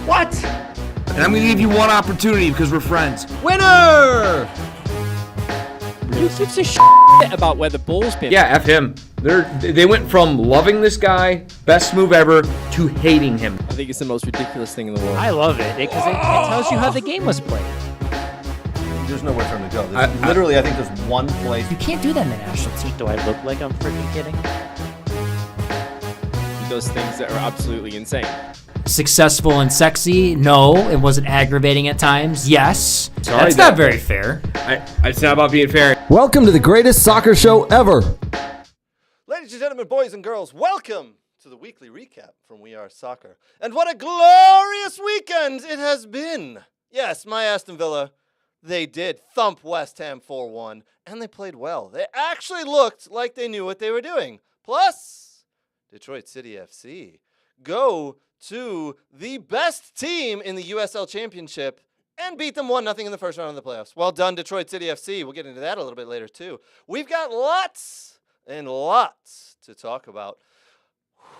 What? And I'm going to give you one opportunity because we're friends. Winner! Who gives a shit about where the ball's been? Yeah, F him. They went from loving this guy, best move ever, to hating him. I think it's the most ridiculous thing in the world. I love it because it tells you how the game was played. There's nowhere for him to go. I think there's one place. You can't do that in the national team. Do I look like I'm freaking kidding? He does things that are absolutely insane. Successful and sexy? No. It wasn't aggravating at times? Yes. Sorry, That's not very fair. It's not about being fair. Welcome to the greatest soccer show ever. Ladies and gentlemen, boys and girls, welcome to the weekly recap from We Are Soccer. And what a glorious weekend it has been. Yes, my Aston Villa, they did thump West Ham 4-1, and they played well. They actually looked like they knew what they were doing. Plus, Detroit City FC go to the best team in the USL Championship and beat them 1-0 in the first round of the playoffs. Well done, Detroit City FC. We'll get into that a little bit later, too. We've got lots and lots to talk about.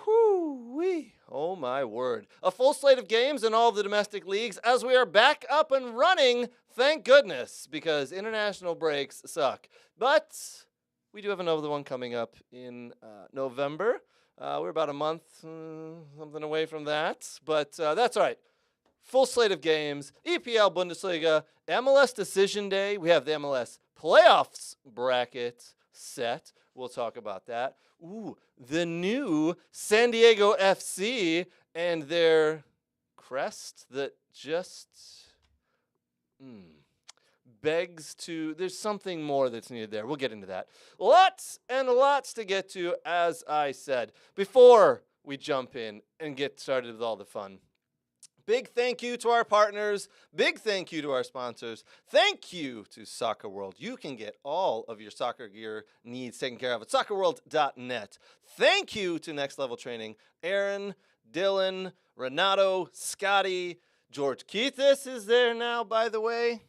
Whoo-wee. Oh, my word. A full slate of games in all of the domestic leagues as we are back up and running, thank goodness, because international breaks suck. But we do have another one coming up in November. We're about a month, something away from that, but that's all right. Full slate of games, EPL, Bundesliga, MLS Decision Day. We have the MLS Playoffs bracket set. We'll talk about that. Ooh, the new San Diego FC and their crest that just begs to, there's something more that's needed there. We'll get into that. Lots and lots to get to, as I said. Before we jump in and get started with all the fun, big thank you to our partners. Big thank you to our sponsors. Thank you to Soccer World. You can get all of your soccer gear needs taken care of at soccerworld.net. Thank you to Next Level Training. Aaron, Dylan, Renato, Scotty, George Keithis is there now, by the way.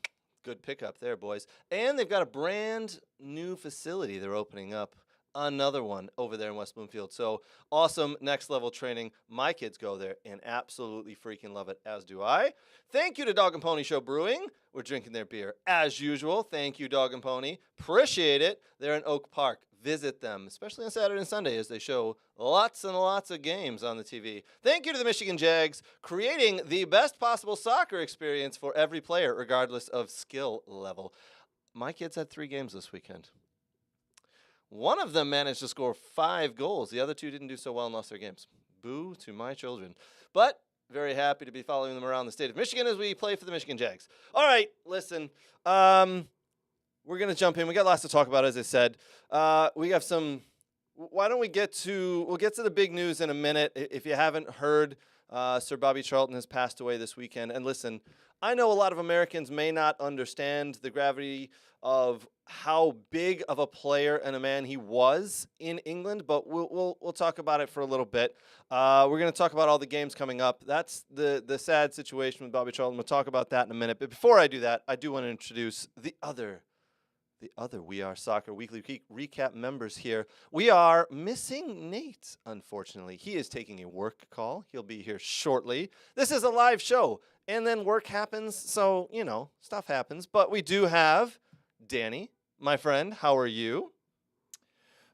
Good pickup there, boys. And they've got a brand new facility they're opening up. Another one over there in West Bloomfield. So awesome Next Level Training. My kids go there and absolutely freaking love it, as do I. Thank you to Dog and Pony Show Brewing. We're drinking their beer as usual. Thank you, Dog and Pony. Appreciate it. They're in Oak Park. Visit them, especially on Saturday and Sunday as they show lots and lots of games on the TV. Thank you to the Michigan Jags, creating the best possible soccer experience for every player, regardless of skill level. My kids had 3 games this weekend. One of them managed to score 5 goals. The other 2 didn't do so well and lost their games. Boo to my children. But very happy to be following them around the state of Michigan as we play for the Michigan Jags. All right, listen. We're going to jump in. We got lots to talk about, as I said. We have some. Why don't we we'll get to the big news in a minute. If you haven't heard, Sir Bobby Charlton has passed away this weekend. And listen, I know a lot of Americans may not understand the gravity of how big of a player and a man he was in England, but we'll talk about it for a little bit. We're going to talk about all the games coming up. That's the sad situation with Bobby Charlton. We'll talk about that in a minute. But before I do that, I do want to introduce the other We Are Soccer Weekly Recap members here. We are missing Nate, unfortunately. He is taking a work call. He'll be here shortly. This is a live show, and then work happens, so, stuff happens. But we do have Danny, my friend. How are you?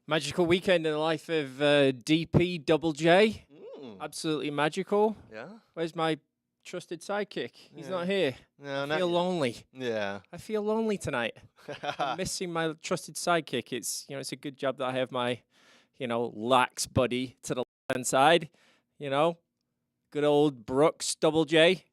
Magical weekend in the life of DP Double J. Absolutely magical. Yeah? Where's my trusted sidekick? He's not here. No, I feel lonely. Yeah. I feel lonely tonight. I'm missing my trusted sidekick. It's a good job that I have my, lax buddy to the left-hand side. Good old Brooks Double J.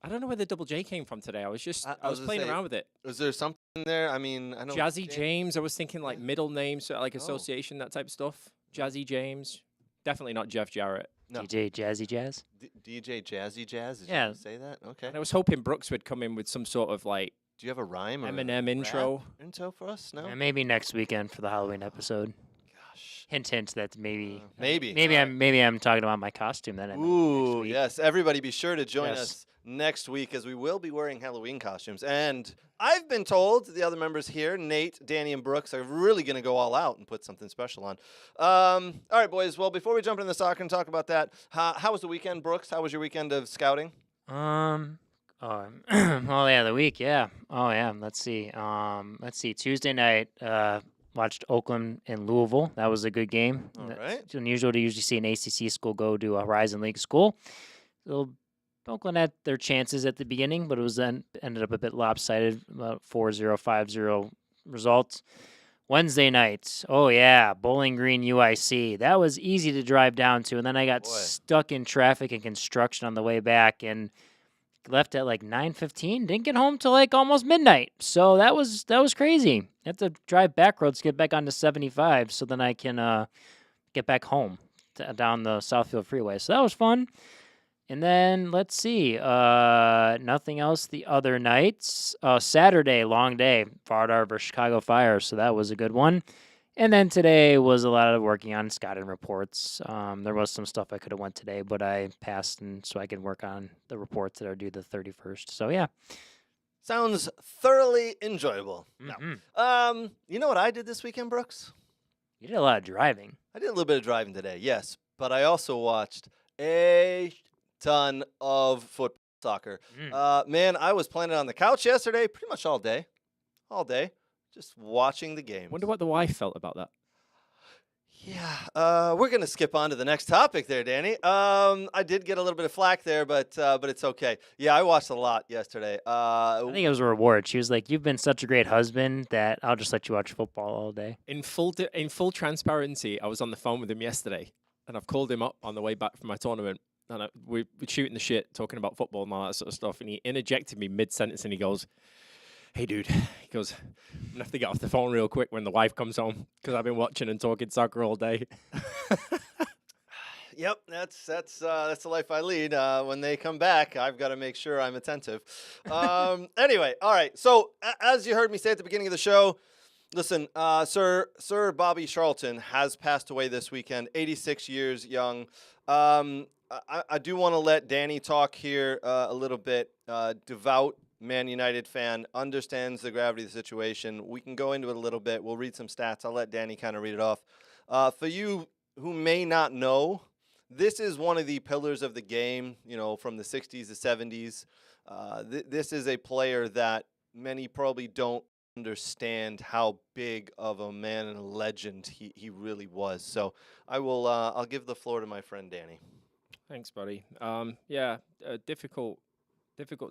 I don't know where the Double J came from today. I was playing around with it. Was there something there? I mean, I know Jazzy James. I was thinking like middle names, so like association, that type of stuff. Jazzy James. Definitely not Jeff Jarrett. No. DJ Jazzy Jazz? DJ Jazzy Jazz? Did Yeah. you say that? Okay. And I was hoping Brooks would come in with some sort of like Do you have a rhyme or Eminem a intro. rap intro for us? No? Yeah, maybe next weekend for the Halloween episode. Gosh. Hint. That's maybe. Maybe. Maybe I'm talking about my costume that I made Ooh, next week. yes. Everybody be sure to join Yes. us next week as we will be wearing Halloween costumes. And I've been told the other members here, Nate, Danny, and Brooks, are really going to go all out and put something special on. All right, boys. Well, before we jump into the soccer and talk about that, how was the weekend, Brooks? How was your weekend of scouting? Well, yeah, the week, yeah. Oh, yeah. Let's see. Tuesday night, watched Oakland and Louisville. That was a good game. All That's right. unusual to usually see an ACC school go to a Horizon League school. So Oakland had their chances at the beginning, but it was then ended up a bit lopsided, about 4-0, 5-0 results. Wednesday night, oh yeah, Bowling Green UIC. That was easy to drive down to, and then I got Boy. stuck in traffic and construction on the way back, and left at like 9:15. Didn't get home till like almost midnight. So that was crazy. I have to drive back roads to get back onto 75, so then I can get back home down the Southfield Freeway. So that was fun. And then let's see, nothing else the other nights. Saturday, long day, Vardar versus Chicago Fire, so that was a good one. And then today was a lot of working on scouting reports. There was some stuff I could have went today, but I passed, and so I can work on the reports that are due the 31st. So yeah. Sounds thoroughly enjoyable. Mhm. No. You know what I did this weekend, Brooks? You did a lot of driving. I did a little bit of driving today, yes, but I also watched a ton of football, soccer. Man, I was playing on the couch yesterday, pretty much all day, just watching the game. Wonder what the wife felt about that. Yeah, we're gonna skip on to the next topic there, Danny. I did get a little bit of flack there, but it's okay. Yeah, I watched a lot yesterday. I think it was a reward. She was like, "You've been such a great husband that I'll just let you watch football all day." In full transparency, I was on the phone with him yesterday, and I've called him up on the way back from my tournament, and we're shooting the shit, talking about football and all that sort of stuff, and he interjected me mid-sentence, and he goes, "Hey, dude," he goes, "I'm going to have to get off the phone real quick when the wife comes home, because I've been watching and talking soccer all day." Yep, that's the life I lead. When they come back, I've got to make sure I'm attentive. Anyway, all right. So as you heard me say at the beginning of the show, listen, Sir Bobby Charlton has passed away this weekend, 86 years young. I do want to let Danny talk here a little bit. Devout Man United fan, understands the gravity of the situation. We can go into it a little bit. We'll read some stats. I'll let Danny kind of read it off. For you who may not know, this is one of the pillars of the game, from the 60s to 70s. This is a player that many probably don't understand how big of a man and a legend he really was. So I'll give the floor to my friend Danny. Thanks, buddy. Yeah, a difficult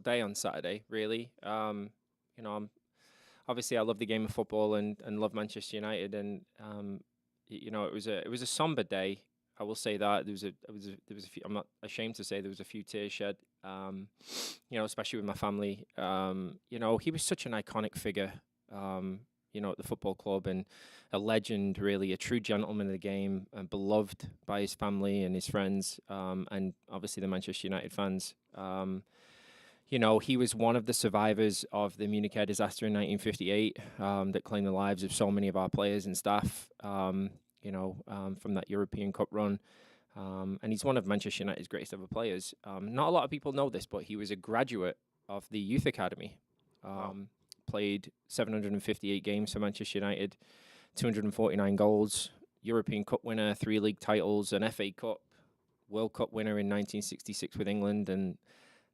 day on Saturday, really. Obviously I love the game of football and love Manchester United, and it was a somber day. I will say that there was a few, I'm not ashamed to say there was a few tears shed. Especially with my family. He was such an iconic figure. At the football club, and a legend, really, a true gentleman of the game, and beloved by his family and his friends, and obviously the Manchester United fans. He was one of the survivors of the Munich air disaster in 1958 that claimed the lives of so many of our players and staff, from that European Cup run. And he's one of Manchester United's greatest ever players. Not a lot of people know this, but he was a graduate of the Youth Academy. Played 758 games for Manchester United, 249 goals, European Cup winner, 3 league titles, an FA Cup, World Cup winner in 1966 with England, and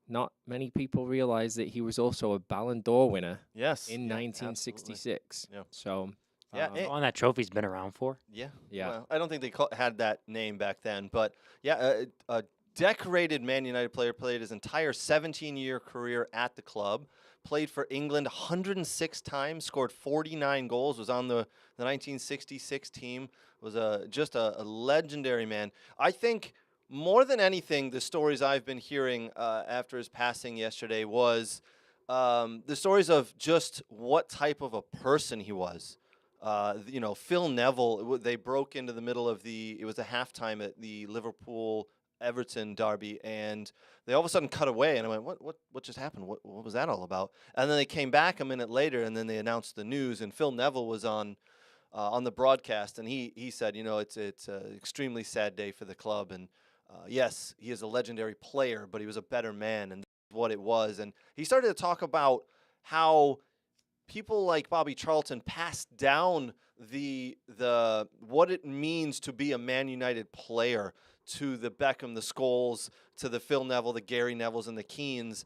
not many people realize that he was also a Ballon d'Or winner. Yes, in 1966. Yeah. So yeah, How long that trophy's been around for? Yeah. Yeah. Well, I don't think they had that name back then, but yeah, a decorated Man United player, played his entire 17-year career at the club. Played for England 106 times, scored 49 goals, was on the 1966 team, was just a legendary man. I think more than anything, the stories I've been hearing after his passing yesterday was the stories of just what type of a person he was. Phil Neville, they broke into the middle of it was a halftime at the Liverpool-Everton derby, and they all of a sudden cut away, and I went, what just happened? What was that all about? And then they came back a minute later, and then they announced the news, and Phil Neville was on the broadcast, and he said, it's an extremely sad day for the club, and yes, he is a legendary player, but he was a better man, and that's what it was. And he started to talk about how people like Bobby Charlton passed down the what it means to be a Man United player to the Beckham, the Scholes, to the Phil Neville, the Gary Nevilles, and the Keanes.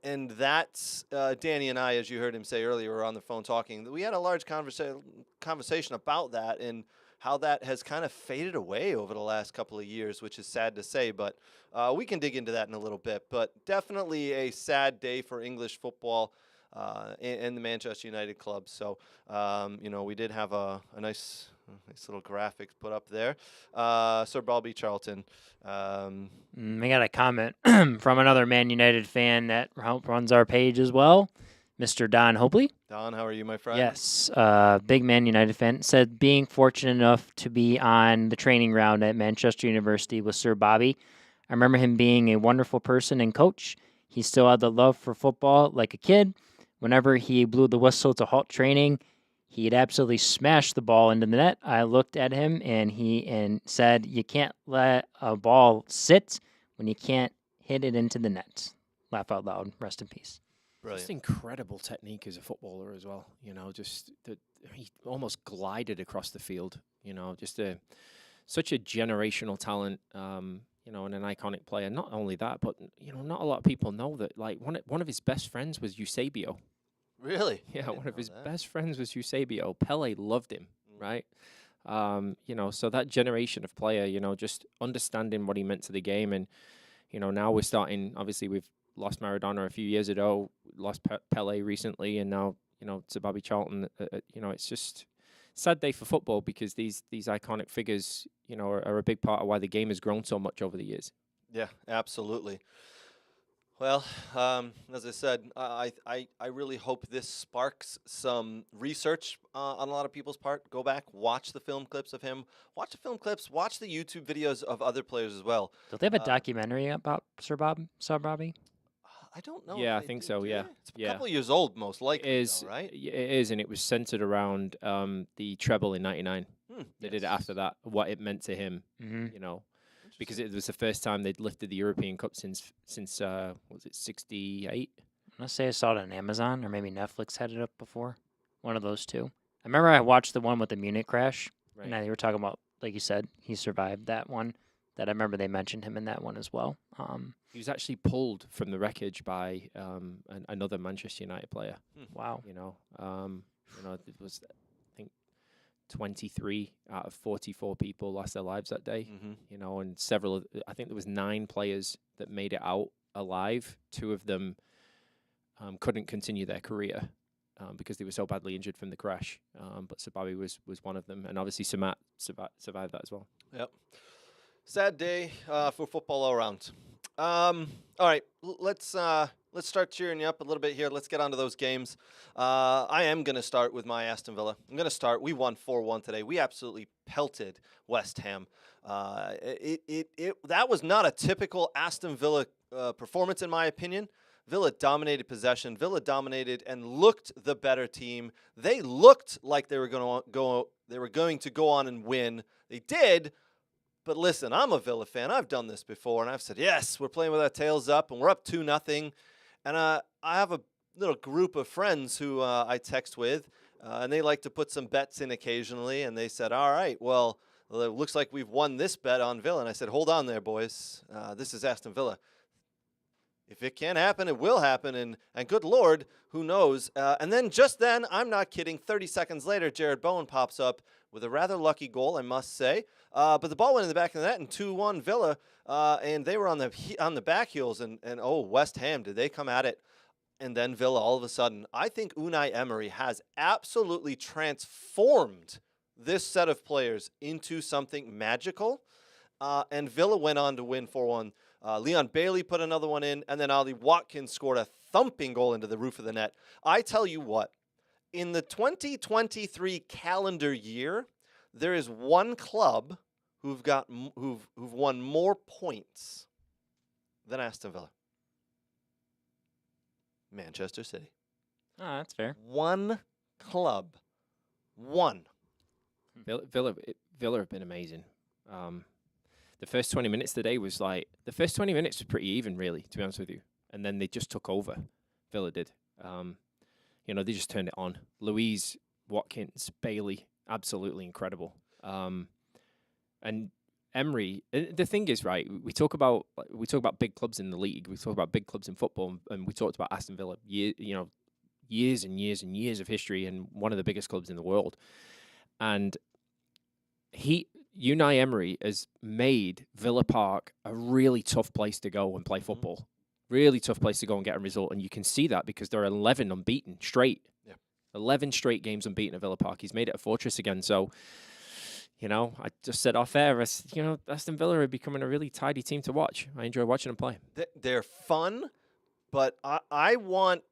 And that's Danny and I, as you heard him say earlier, were on the phone talking. We had a large conversation about that and how that has kind of faded away over the last couple of years, which is sad to say. But we can dig into that in a little bit. But definitely a sad day for English football and the Manchester United club. So, we did have a nice little graphics put up there. Sir Bobby Charlton. We got a comment from another Man United fan that runs our page as well, Mr. Don Hopley. Don, how are you, my friend? Yes, big Man United fan. Said being fortunate enough to be on the training ground at Manchester University with Sir Bobby. I remember him being a wonderful person and coach. He still had the love for football like a kid. Whenever he blew the whistle to halt training, he'd absolutely smash the ball into the net. I looked at him and said, "You can't let a ball sit when you can't hit it into the net." Laugh out loud. Rest in peace. Brilliant. Just incredible technique as a footballer as well. He almost glided across the field. Such a generational talent. And an iconic player. Not only that, but not a lot of people know that. Like one of his best friends was Eusebio. Really? Yeah, one of his best friends was Eusebio. Pele loved him, right? So that generation of player, just understanding what he meant to the game, and now we're starting. Obviously, we've lost Maradona a few years ago, lost Pele recently, and now Sir Bobby Charlton. It's just sad day for football because these iconic figures, are a big part of why the game has grown so much over the years. Yeah, absolutely. Well, as I said, I really hope this sparks some research on a lot of people's part. Go back, watch the film clips of him, watch the film clips, watch the YouTube videos of other players as well. Don't they have a documentary about Sir Bobby? I don't know. Yeah, if I think do, so. do Yeah, they? It's a couple of years old, most likely. It is though, right? It is, and it was centered around the treble in '99. They did it after that. What it meant to him, because it was the first time they'd lifted the European Cup since was it '68? Let's say I saw it on Amazon or maybe Netflix had it up before. One of those two. I remember I watched the one with the Munich crash. Right. And they were talking about, like you said, he survived that one. That I remember they mentioned him in that one as well. He was actually pulled from the wreckage by another Manchester United player. Wow. It was, I think, 23 out of 44 people lost their lives that day. And I think there was 9 players that made it out alive. 2 of them couldn't continue their career because they were so badly injured from the crash. But Sir Bobby was one of them, and obviously Samat survived that as well. Yep. Sad day for football all around. All right, let's start cheering you up a little bit here. Let's get on to those games. I am going to start with my Aston Villa. We won 4-1 today. We absolutely pelted West Ham. That was not a typical Aston Villa performance, in my opinion. Villa dominated possession. Villa dominated and looked the better team. They looked like they were going to go on and win. They did. But listen, I'm a Villa fan. I've done this before, and I've said, yes, we're playing with our tails up, and we're up 2-0. And I have a little group of friends who I text with, and they like to put some bets in occasionally. And they said, all right, well, it looks like we've won this bet on Villa. And I said, hold on there, boys. This is Aston Villa. If it can happen, it will happen. And good Lord, who knows? And then just then, I'm not kidding, 30 seconds later, Jared Bowen pops up with a rather lucky goal, I must say. But the ball went in the back of the net, and 2-1 Villa, and they were on the back heels, and West Ham, did they come at it? And then Villa, all of a sudden, I think Unai Emery has absolutely transformed this set of players into something magical, and Villa went on to win 4-1. Leon Bailey put another one in, and then Ollie Watkins scored a thumping goal into the roof of the net. I tell you what, in the 2023 calendar year, there is one club who've won more points than Aston Villa. Manchester City. Oh, that's fair. One club. One. Villa have been amazing. The first 20 minutes today was pretty even, really, to be honest with you. And then they just took over. Villa did. They just turned it on. Louise, Watkins, Bailey, absolutely incredible. And Emery, the thing is, right, we talk about big clubs in the league, we talk about big clubs in football, and we talked about Aston Villa, years and years and years of history and one of the biggest clubs in the world. And Unai Emery has made Villa Park a really tough place to go and play football. Really tough place to go and get a result. And you can see that because they're 11 unbeaten straight. Yeah. 11 straight games unbeaten at Villa Park. He's made it a fortress again. So, I just said off air, Aston Villa are becoming a really tidy team to watch. I enjoy watching them play. They're fun, but I want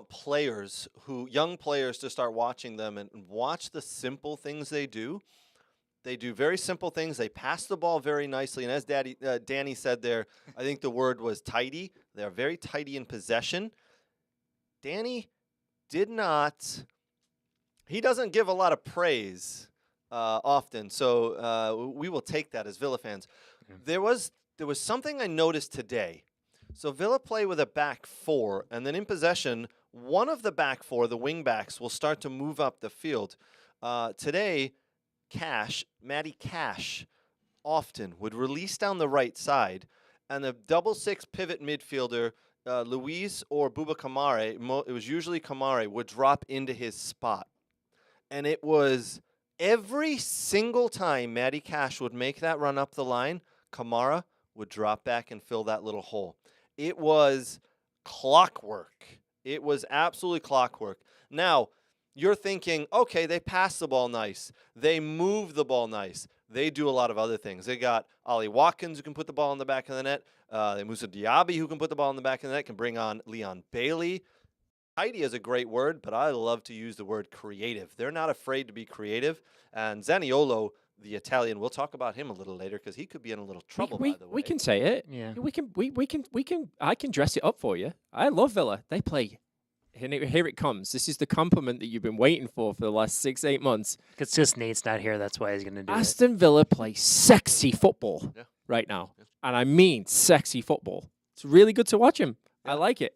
players young players to start watching them and watch the simple things they do. They do very simple things. They pass the ball very nicely. And as Danny said there, I think the word was tidy. They're very tidy in possession. Danny he doesn't give a lot of praise often. So we will take that as Villa fans. There was something I noticed today. So Villa play with a back four, and then in possession, one of the back four, the wing backs, will start to move up the field. Today, Matty Cash, often would release down the right side, and the 6-6 pivot midfielder, Luis or Bouba Kamara, it was usually Kamara, would drop into his spot. And it was every single time Matty Cash would make that run up the line, Kamara would drop back and fill that little hole. It was clockwork. It was absolutely clockwork. Now, you're thinking, okay, they pass the ball nice. They move the ball nice. They do a lot of other things. They got Ollie Watkins who can put the ball in the back of the net. Moussa Diaby who can put the ball in the back of the net, can bring on Leon Bailey. Tidy is a great word, but I love to use the word creative. They're not afraid to be creative. And Zaniolo, the Italian, we'll talk about him a little later because he could be in a little trouble, by the way. We can say it. Yeah. We can. I can dress it up for you. I love Villa. They play. Here it comes. This is the compliment that you've been waiting for the last 6-8 months. It's just Nate's not here. That's why he's going to do Aston Villa play sexy football right now. Yeah. And I mean sexy football. It's really good to watch him. Yeah. I like it.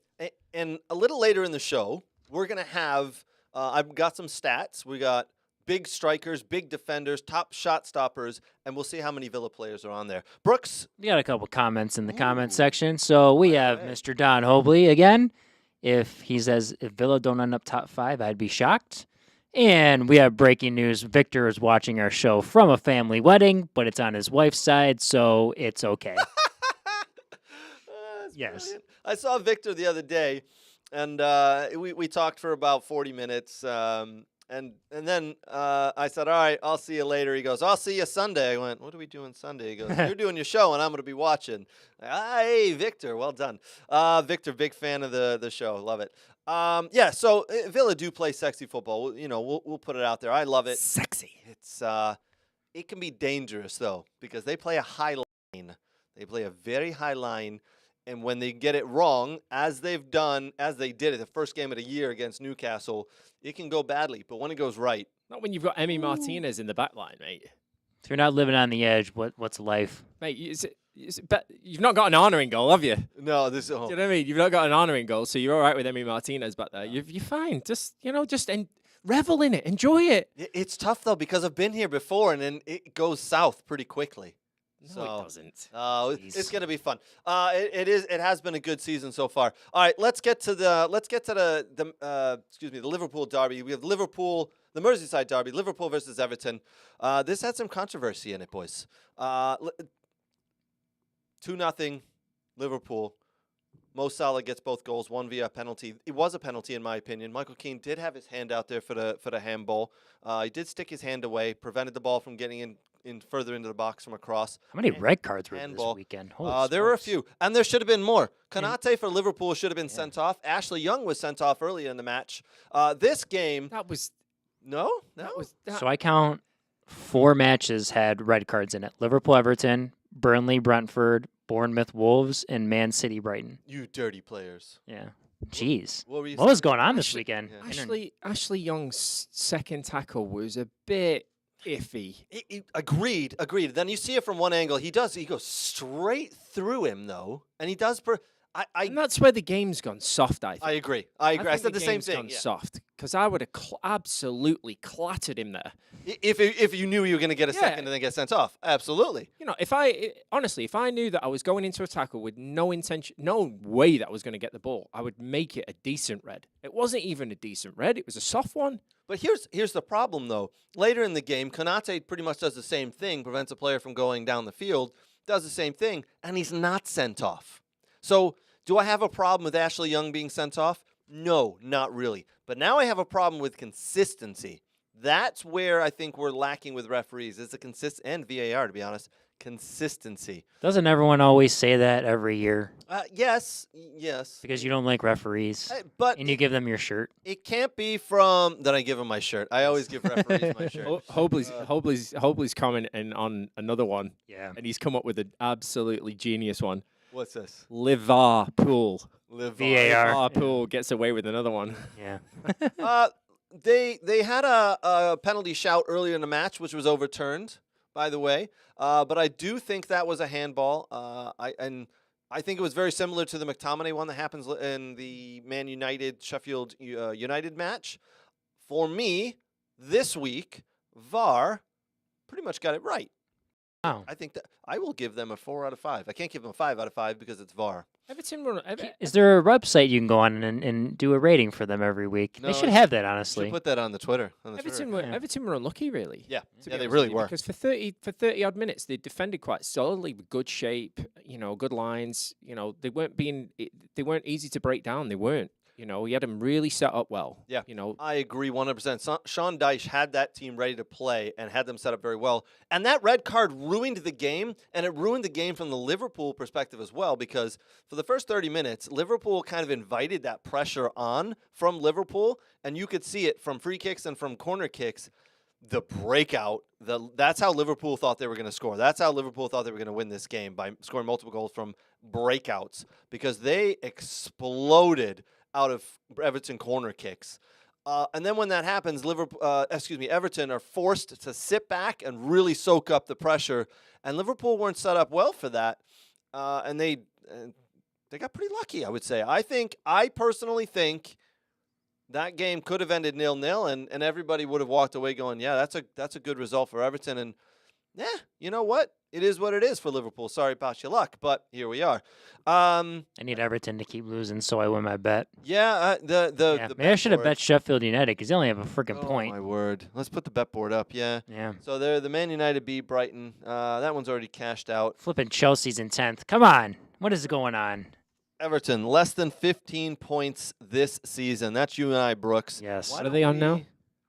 And a little later in the show, we're going to have, I've got some stats. We got big strikers, big defenders, top shot stoppers, and we'll see how many Villa players are on there. Brooks? We got a couple comments in the comment section. So we have Mr. Don Hobley again. If he says, if Villa don't end up top 5, I'd be shocked. And we have breaking news. Victor is watching our show from a family wedding, but it's on his wife's side, so it's okay. Yes. Brilliant. I saw Victor the other day, and we talked for about 40 minutes. And then I said, all right, I'll see you later. He goes, I'll see you Sunday. I went, what are we doing Sunday? He goes, you're doing your show, and I'm going to be watching. Hey, Victor, well done. Victor, big fan of the show. Love it. So Villa do play sexy football. We'll put it out there. I love it. Sexy. It's it can be dangerous, though, because they play a high line. They play a very high line. And when they get it wrong, as they did at the first game of the year against Newcastle, it can go badly. But when it goes right. Not when you've got Emi Martinez in the back line, mate. If you're not living on the edge, what's life? Mate, you've not got an honouring goal, have you? No, Do you know what I mean? You've not got an honouring goal, so you're all right with Emi Martinez back there. You're fine. Just revel in it. Enjoy it. It's tough, though, because I've been here before, and then it goes south pretty quickly. No, it doesn't. It's going to be fun. It has been a good season so far. All right, let's get to the Liverpool derby. We have the Merseyside derby, Liverpool versus Everton. This had some controversy in it, boys. 2-0 Liverpool. Mo Salah gets both goals, one via penalty. It was a penalty in my opinion. Michael Keane did have his hand out there for the handball. He did stick his hand away, prevented the ball from getting in further into the box from across. How many red cards were this weekend? There were a few, and there should have been more. Konate for Liverpool should have been sent off. Ashley Young was sent off earlier in the match. This game, that was So I count 4 matches had red cards in it: Liverpool, Everton, Burnley, Brentford, Bournemouth, Wolves, and Man City, Brighton. You dirty players. Yeah. Jeez. What was going on this weekend? Ashley Young's second tackle was a bit iffy. Agreed. Then you see it from one angle. He goes straight through him, though. And he does. And that's where the game's gone soft, I think. I agree. I said the same thing. Soft. because I would have absolutely clattered him there. If you knew you were going to get a second and then get sent off, absolutely. You know, if I knew that I was going into a tackle with no intention, no way that I was going to get the ball, I would make it a decent red. It wasn't even a decent red; it was a soft one. But here's the problem, though. Later in the game, Konate pretty much does the same thing, prevents a player from going down the field, does the same thing, and he's not sent off. So, do I have a problem with Ashley Young being sent off? No, not really. But now I have a problem with consistency. That's where I think we're lacking with referees. It's a and VAR, to be honest, consistency. Doesn't everyone always say that every year? Yes. Because you don't like referees, But and you give them your shirt. it can't be from that I give them my shirt. I always give referees my shirt. Hobley's commenting on another one, Yeah. and he's come up with an absolutely genius one. What's this? Liverpool. VAR. Liverpool gets away with another one. Yeah. They had a penalty shout earlier in the match, which was overturned, by the way. But I do think that was a handball. I think it was very similar to the McTominay one that happens in the Man United Sheffield United match. For me, this week, VAR pretty much got it right. Wow. I think that I will give them a 4 out of 5. I can't give them a 5 out of 5 because it's VAR. Is there a website you can go on and do a rating for them every week? No, They should it's- have that, Should honestly. put that on the Twitter. Everton were unlucky, really. Yeah, to be yeah, they honest really with you, were. Because for 30 odd minutes, they defended quite solidly with good shape, good lines. They weren't easy to break down. They weren't. He had them really set up well. Yeah. I agree 100%. Sean Dyche had that team ready to play and had them set up very well. And that red card ruined the game, and it ruined the game from the Liverpool perspective as well, because for the first 30 minutes, Liverpool kind of invited that pressure on from Liverpool, and you could see it from free kicks and from corner kicks. The breakout, that's how Liverpool thought they were going to score. That's how Liverpool thought they were going to win this game, by scoring multiple goals from breakouts, because they exploded out of Everton corner kicks. And then when that happens, Everton are forced to sit back and really soak up the pressure. And Liverpool weren't set up well for that. And they got pretty lucky, I would say. I personally think that game could have ended 0-0, and everybody would have walked away going, yeah, that's a good result for Everton. And yeah, you know what? It is what it is for Liverpool. Sorry about your luck, but here we are. I need Everton to keep losing so I win my bet. Yeah, Maybe I should have bet Sheffield United because they only have a freaking point. Oh, my word. Let's put the bet board up, yeah. Yeah. So the Man United beat Brighton. That one's already cashed out. Flipping Chelsea's in 10th. Come on. What is going on? Everton, less than 15 points this season. That's you and I, Brooks. Yes. What are they on now?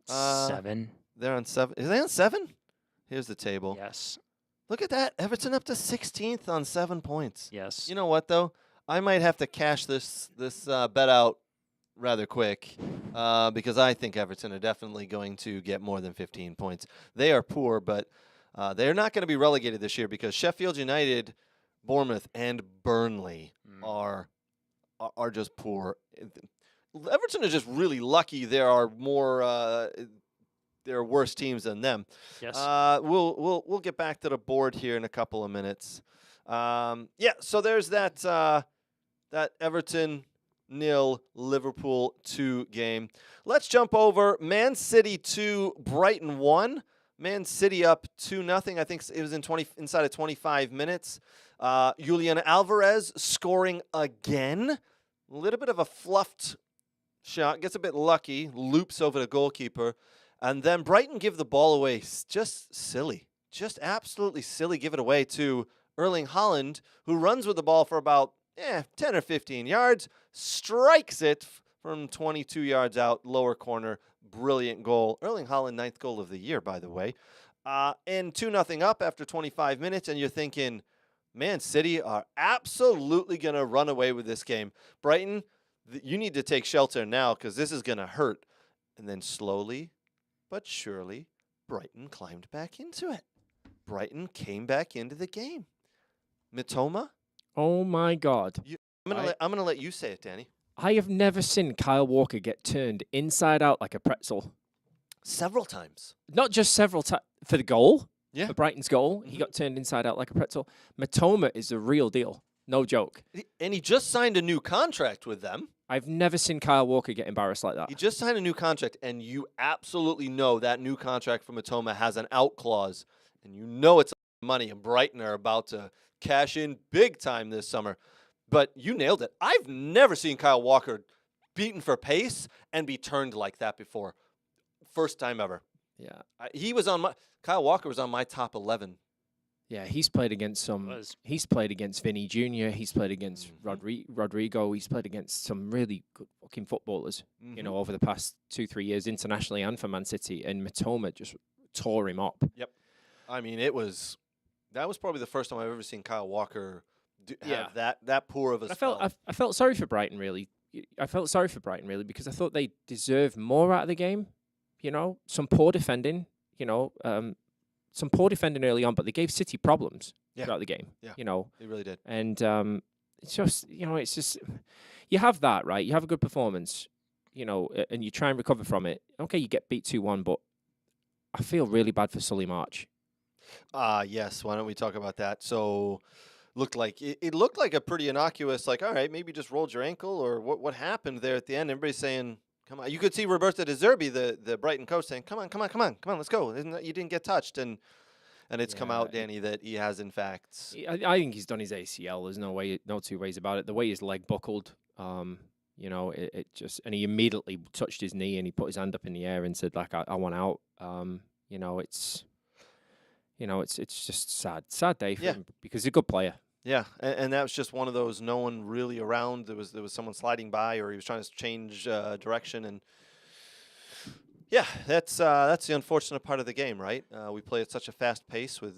7. They're on 7. Is they on 7? Here's the table. Yes. Look at that. Everton up to 16th on 7 points. Yes. You know what, though? I might have to cash this bet out rather quick because I think Everton are definitely going to get more than 15 points. They are poor, but they're not going to be relegated this year because Sheffield United, Bournemouth, and Burnley are just poor. Everton is just really lucky. There are worse teams than them. Yes. We'll get back to the board here in a couple of minutes. So there's that Everton 0, Liverpool 2 game. Let's jump over Man City 2, Brighton 1. Man City up 2-0. I think it was inside of 25 minutes. Julian Alvarez scoring again. A little bit of a fluffed shot. Gets a bit lucky. Loops over the goalkeeper. And then Brighton give the ball away. Just silly. Just absolutely silly. Give it away to Erling Haaland, who runs with the ball for about 10 or 15 yards. Strikes it from 22 yards out, lower corner. Brilliant goal. Erling Haaland, 9th goal of the year, by the way. And 2-0 up after 25 minutes. And you're thinking, Man City are absolutely going to run away with this game. Brighton, you need to take shelter now because this is going to hurt. And then slowly but surely, Brighton climbed back into it. Brighton came back into the game. Mitoma? Oh, my God. I'm gonna let you say it, Danny. I have never seen Kyle Walker get turned inside out like a pretzel. Several times. Not just several times. For the goal, Yeah. for Brighton's goal, he got turned inside out like a pretzel. Mitoma is the real deal. No joke. And he just signed a new contract with them. I've never seen Kyle Walker get embarrassed like that. He just signed a new contract, and you absolutely know that new contract from Matoma has an out clause, and you know it's money, and Brighton are about to cash in big time this summer. But you nailed it. I've never seen Kyle Walker beaten for pace and be turned like that before. First time ever. Yeah. Kyle Walker was on my top 11. Yeah, he's played against he's played against Vinny Jr., he's played against Rodrigo, he's played against some really good fucking footballers, you know, over the past 2-3 years, internationally and for Man City, and Matoma just tore him up. Yep. I mean, that was probably the first time I've ever seen Kyle Walker have that poor of a spell. I felt sorry for Brighton, really. I felt sorry for Brighton, really, because I thought they deserved more out of the game. You know, some poor defending, you know, some poor defending early on, but they gave City problems throughout the game. Yeah, you know, they really did. And it's just, you know, it's just, you have that, right? You have a good performance, you know, and you try and recover from it. Okay, you get beat 2-1, but I feel really bad for Sully March. Yes. Why don't we talk about that? So, it looked like a pretty innocuous, like, all right, maybe you just rolled your ankle, or what happened there at the end? Everybody's saying, come on. You could see Roberto De Zerbi, the Brighton coach, saying, come on, let's go. You didn't get touched. And it's come out, Danny, that he has, in fact. I think he's done his ACL. There's no two ways about it. The way his leg buckled, you know, it just, and he immediately touched his knee and he put his hand up in the air and said, like, I want out. You know, it's just sad day for him because he's a good player. Yeah, and that was just one of those, no one really around. There was someone sliding by, or he was trying to change direction, and yeah, that's the unfortunate part of the game, right? We play at such a fast pace with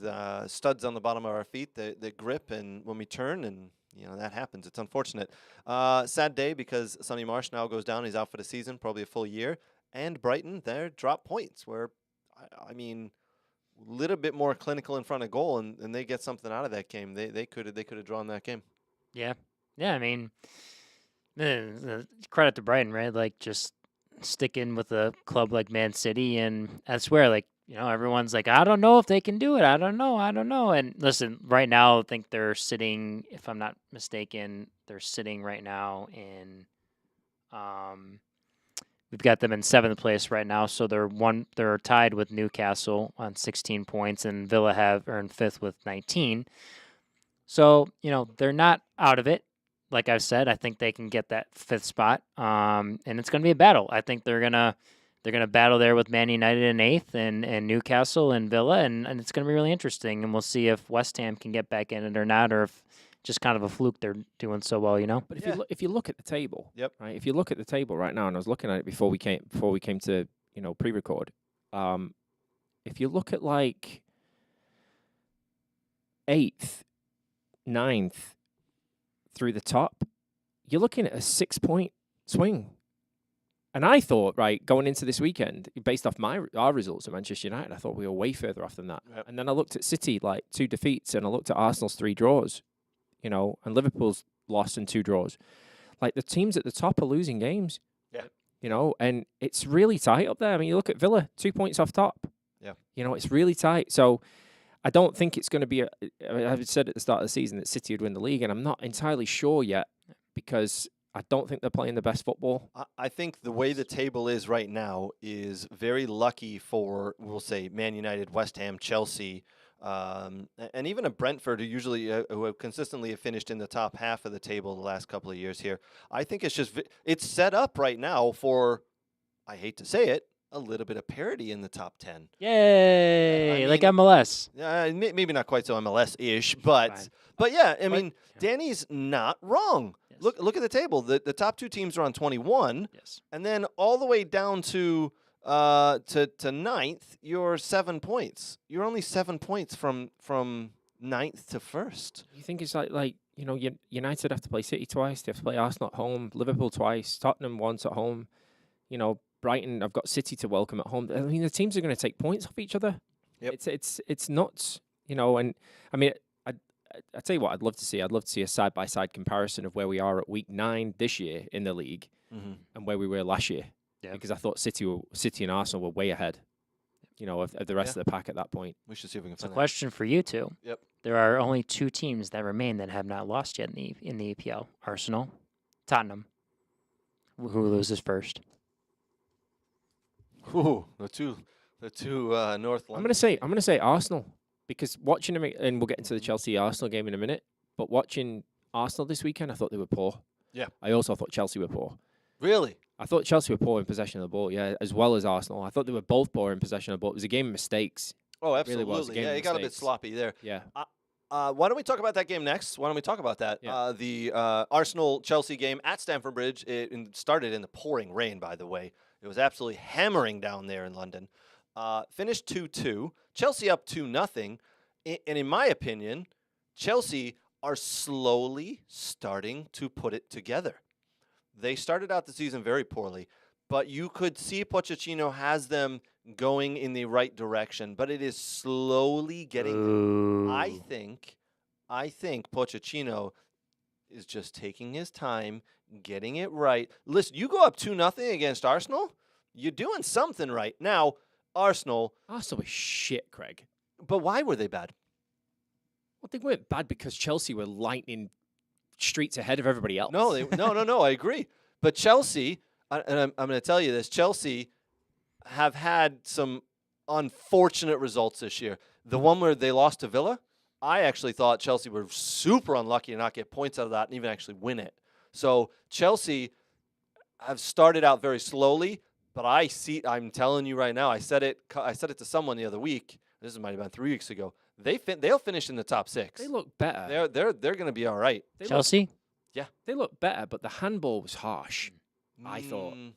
studs on the bottom of our feet that grip, and when we turn, and you know that happens. It's unfortunate. Sad day because Sonny Marsh now goes down. He's out for the season, probably a full year. And Brighton, they're drop points where, I mean, a little bit more clinical in front of goal, and they get something out of that game. They could have drawn that game. Yeah. I mean, credit to Brighton, right? Like, just sticking with a club like Man City, and I swear, like, you know, everyone's like, I don't know if they can do it. I don't know. And listen, right now, I think they're sitting, if I'm not mistaken, right now in, we've got them in 7th place right now, so they're tied with Newcastle on 16 points, and Villa are in 5th with 19. So, you know, they're not out of it. Like I've said, I think they can get that 5th spot, and it's going to be a battle. I think they're gonna battle there with Man United in 8th and Newcastle and Villa, and it's going to be really interesting. And we'll see if West Ham can get back in it or not, or if just kind of a fluke they're doing so well, you know. But if you look at the table, right? If you look at the table right now, and I was looking at it before we came to, you know, pre-record. If you look at like 8th, 9th through the top, you're looking at a 6-point swing. And I thought, right, going into this weekend, based off our results at Manchester United, I thought we were way further off than that. Yep. And then I looked at City, like 2 defeats, and I looked at Arsenal's 3 draws. You know, and Liverpool's lost and 2 draws. Like, the teams at the top are losing games. Yeah. You know, and it's really tight up there. I mean, you look at Villa, 2 points off top. Yeah. You know, it's really tight. So I don't think it's going to be I've said at the start of the season that City would win the league, and I'm not entirely sure yet because I don't think they're playing the best football. I think the way the table is right now is very lucky for, we'll say, Man United, West Ham, Chelsea, and even a Brentford who usually who have consistently have finished in the top half of the table the last couple of years here. I think it's just it's set up right now for, I hate to say it, a little bit of parity in the top 10. Yay! Like MLS. Yeah, maybe not quite so MLS-ish, but yeah, I mean, Danny's not wrong. Yes. Look at the table. The top 2 teams are on 21. Yes. And then all the way down to 9th, you're 7 points. You're only 7 points from 9th to 1st. You think it's like you know, United have to play City twice, they have to play Arsenal at home, Liverpool twice, Tottenham once at home. You know, Brighton, I've got City to welcome at home. I mean, the teams are going to take points off each other. Yep. It's nuts, you know. And I mean, I tell you what, I'd love to see a side-by-side comparison of where we are at week 9 this year in the league and where we were last year. Yeah. Because I thought City and Arsenal were way ahead, you know, of the rest of the pack at that point. We should see if we can It's a find question for you two. Yep. There are only 2 teams that remain that have not lost yet in the EPL: Arsenal, Tottenham. Who loses first? Ooh, the two North London. I'm gonna say Arsenal, because watching them, and we'll get into the Chelsea Arsenal game in a minute. But watching Arsenal this weekend, I thought they were poor. Yeah. I also thought Chelsea were poor. Really? I thought Chelsea were poor in possession of the ball, yeah, as well as Arsenal. I thought they were both poor in possession of the ball. It was a game of mistakes. Oh, It really absolutely. was a game Yeah, of it got a bit mistakes. sloppy there. Yeah. Why don't we talk about that game next? Why don't we talk about that? Yeah. The Arsenal-Chelsea game at Stamford Bridge. It started in the pouring rain, by the way. It was absolutely hammering down there in London. Finished 2-2. Chelsea up 2-0. And in my opinion, Chelsea are slowly starting to put it together. They started out the season very poorly, but you could see Pochettino has them going in the right direction, but it is slowly getting there. I think Pochettino is just taking his time, getting it right. Listen, you go up 2-0 against Arsenal, you're doing something right. Now, Arsenal was shit, Craig. but why were they bad? Well, they weren't bad because Chelsea were lightning streets ahead of everybody else. No, no, I agree. But Chelsea, and I'm going to tell you this, Chelsea have had some unfortunate results this year. The one where they lost to Villa, I actually thought Chelsea were super unlucky to not get points out of that and even actually win it. So Chelsea have started out very slowly, but I'm telling you right now, I said it to someone the other week. This might have been 3 weeks ago. They'll finish in the top 6. They look better. They're going to be all right. Chelsea? They look better, but the handball was harsh. I thought. Mm,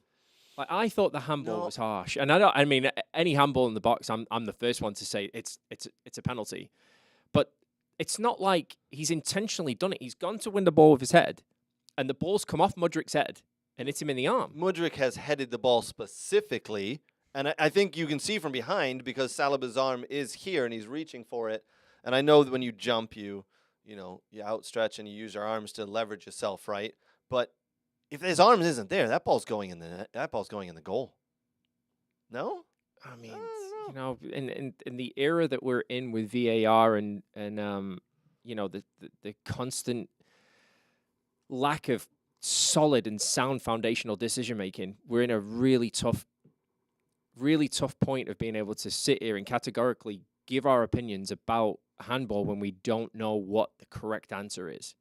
I thought the handball No. was harsh, and I mean, any handball in the box, I'm the first one to say it's a penalty, but it's not like he's intentionally done it. He's gone to win the ball with his head, and the ball's come off Mudrik's head and hit him in the arm. Mudryk has headed the ball specifically, and I think you can see from behind because Saliba's arm is here and he's reaching for it. And I know that when you jump, you outstretch and you use your arms to leverage yourself, right? But if his arm isn't there, that ball's going in the net. That ball's going in the goal. No? I mean, I don't in the era that we're in with VAR and the constant lack of solid and sound foundational decision making, we're in a really tough point of being able to sit here and categorically give our opinions about handball when we don't know what the correct answer is.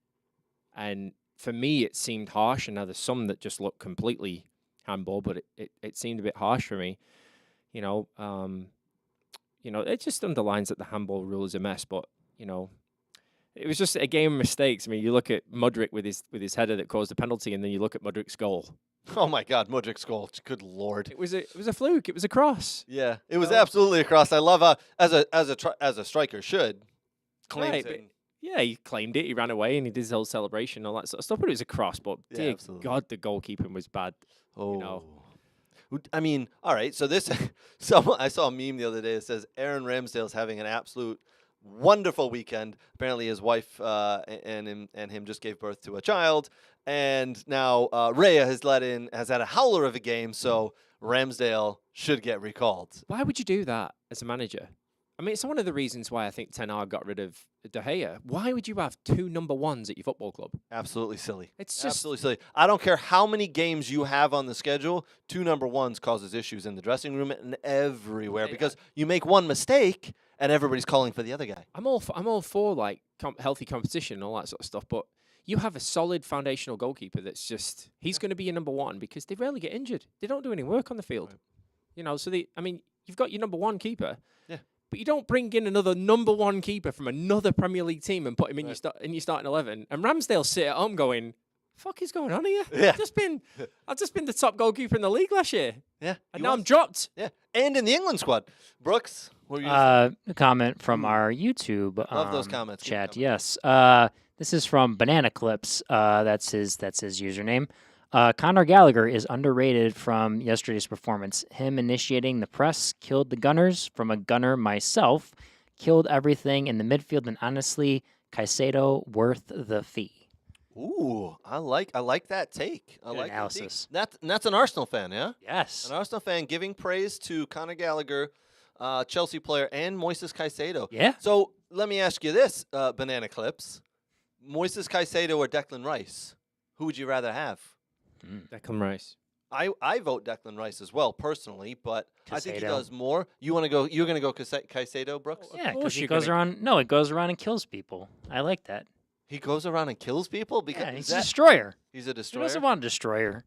And for me, it seemed harsh, and now there's some that just look completely handball, but it seemed a bit harsh for me. It just underlines that the handball rule is a mess, but, it was just a game of mistakes. I mean, you look at Mudryk with his header that caused the penalty, and then you look at Mudryk's goal. Oh my God, Mudryk's goal! Good Lord! It was a fluke. It was a cross. Yeah, it was absolutely a cross. I love as a striker should claim Right, it. but yeah, he claimed it. He ran away and he did his whole celebration, all that sort of stuff. But it was a cross. But Yeah, dear absolutely. God, the goalkeeping was bad. Oh. know. I mean, all right. So I saw a meme the other day that says Aaron Ramsdale's having an absolute wonderful weekend. Apparently, his wife and him just gave birth to a child, and now Raya has had a howler of a game. So Ramsdale should get recalled. Why would you do that as a manager? I mean, it's one of the reasons why I think Ten Hag got rid of De Gea. Why would you have 2 number 1s at your football club? Absolutely silly. It's just Absolutely silly. I don't care how many games you have on the schedule. 2 number 1s causes issues in the dressing room and everywhere Yeah. because you make one mistake and everybody's calling for the other guy. I'm all for like healthy competition and all that sort of stuff, but you have a solid foundational goalkeeper that's just he's going to be your number 1 because they rarely get injured. They don't do any work on the field, So you've got your number 1 keeper, Yeah. but you don't bring in another number 1 keeper from another Premier League team and put him in your starting 11. And Ramsdale sit at home going, "Fuck is going on here? Yeah. I've just been the top goalkeeper in the league last year, Yeah. and he now was. I'm dropped." Yeah. And in the England squad. Brooks, what were you gonna say? A comment from our YouTube Love those comments. Keep chat. coming. Yes. This is from Banana Clips. That's his username. Conor Gallagher is underrated from yesterday's performance. Him initiating the press killed the Gunners. From a Gunner myself, killed everything in the midfield, and honestly, Caicedo worth the fee. Ooh, I like that take. I Good like analysis. that take. That's an Arsenal fan, yeah? Yes. An Arsenal fan giving praise to Conor Gallagher, Chelsea player, and Moises Caicedo. Yeah. So let me ask you this, Banana Clips. Moises Caicedo or Declan Rice? Who would you rather have? Declan Rice. I vote Declan Rice as well personally, but I think he Caicedo. does more. You want to go? You're going to go Caicedo, Brooks? Yeah, course because he you're goes gonna- around. No, he goes around and kills people. I like that. He goes around and kills people because Yeah, is he's a that- destroyer. he's a Who destroyer. doesn't want a destroyer?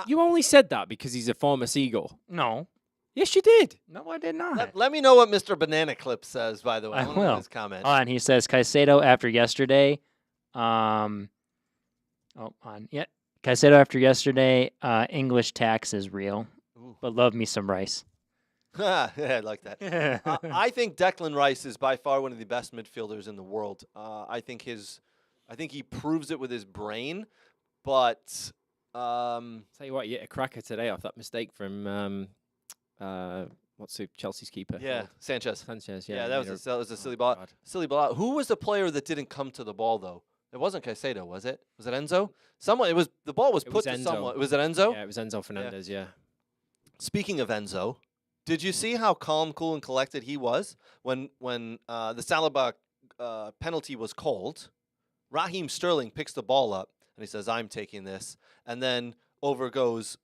You only said that because he's a former Seagull. No, Yes, you did. no, I did not. Let me know what Mr. Banana Clip says. By the way, I wanna know will. his comment. And he says Caicedo after yesterday. Oh, on yeah, Caicedo after yesterday. English tax is real, Ooh. but love me some Rice. Yeah, I like that. I think Declan Rice is by far one of the best midfielders in the world. I think he proves it with his brain, but Tell you what, you hit a cracker today off that mistake from what's Chelsea's keeper? yeah, called? Sanchez. Sanchez. Yeah, Yeah, that was a silly ball. God. Silly ball. Who was the player that didn't come to the ball though? It wasn't Caicedo, was it? Was it Enzo? Someone. It was the ball was It put was to Enzo. someone. Was it Enzo? Yeah, it was Enzo Fernandez. Yeah. Speaking of Enzo, did you see how calm, cool, and collected he was when the Saliba penalty was called? Raheem Sterling picks the ball up and he says, "I'm taking this," and then over goes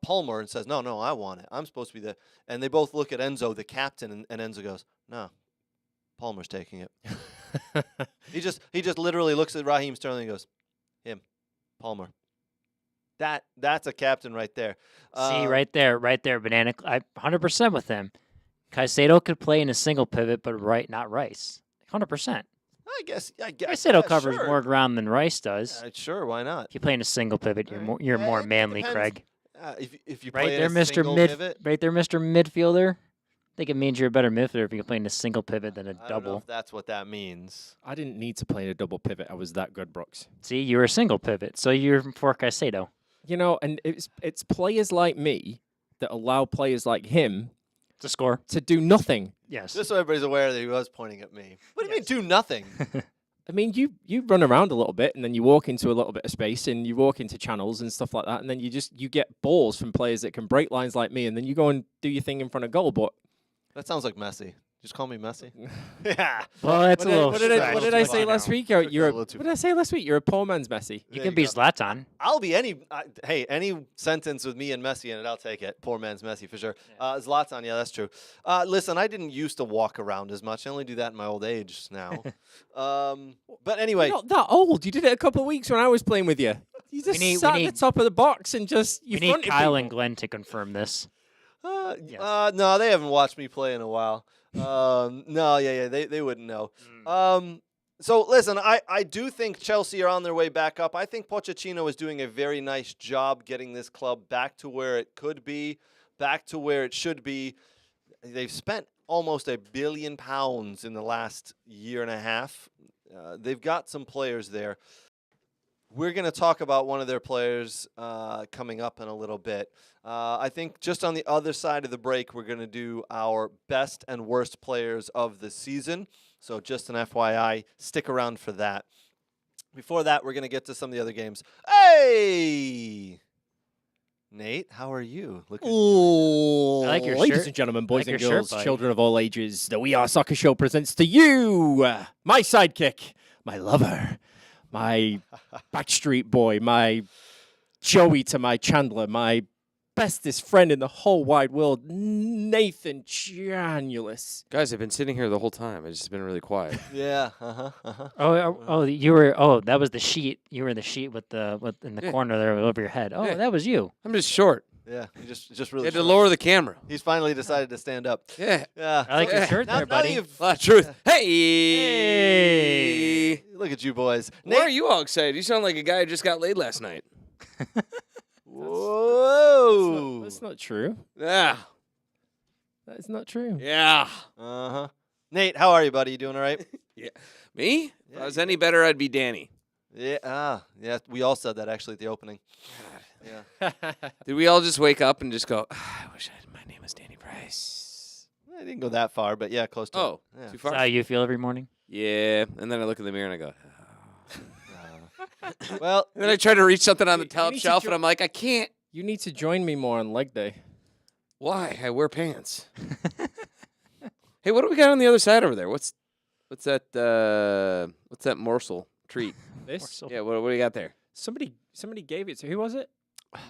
Palmer and says, "No, I want it. I'm supposed to be the." And they both look at Enzo, the captain, and Enzo goes, "No, Palmer's taking it." He just literally looks at Raheem Sterling and goes, "Him, Palmer." That's a captain right there. See, right there, Banana. I 100% with him. Caicedo could play in a single pivot, but not Rice. 100%. I guess. Caicedo yeah, covers sure. more ground than Rice does. Sure, why not? If you play in a single pivot, you're Alright. you're more It manly, depends. Craig. If you Right play there, in a Mr. single Mid. pivot, Right there, Mr. Midfielder. I think it means you're a better midfielder if you can play in a single pivot than a I don't know double. if that's what that means. I didn't need to play in a double pivot. I was that good, Brooks. See, you were a single pivot, so you're for Caicedo. You know, and it's players like me that allow players like him To score. to do nothing. Yes. Just so everybody's aware that he was pointing at me. What do you mean, do nothing? I mean, you run around a little bit, and then you walk into a little bit of space, and you walk into channels and stuff like that, and then you get balls from players that can break lines like me, and then you go and do your thing in front of goal. But That sounds like Messi. Just call me Messi. Yeah. Well, that's what a little. what did I stretch. say last week? You're a little too what did I say last week? You're a poor man's Messi. You There can you be go. Zlatan. I'll be any sentence with me and Messi in it, I'll take it. Poor man's Messi for sure. Zlatan, yeah, that's true. Listen, I didn't used to walk around as much. I only do that in my old age now. But anyway, You're not that old. You did it a couple of weeks when I was playing with you. You just need- we sat at need- the top of the box and just you We need fronted Kyle people. and Glenn to confirm this. Yes. no, they haven't watched me play in a while. No, yeah, they wouldn't know. So listen, I do think Chelsea are on their way back up. I think Pochettino is doing a very nice job getting this club back to where it could be, back to where it should be. They've spent almost £1 billion in the last year and a half. They've got some players there. We're going to talk about one of their players coming up in a little bit. I think just on the other side of the break, we're going to do our best and worst players of the season. So just an FYI, stick around for that. Before that, we're going to get to some of the other games. Hey! Nate, how are you? Ooh, I like your ladies shirt. and gentlemen, I boys like and your shirt, girls, buddy. children of all ages, the We Are Soccer Show presents to you my sidekick, my lover, my backstreet boy, my Joey to my Chandler, my bestest friend in the whole wide world, Nathan Janulus. Guys, I've been sitting here the whole time. It's just been really quiet. Yeah, You were. Oh, that was the sheet. You were in the sheet with in the Yeah. corner there over your head. Oh, Yeah. that was you. I'm just short. Yeah, you just You really had to short. lower the camera. He's finally decided to stand up. Yeah. Yeah. I like your Yeah. shirt Now- there, now that buddy. you've- A lot of truth. Hey! Look at you boys. Why are you all excited? You sound like a guy who just got laid last night. Whoa. That's not true. Yeah. That is not true. Yeah. Uh-huh. Nate, how are you, buddy? You doing all right? Me? If Yeah, I was you any better, I'd be Danny. Yeah. Yeah, we all said that actually at the opening. Yeah. Did we all just wake up and just go, I wish my name was Danny Price? I didn't go that far, but yeah, close to it. Oh, Yeah. too Is far? that how you feel every morning? Yeah. And then I look in the mirror and I go, Well, and then I try to reach something on the You top need to shelf jo- and I'm like, I can't. You need to join me more on leg day. Why? I wear pants. Hey, what do we got on the other side over there? What's that morsel treat? This Morsel. Yeah, what do you got there? somebody gave it to who was it?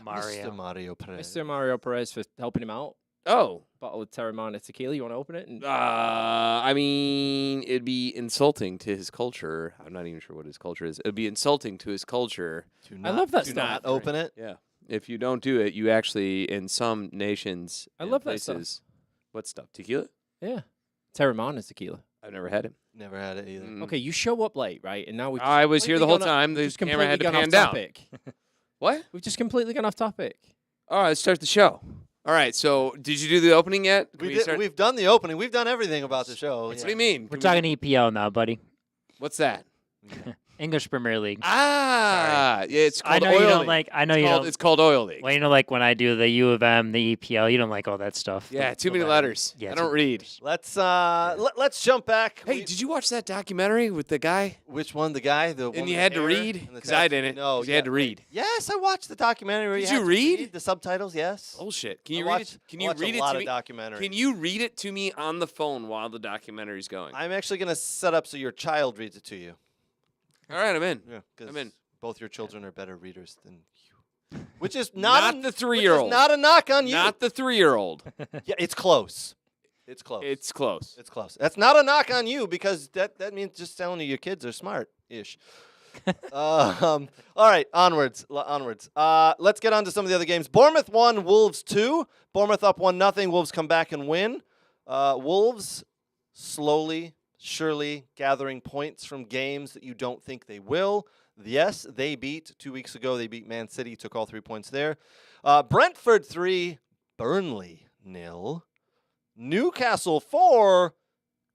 Mario. Mr. Mario Perez. Mr. Mario Perez for helping him out. Oh, Bottle of Terramana tequila. You want to open it? And I mean, it'd be insulting to his culture. I'm not even sure what his culture is. It'd be insulting to his culture. I love that Do stuff. not open it. Yeah. If you don't do it, you actually, in some nations, I and love that places, stuff. What stuff? Tequila? Yeah. Terramana tequila. I've never had it. Never had it either. Mm. Okay, you show up late, right? And now we've I was here the whole time. The We've just camera had to completely pan gone off down. topic. What? We've just completely gone off topic. All right, let's start the show. All right, so did you do the opening yet? Can start? We've done the opening. We've done everything about the show. What do you mean? We're talking EPL now, buddy. What's that? English Premier League. Ah, yeah, it's I called know Oil you don't League. like. I know you It's called- don't. It's called Oil League. Well, you know, like when I do the U of M, the EPL, you don't like all that stuff. Yeah, too The many letters. Yeah, I too don't many read. letters. Let's jump back. Hey, did you watch that documentary with the guy? Which one? The guy? The one And you with had the to hair read? and the Because I tattoo? didn't. No, 'Cause you had to read. Yes, I watched the documentary. where Did had you to read? the subtitles? Yes. Bullshit. Can I you read watch- it? Can you watch read a it lot to of me? documentaries. Can you read it to me on the phone while the documentary's going? I'm actually gonna set up so your child reads it to you. All right, I'm in. Yeah, I'm in. both your children are better readers than you. Which is not, Not the which is 3-year-old. Not a knock on you. Not the 3-year-old. Yeah, it's close. It's close. It's close. It's close. That's not a knock on you because that means just telling you your kids are smart-ish. All right, onwards. Let's get on to some of the other games. Bournemouth 1, Wolves 2. Bournemouth up 1-0. Wolves come back and win. Wolves slowly, surely gathering points from games that you don't think they will. Yes, they beat 2 weeks ago. They beat Man City, took all 3 points there. Brentford 3, Burnley 0. Newcastle 4,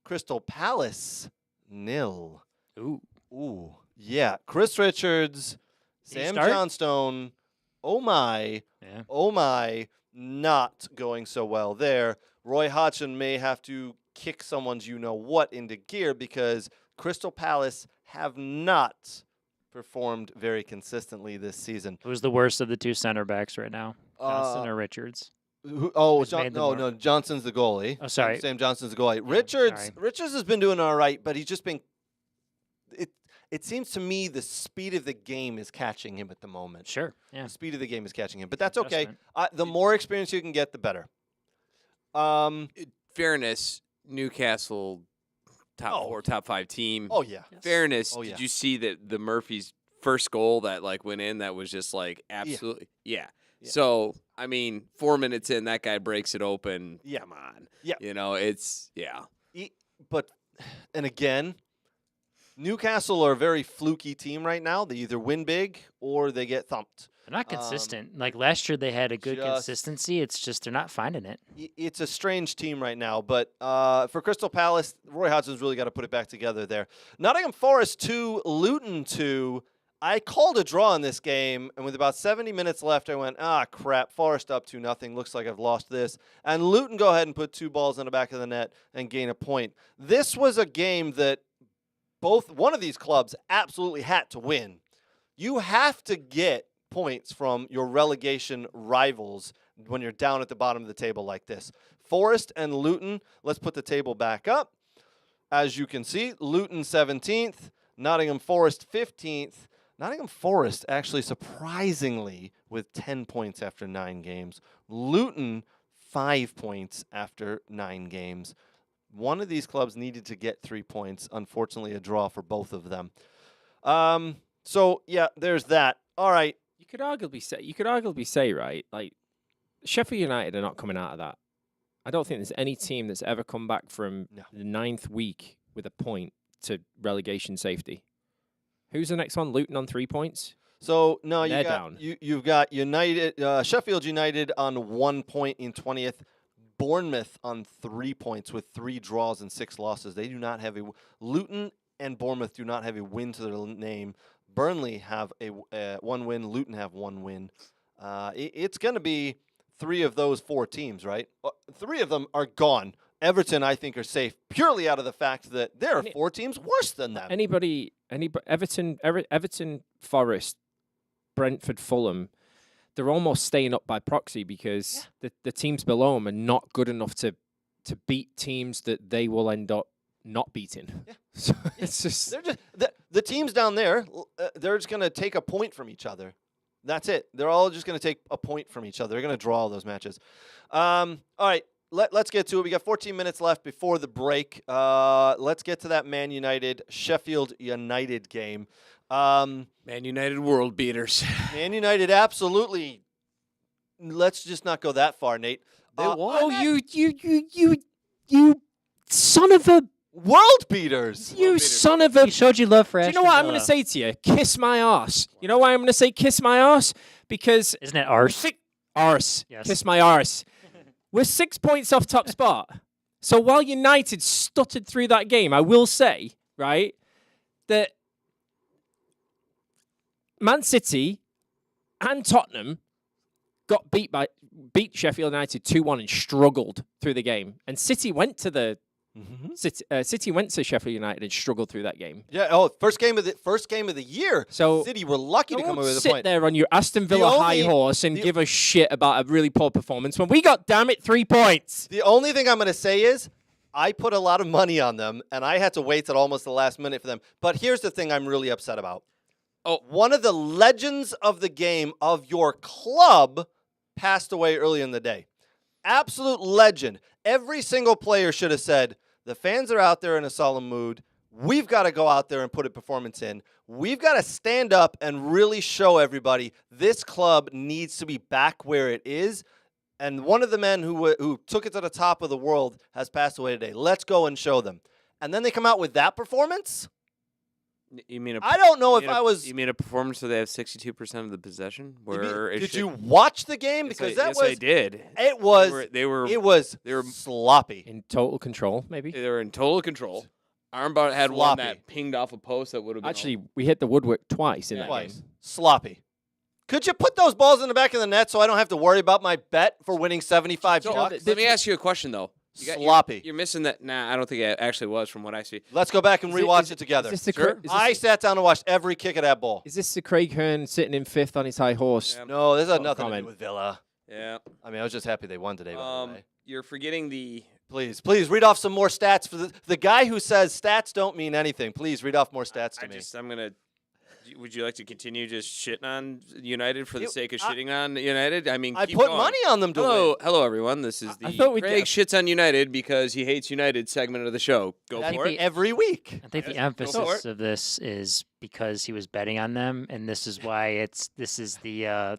Crystal Palace 0. Ooh. Yeah. Chris Richards, Did he Sam start? Johnstone. Oh my. Yeah. Oh my. Not going so well there. Roy Hodgson may have to kick someone's you-know-what into gear because Crystal Palace have not performed very consistently this season. Who's the worst of the two center backs right now? Johnson or Richards? Who's made them more- Johnson's the goalie. Oh, sorry. Sam Johnson's the goalie. sorry. Richards has been doing all right, but he's just been. It seems to me the speed of the game is catching him at the moment. Sure. Yeah. The speed of the game is catching him, but that's okay. Adjustment. The more experience you can get, the better. Fairness, Newcastle top 4, top 5 team. Oh yeah. Fairness, Oh, yeah. did you see that the Murphy's first goal that went in that was just absolutely yeah. Yeah. So, I mean, 4 minutes in, that guy breaks it open. Yeah. Come on. Yeah. It's But, and again, Newcastle are a very fluky team right now. They either win big or they get thumped. They're not consistent. Like last year, they had a good just- consistency. It's just they're not finding it. It's a strange team right now, but for Crystal Palace, Roy Hodgson's really got to put it back together there. Nottingham Forest 2, Luton 2. I called a draw in this game, and with about 70 minutes left, I went, crap, Forest up 2-0. Looks like I've lost this. And Luton go ahead and put 2 balls in the back of the net and gain a point. This was a game that one of these clubs absolutely had to win. You have to get points from your relegation rivals when you're down at the bottom of the table like this. Forest and Luton, let's put the table back up. As you can see, Luton 17th, Nottingham Forest 15th. Nottingham Forest actually surprisingly with 10 points after 9 games. Luton 5 points after 9 games. One of these clubs needed to get 3 points. Unfortunately, a draw for both of them. So yeah, there's that. All right. You could arguably say, right, like Sheffield United are not coming out of that. I don't think there's any team that's ever come back from the 9th week with a point to relegation safety. Who's the next one? Luton on 3 points. So no, They're down. You've got United, Sheffield United on 1 point in 20th. Bournemouth on 3 points with 3 draws and 6 losses. They do not have Luton and Bournemouth do not have a win to their name. Burnley have a 1 win. Luton have 1 win. It's going to be 3 of those 4 teams, right? 3 of them are gone. Everton, I think, are safe purely out of the fact that there are 4 teams worse than them. Anybody, Everton, Forest, Brentford, Fulham, they're almost staying up by proxy because the teams below them are not good enough to beat teams that they will end up not beating. Yeah. So it's just They're just the teams down there. They're just going to take a point from each other. That's it. They're all just going to take a point from each other. They're going to draw all those matches. All right, let's get to it. We got 14 minutes left before the break. Let's get to that Man United, Sheffield United game. Man United world beaters. Man United absolutely. Let's just not go that far, Nate. They won. Oh, you son of a World beaters. you son of a! He showed you love for. Do you know what I'm going to say to you? Kiss my arse. You know why I'm going to say kiss my arse? Because Isn't it arse? arse. Yes. Kiss my arse. We're 6 points off top spot. So while United stuttered through that game, I will say, right, that Man City and Tottenham got beat Sheffield United 2-1 and struggled through the game. And City went to the City went to Sheffield United and struggled through that game. Yeah. Oh, first game of the year. So City were lucky to come away with a sit point. there on your Aston Villa high horse and give a shit about a really poor performance when we got, damn it, 3 points. The only thing I'm going to say is I put a lot of money on them, and I had to wait till almost the last minute for them. But here's the thing I'm really upset about. Oh, one of the legends of the game of your club passed away early in the day. Absolute legend. Every single player should have said, the fans are out there in a solemn mood. We've got to go out there and put a performance in. We've got to stand up and really show everybody this club needs to be back where it is. And one of the men who took it to the top of the world has passed away today. Let's go and show them. And then they come out with that performance? You mean I don't know if I was. You mean a performance where they have 62% of the possession? Did you watch the game? Because yes, I did. It was. They were sloppy. In total control, maybe? They were in total control. Armbar had one that pinged off a post that would have been. Actually, we hit the woodwork twice in that game. Sloppy. Could you put those balls in the back of the net so I don't have to worry about my bet for winning $75? Let me ask you a question, though. Sloppy. You're missing that. Nah, I don't think it actually was from what I see. Let's go back and rewatch it together. I sat down and watched every kick of that ball. Is this the Craig Hearn sitting in fifth on his high horse? Yeah. No, this has nothing to do with Villa. Yeah. I mean, I was just happy they won today. By the way. You're forgetting the. Please read off some more stats for the guy who says stats don't mean anything. Please read off more stats to me. I'm gonna. Would you like to continue just shitting on United for the sake of shitting on United? I mean, I keep put going. money on them to win. Hello, everyone. This is the Craig shits on United because he hates United segment of the show. Go for it. Every week. I think the emphasis of this is because he was betting on them, and this is why the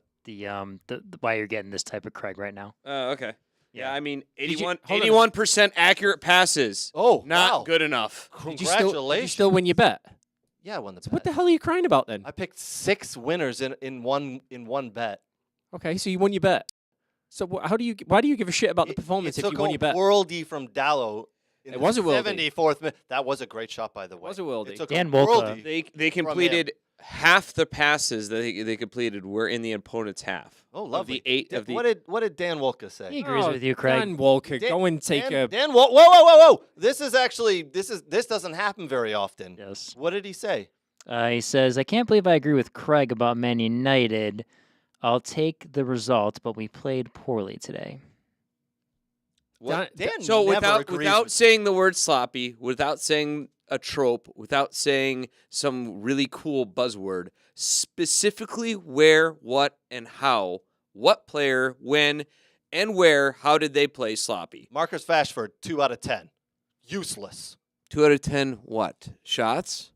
why you're getting this type of Craig right now. Oh, okay. Yeah, I mean, 81% accurate passes. Oh, not good enough. Congratulations. Did you still win your bet? Yeah, I won the bet. What the hell are you crying about then? I picked 6 winners in one bet. Okay, so you won your bet. So why do you give a shit about the performance if you won your bet? It took a worldie from Dallo. It was a worldie. 74th minute. That was a great shot, by the way. It was a worldie. Dan Wolke. They completed half the passes that they completed were in the opponent's half. Oh, lovely. What did Dan Wolke say? He agrees with you, Craig. Dan Wolke, go and take Dan Wolke. Whoa. This doesn't happen very often. Yes. What did he say? He says, I can't believe I agree with Craig about Man United. I'll take the result, but we played poorly today. So without saying the word sloppy, without saying a trope, without saying some really cool buzzword, specifically where, what, and how, what player, when, and where, how did they play sloppy? Marcus Rashford, 2 out of 10. Useless. 2 out of 10 what? Shots?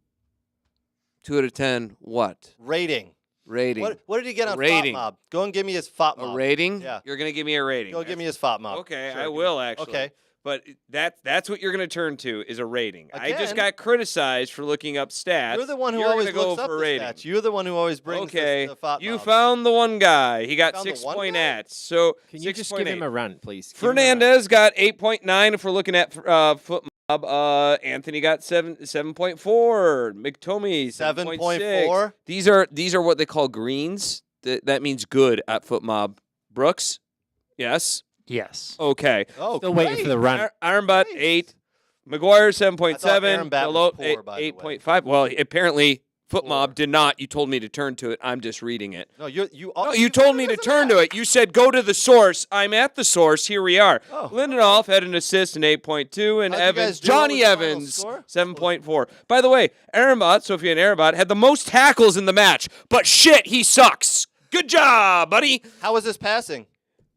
2 out of 10 what? Rating. What did he get on rating. FOTMob? Go and give me his FOTMob. A rating? Yeah. You're going to give me a rating. Go give me his FOTMob. Okay, Sure, I will actually. Okay. But that's what you're going to turn to is a rating. I Again, just got criticized for looking up stats. You're the one who always go looks up for the rating. stats. You're the one who always brings the FOTMob. You found the one guy. He got Found the 6 one point guy? at. So Can you just give him a rant, please? Fernandez got 8.9 if we're looking at FootMob. Anthony got 7.4. McTominay 7.4. These are what they call greens. That means good at FootMob. Brooks, yes. Yes. Okay. Oh, Still waiting for the rant. Ironbutt 8. Maguire 7.7. Below 8.5. Well, apparently FootMob did not. You told me to turn to it. I'm just reading it. No, you told me to turn to it. You said go to the source. I'm at the source. Here we are. Oh. Lindelof had an assist in 8.2, and How'd you guys do? Johnny What was the final Evans score? 7.4. By the way, Sofian Erenbot had the most tackles in the match, but shit, he sucks. Good job, buddy. How was his passing?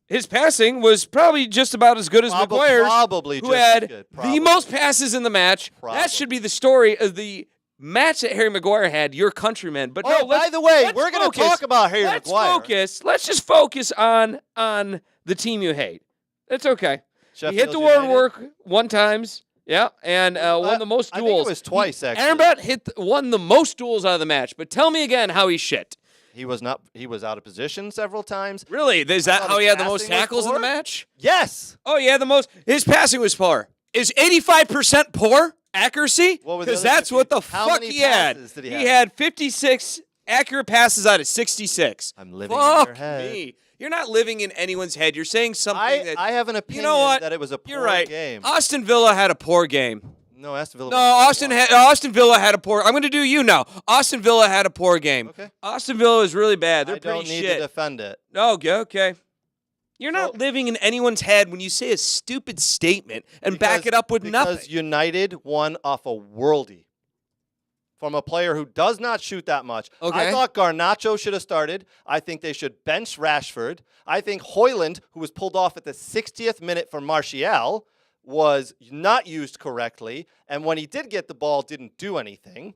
His passing was probably just about as good as Maguire's, Probably who just as had good. the Probably. most passes in the match. Probably. That should be the story of the match that Harry Maguire had, your countryman. But no, by the way, let's we're going to focus. talk about Harry Let's Maguire. focus. Let's just focus on the team you hate. That's okay. He hit the Sheffield word United? work one times. Yeah, and won the most I duels. think it was twice, actually. Aaron Brett won the most duels out of the match. But tell me again how he shit. He was out of position several times. Really? Is that thought how his he had the most passing was tackles in the poor. match? Yes. Oh, yeah, the most. His passing was poor. Is 85% poor accuracy? What were the Because other that's what the 50? How fuck many he had. passes did he He have? had 56 accurate passes out of 66. I'm living in Fuck your head. me. You're not living in anyone's head. You're saying something that I have an opinion you know what? that it was a poor You're right. game. Austin Villa had a poor game. No, Aston Villa. No, was Austin Villa had a poor. I'm going to do you now. Austin Villa had a poor game. Okay. Austin Villa is really bad. They're I don't pretty need shit. to defend it. Okay. You're not living in anyone's head when you say a stupid statement and back it up with nothing. Because United won off a worldie from a player who does not shoot that much. Okay. I thought Garnacho should have started. I think they should bench Rashford. I think Højlund, who was pulled off at the 60th minute for Martial, was not used correctly. And when he did get the ball, didn't do anything.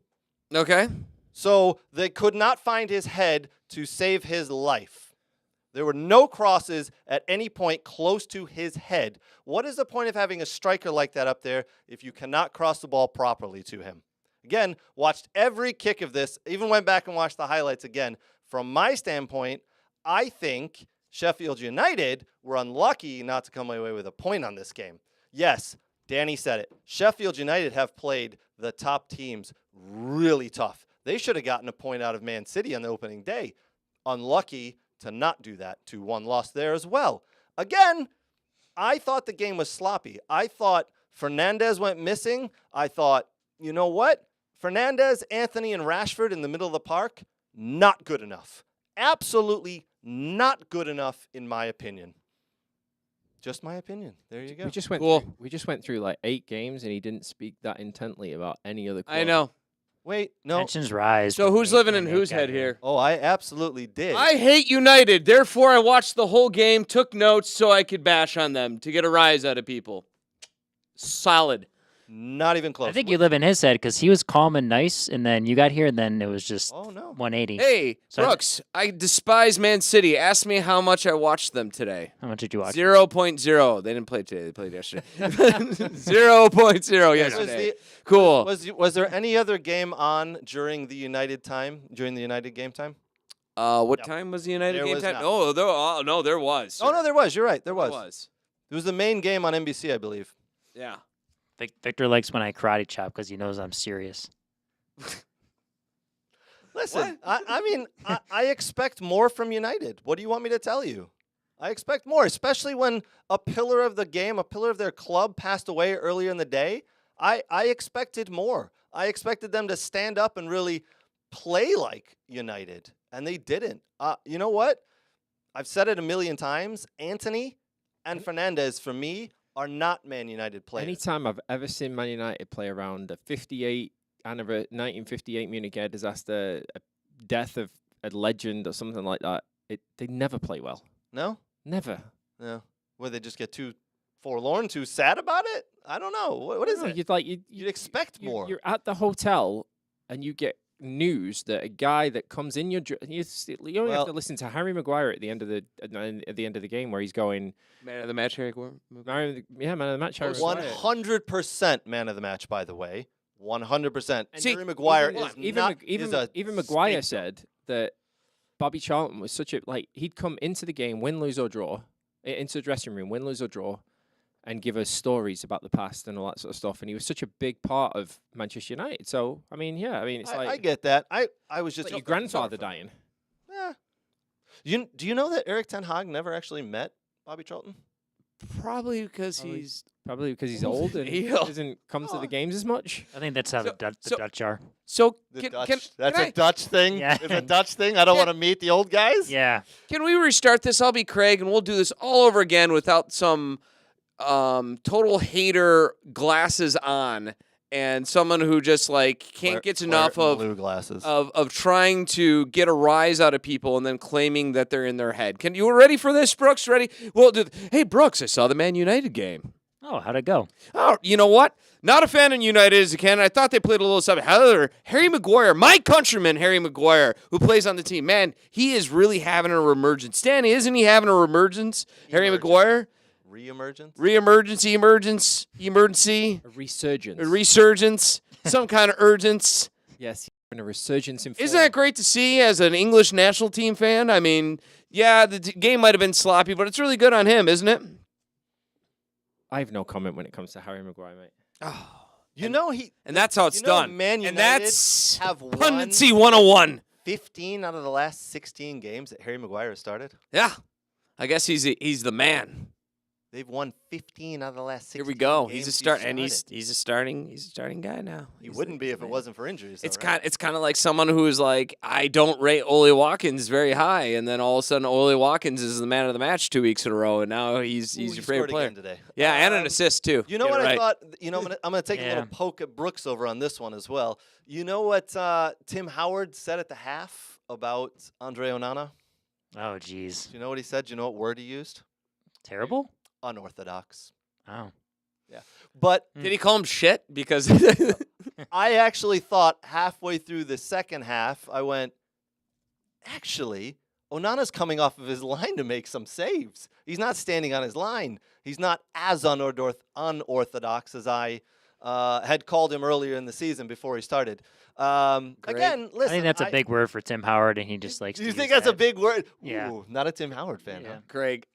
Okay. So they could not find his head to save his life. There were no crosses at any point close to his head. What is the point of having a striker like that up there if you cannot cross the ball properly to him? Again, watched every kick of this, even went back and watched the highlights again. From my standpoint, I think Sheffield United were unlucky not to come away with a point on this game. Yes, Danny said it. Sheffield United have played the top teams really tough. They should have gotten a point out of Man City on the opening day. Unlucky to not do that. 2-1 loss there as well. Again, I thought the game was sloppy. I thought Fernandes went missing. I thought, you know what? Fernandes, Anthony, and Rashford in the middle of the park, not good enough. Absolutely not good enough, in my opinion. Just my opinion. There you go. We just went through like 8 games, and he didn't speak that intently about any other club. I know. Wait, no. Tensions rise. So when who's Nate- living when in Nate whose got head here? Oh, I absolutely did. I hate United. Therefore, I watched the whole game, took notes so I could bash on them to get a rise out of people. Solid. Not even close. I think you live in his head because he was calm and nice, and then you got here, and then it was just Oh, no. 180. Hey, So- Brooks, I despise Man City. Ask me how much I watched them today. How much did you watch? 0.0. They didn't play today. They played yesterday. 0.0 yesterday. Cool. Was there any other game on during the United game time? What No. time was the United There game was time? not. No, there was. Oh, no, there was. You're right. There There was. was. It was the main game on NBC, I believe. Yeah. Victor likes when I karate chop because he knows I'm serious. Listen, I mean, I expect more from United. What do you want me to tell you? I expect more, especially when a pillar of the game, a pillar of their club passed away earlier in the day. I expected more. I expected them to stand up and really play like United, and they didn't. You know what? I've said it a million times. Anthony and Fernandes, for me, are not Man United players. Anytime I've ever seen Man United play around a 1958 Munich air disaster, a death of a legend or something like that, they never play well. No? Never. No. Where they just get too forlorn, too sad about it? I don't know. What is No, it? You'd expect more. You're at the hotel and you get news that a guy that comes in your you only have to listen to Harry Maguire at the end of the game where he's going Man of the match, Harry Maguire. man of the match. Harry Maguire. 100% man of the match, by the way. 100%. And See, Harry Maguire even Maguire said that Bobby Charlton was such a he'd come into the game, win, lose or draw, into the dressing room, win, lose or draw, and give us stories about the past and all that sort of stuff. And he was such a big part of Manchester United. So it's I get that. I was just like your grandfather dying. Yeah. Do you know that Eric Ten Hag never actually met Bobby Charlton? Probably because Probably because he's old and Heel. doesn't come to the games as much. I think that's how the Dutch are. So That's can a Dutch thing. Yeah. It's a Dutch thing. I don't want to meet the old guys. Yeah. Can we restart this? I'll be Craig, and we'll do this all over again without some total hater glasses on and someone who just like can't get enough blue glasses. of trying to get a rise out of people and then claiming that they're in their head. Can you ready for this, Brooks? Ready? Well, hey Brooks, I saw the Man United game. Oh, how'd it go? Oh, you know what? Not a fan of United as a candidate. I thought they played a little something. However, Harry Maguire, my countryman Harry Maguire, who plays on the team, man, he is really having a reemergence. Danny, isn't he having a reemergence? Harry Maguire? Re-emergence? Emergency, A resurgence. a resurgence, some kind of urgence. Yes, in a resurgence in form. Isn't that great to see as an English national team fan? I mean, yeah, the game might have been sloppy, but it's really good on him, isn't it? I have no comment when it comes to Harry Maguire, mate. And that's how it's done. Man and United that's have won punditcy 101. 15 out of the last 16 games that Harry Maguire has started. Yeah, I guess he's the man. They've won 15 out of the last 16 Here we go. games He's a starting guy now. He wouldn't be if it wasn't for injuries. It's though, right? kind of like someone who is like, I don't rate Ole Watkins very high, and then all of a sudden Ole Watkins is the man of the match 2 weeks in a row, and now he's Ooh, your he favorite scored player again today. Yeah, and an assist too. You know Get what it I right. thought? I'm gonna take a Yeah. little poke at Brooks over on this one as well. You know what Tim Howard said at the half about Andre Onana? Oh, jeez. Do you know what he said? Do you know what word he used? Terrible? Unorthodox. Oh. But Did he call him shit? Because I actually thought halfway through the second half, I went, actually, Onana's coming off of his line to make some saves. He's not standing on his line. He's not as unorthodox as I had called him earlier in the season before he started. Again, listen. I think that's a big word for Tim Howard, and he just likes Do to you use think that's a that. big word? Yeah. Ooh, not a Tim Howard fan, Yeah. huh? Greg,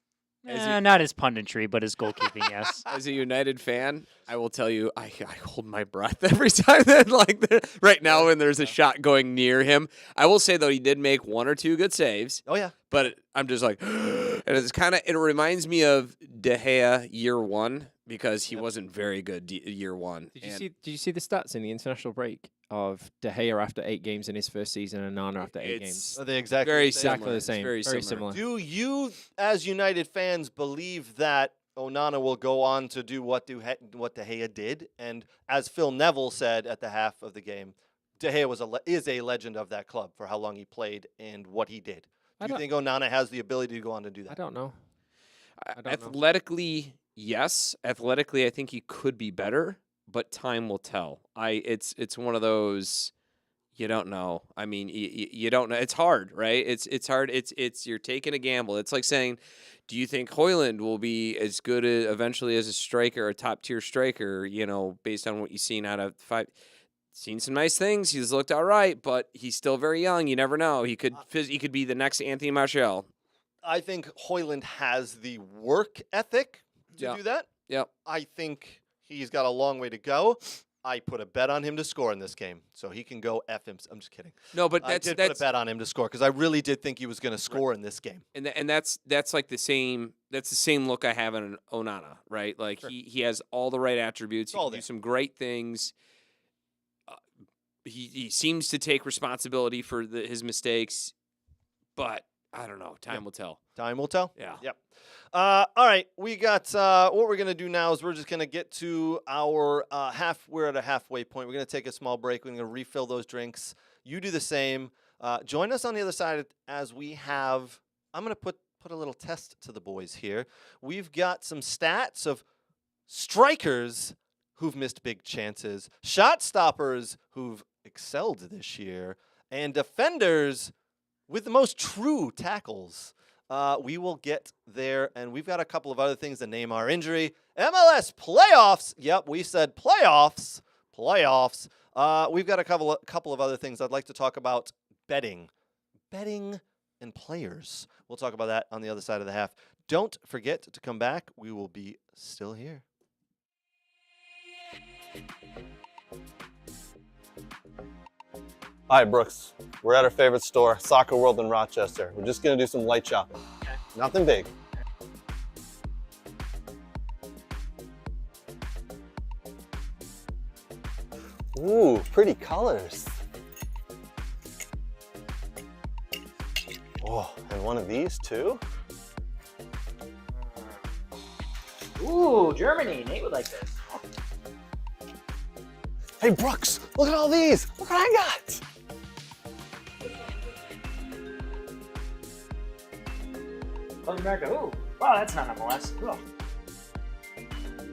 Not his punditry, but his goalkeeping, yes. as a United fan, I will tell you, I hold my breath every time that right now when there's a shot going near him. I will say though, he did make 1 or 2 good saves. Oh, yeah. But I'm just like, and it reminds me of De Gea year 1 because he wasn't very good year 1. Did you see the stats in the international break of De Gea after 8 games in his first season and Nana after 8 games? Are they exactly Very the same? Exactly the It's same. very Very similar. similar. Do you, as United fans, believe that Onana will go on to do what De Gea did? And as Phil Neville said at the half of the game, De Gea is a legend of that club for how long he played and what he did. Do you think Onana has the ability to go on to do that? I don't know. don't know. Athletically, yes. Athletically, I think he could be better, but time will tell. It's one of those you don't know. I mean, you don't know. It's hard, right? It's hard. It's you're taking a gamble. It's like saying, do you think Højlund will be as good eventually as a striker, a top tier striker? You know, based on what you've seen out of 5. Seen some nice things. He's looked all right, but he's still very young. You never know. He could be the next Anthony Martial. I think Højlund has the work ethic to do that. Yep. I think he's got a long way to go. I put a bet on him to score in this game, so he can go F him. I'm just kidding. No, but I did put a bet on him to score because I really did think he was going to score in this game. And that's like the same. That's the same look I have in Onana, right? Like he has all the right attributes. He can do some great things. He seems to take responsibility for his mistakes, but I don't know. Time will tell. Time will tell. Yeah. Yep. All right, we got what we're gonna do now is we're just gonna get to our We're at a halfway point. We're gonna take a small break. We're gonna refill those drinks. You do the same. Join us on the other side as we have. I'm gonna put a little test to the boys here. We've got some stats of strikers who've missed big chances, shot stoppers who've excelled this year, and defenders with the most true tackles. We will get there, and we've got a couple of other things, the Neymar injury, MLS playoffs. Yep, we said playoffs. We've got a couple of other things. I'd like to talk about betting and players. We'll talk about that on the other side of the half. Don't forget to come back. We will be still here. Hi, Brooks. We're at our favorite store, Soccer World in Rochester. We're just gonna do some light shopping. Nothing big. Ooh, pretty colors. Oh, and one of these too? Ooh, Germany. Nate would like this. Hey, Brooks, look at all these. Look what I got. Club America. Ooh. Wow, that's not MLS. Ugh.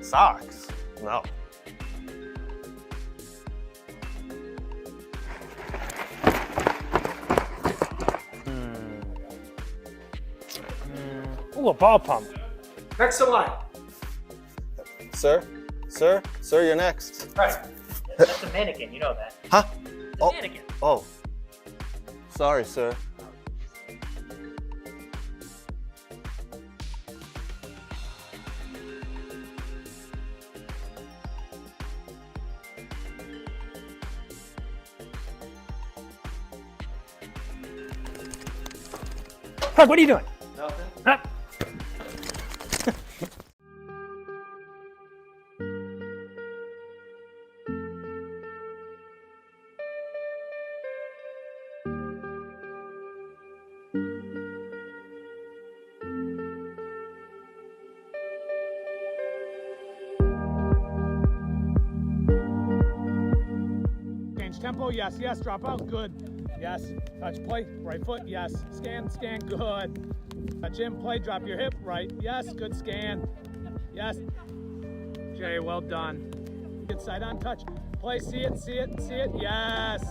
Socks? No. Ooh, a ball pump. Next in line. Sir, you're next. Right. That's a mannequin. You know that. Huh? It's a mannequin. Oh. Sorry, sir. Frank, what are you doing? Nothing. Huh? Change tempo, yes, drop out, good. Yes, touch play, right foot, yes. Scan, good. Touch in, play, drop your hip, right, yes, good scan. Yes. Jay, well done. Get side on touch. Play, see it, yes.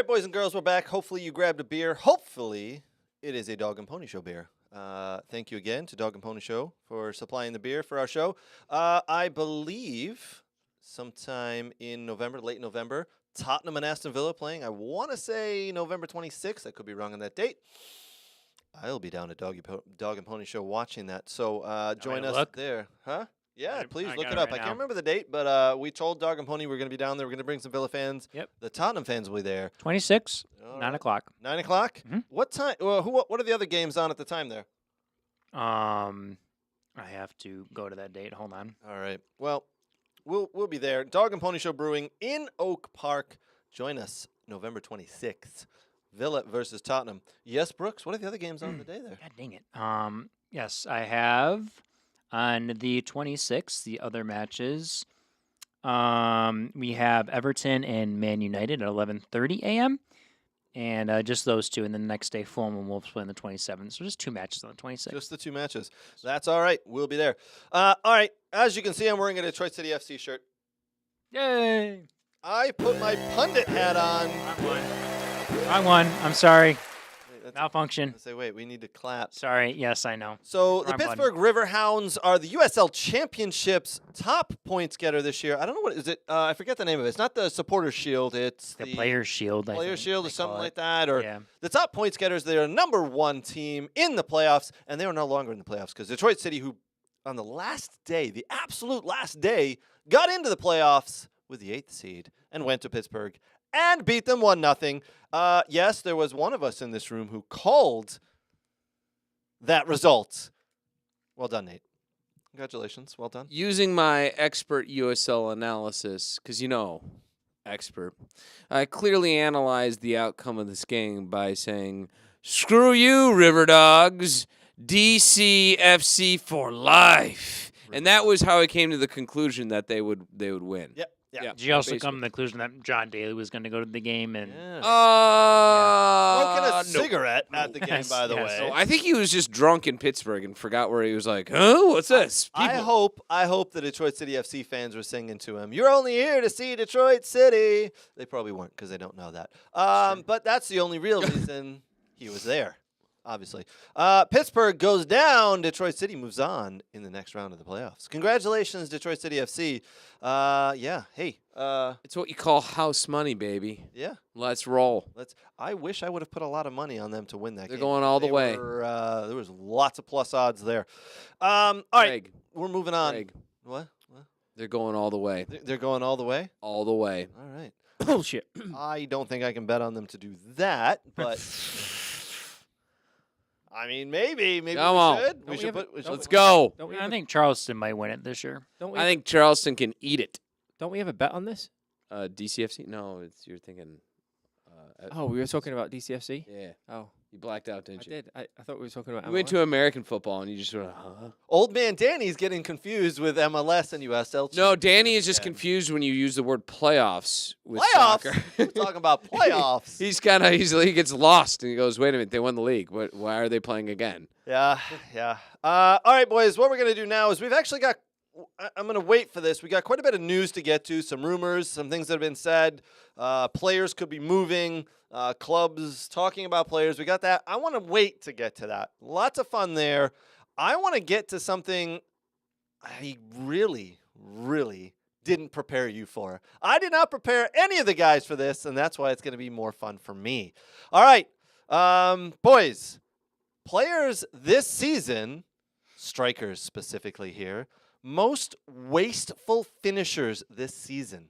right, boys and girls, we're back. Hopefully you grabbed a beer. Hopefully it is a Dog and Pony Show beer. Thank you again to Dog and Pony Show for supplying the beer for our show. I believe sometime in November, late November, Tottenham and Aston Villa playing. I want to say November 26th. I could be wrong on that date. I'll be down at Dog and Pony Show watching that. So join to us look? there. Huh? Yeah, please I look got it it up. right I can't now. remember the date, but we told Dog and Pony we're going to be down there. We're going to bring some Villa fans. Yep. The Tottenham fans will be there. 26, All 9 right. o'clock. 9 o'clock? Mhm. What time? What are the other games on at the time there? I have to go to that date. Hold on. All right. Well, we'll be there. Dog and Pony Show Brewing in Oak Park. Join us November 26th. Villa versus Tottenham. Yes, Brooks. What are the other games on the day there? God dang it. Yes, I have on the 26th the other matches. We have Everton and Man United at 11:30 a.m. And just those two. And then the next day, Fulham and Wolves play on the 27th. So just 2 matches on the 26th. Just the 2 matches. That's all right. We'll be there. All right. As you can see, I'm wearing a Detroit City FC shirt. Yay! I put my pundit hat on. Wrong one. I'm sorry. Wait, that's- Malfunction. I say, wait, we need to clap. Sorry. Yes, I know. So the Wrong button. Pittsburgh Riverhounds are the USL Championship's top points getter this year. I don't know what is it. I forget the name of it. It's not the Supporters Shield. It's The Players' Shield. I Players think Shield they or something call like it. that. Or Yeah. the top points getters. They're #1 team in the playoffs, and they are no longer in the playoffs because Detroit City, who on the last day, the absolute last day, got into the playoffs with the 8th seed and went to Pittsburgh and beat them 1-0. Yes, there was one of us in this room who called that result. Well done, Nate. Congratulations. Well done. Using my expert USL analysis, because expert, I clearly analyzed the outcome of this game by saying, "Screw you, River Dogs, DCFC for life," and that was how I came to the conclusion that they would win. Yep. Yeah. Did you also basically. come to the conclusion that John Daly was going to go to the game? And Yeah. Smoking Smoking a cigarette at the game, Yes, by the yes. way. So I think he was just drunk in Pittsburgh and forgot where he was like, huh? What's this? I hope the Detroit City FC fans were singing to him. You're only here to see Detroit City. They probably weren't because they don't know that. But that's the only real reason he was there, obviously. Pittsburgh goes down. Detroit City moves on in the next round of the playoffs. Congratulations, Detroit City FC. Yeah. Hey. It's what you call house money, baby. Yeah. Let's roll. I wish I would have put a lot of money on them to win that They're game. going all the They way. were, there was lots of plus odds there. All right. Greg, We're moving on. Greg, What? they're going all the way. They're going all the way? All the way. All right. Bullshit. I don't think I can bet on them to do that, but I mean, maybe Come on. we should. Don't We we should have put. it- We don't should Let's put- go. Don't we I have, think Charleston might win it this year. don't we I have, think Charleston can eat it. don't we have a bet on this? DCFC? No, you're thinking. Oh, we were talking about DCFC? Yeah. Oh, You blacked out, I didn't you? did. I thought we were talking about You went MLS. to American football and you just went, huh? Old man Danny's getting confused with MLS and USL. No, Danny is just Yeah. confused when you use the word playoffs with Playoffs. soccer. We're talking about playoffs. He gets lost and he goes, wait a minute, they won the league. Why are they playing again? Yeah, yeah. All right, boys. What we're gonna do now is we've actually got. I'm gonna wait for this. We got quite a bit of news to get to. Some rumors, some things that have been said. Players could be moving. Clubs talking about players. We got that. I want to wait to get to that. Lots of fun there. I want to get to something I really, really didn't prepare you for. I did not prepare any of the guys for this, and that's why it's going to be more fun for me. All right, boys. Players this season, strikers specifically here, most wasteful finishers this season.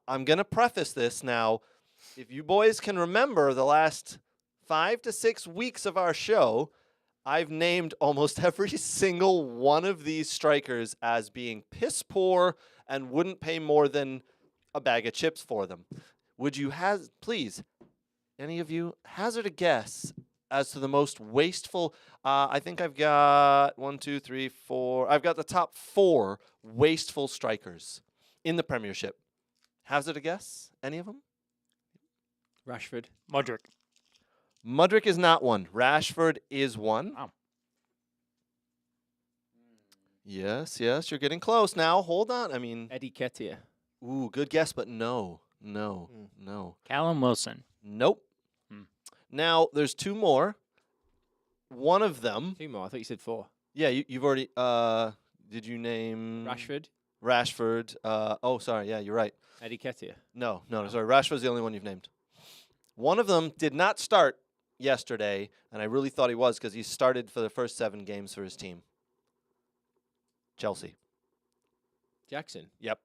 I'm going to preface this now. If you boys can remember the last 5 to 6 weeks of our show, I've named almost every single one of these strikers as being piss poor and wouldn't pay more than a bag of chips for them. Would you please, any of you, hazard a guess as to the most wasteful? I think I've got 1, 2, 3, 4. I've got the top 4 wasteful strikers in the Premiership. Hazard a guess? Any of them? Rashford. Mudryk. Mudryk is not one. Rashford is one. Wow. Yes, you're getting close now. Hold on. I mean, Eddie Ketia. ooh, good guess, but no. Callum Wilson. Nope. Hmm. Now, there's 2 more. One of them, 2 more. I thought you said 4. yeah, you've already, did you name? Rashford. Rashford. Oh, sorry, yeah, you're right. Eddie Ketia. No, sorry. Rashford's the only one you've named. One of them did not start yesterday, and I really thought he was because he started for the first 7 games for his team. Chelsea. Jackson. Yep.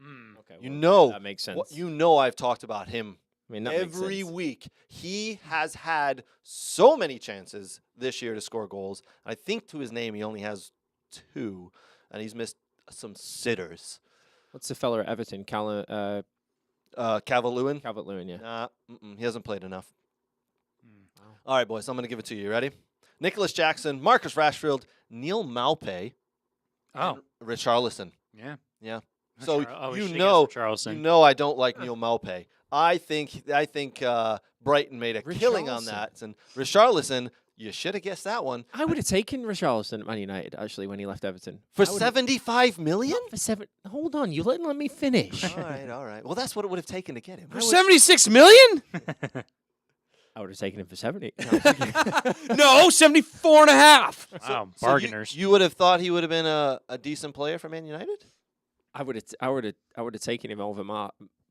Okay. You well, know that makes sense. You know I've talked about him I mean, that every makes sense. week. He has had so many chances this year to score goals. I think to his name he only has 2, and he's missed some sitters. What's the fella at Everton? Calvert-Lewin? Calvert-Lewin? Yeah. Nah, he hasn't played enough. Wow. All right, boys, I'm going to give it to you. Ready? Nicholas Jackson, Marcus Rashford, Neil Maupay, Oh, and Richarlison. yeah. Yeah. Not So sure. Oh, we you should've know, guessed Richarlison. you know I don't like Neil Maupay. I think Brighton made a killing on Richarlison. that. And Richarlison, you should have guessed that one. I would have taken Richarlison at Man United, actually, when he left Everton. For I would've- 75 million? For 7. Hold on, you let me finish. All right, all right. Well, that's what it would have taken to get him. For 76 million? I would have taken him for 70. No, 74 and a half. Wow, So bargainers. You would have thought he would have been a decent player for Man United? I would have taken him over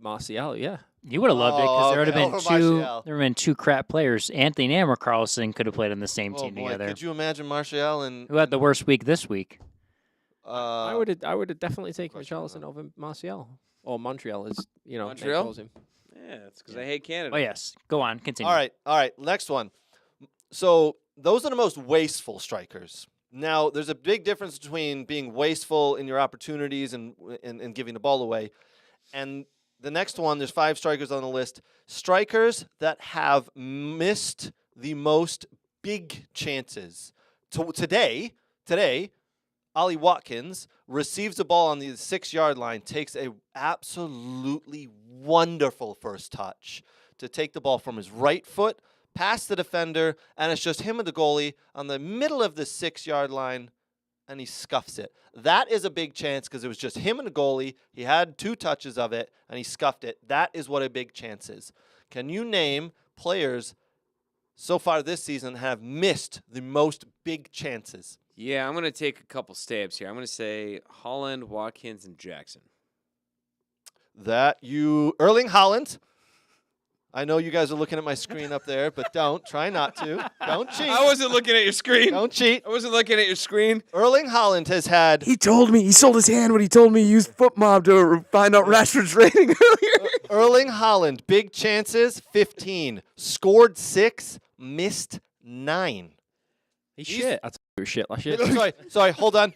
Martial. Yeah. You would have loved it because Oh, there would have okay. been Over two. Martial. There would have been 2 crap players. Anthony and Carlson could have played on the same Oh team boy, together. could you imagine Martial and Who had the worst week this week? I would have definitely taken questionable. Richarlison over Martial or Montreal, as you know, Nate Montreal? calls him. Yeah, it's because I hate Canada. Oh yes, go on, continue. All right. Next one. So those are the most wasteful strikers. Now, there's a big difference between being wasteful in your opportunities and giving the ball away. And the next one, there's 5 strikers on the list. Strikers that have missed the most big chances. Today, Ollie Watkins receives the ball on the 6-yard line, takes a absolutely wonderful first touch to take the ball from his right foot past the defender, and it's just him and the goalie on the middle of the 6-yard line, and he scuffs it. That is a big chance because it was just him and the goalie. He had 2 touches of it, and he scuffed it. That is what a big chance is. Can you name players so far this season have missed the most big chances? Yeah, I'm going to take a couple stabs here. I'm going to say Holland, Watkins, and Jackson. Erling Haaland. I know you guys are looking at my screen up there, but don't. Try not to. Don't cheat. I wasn't looking at your screen. Don't cheat. I wasn't looking at your screen. Erling Haaland has had He told me, he sold his hand when he told me he used FootMob to find out Rashford's rating earlier. Erling Haaland, big chances, 15. Scored 6, missed 9. He's shit. I thought he was shit last year. Sorry, hold on.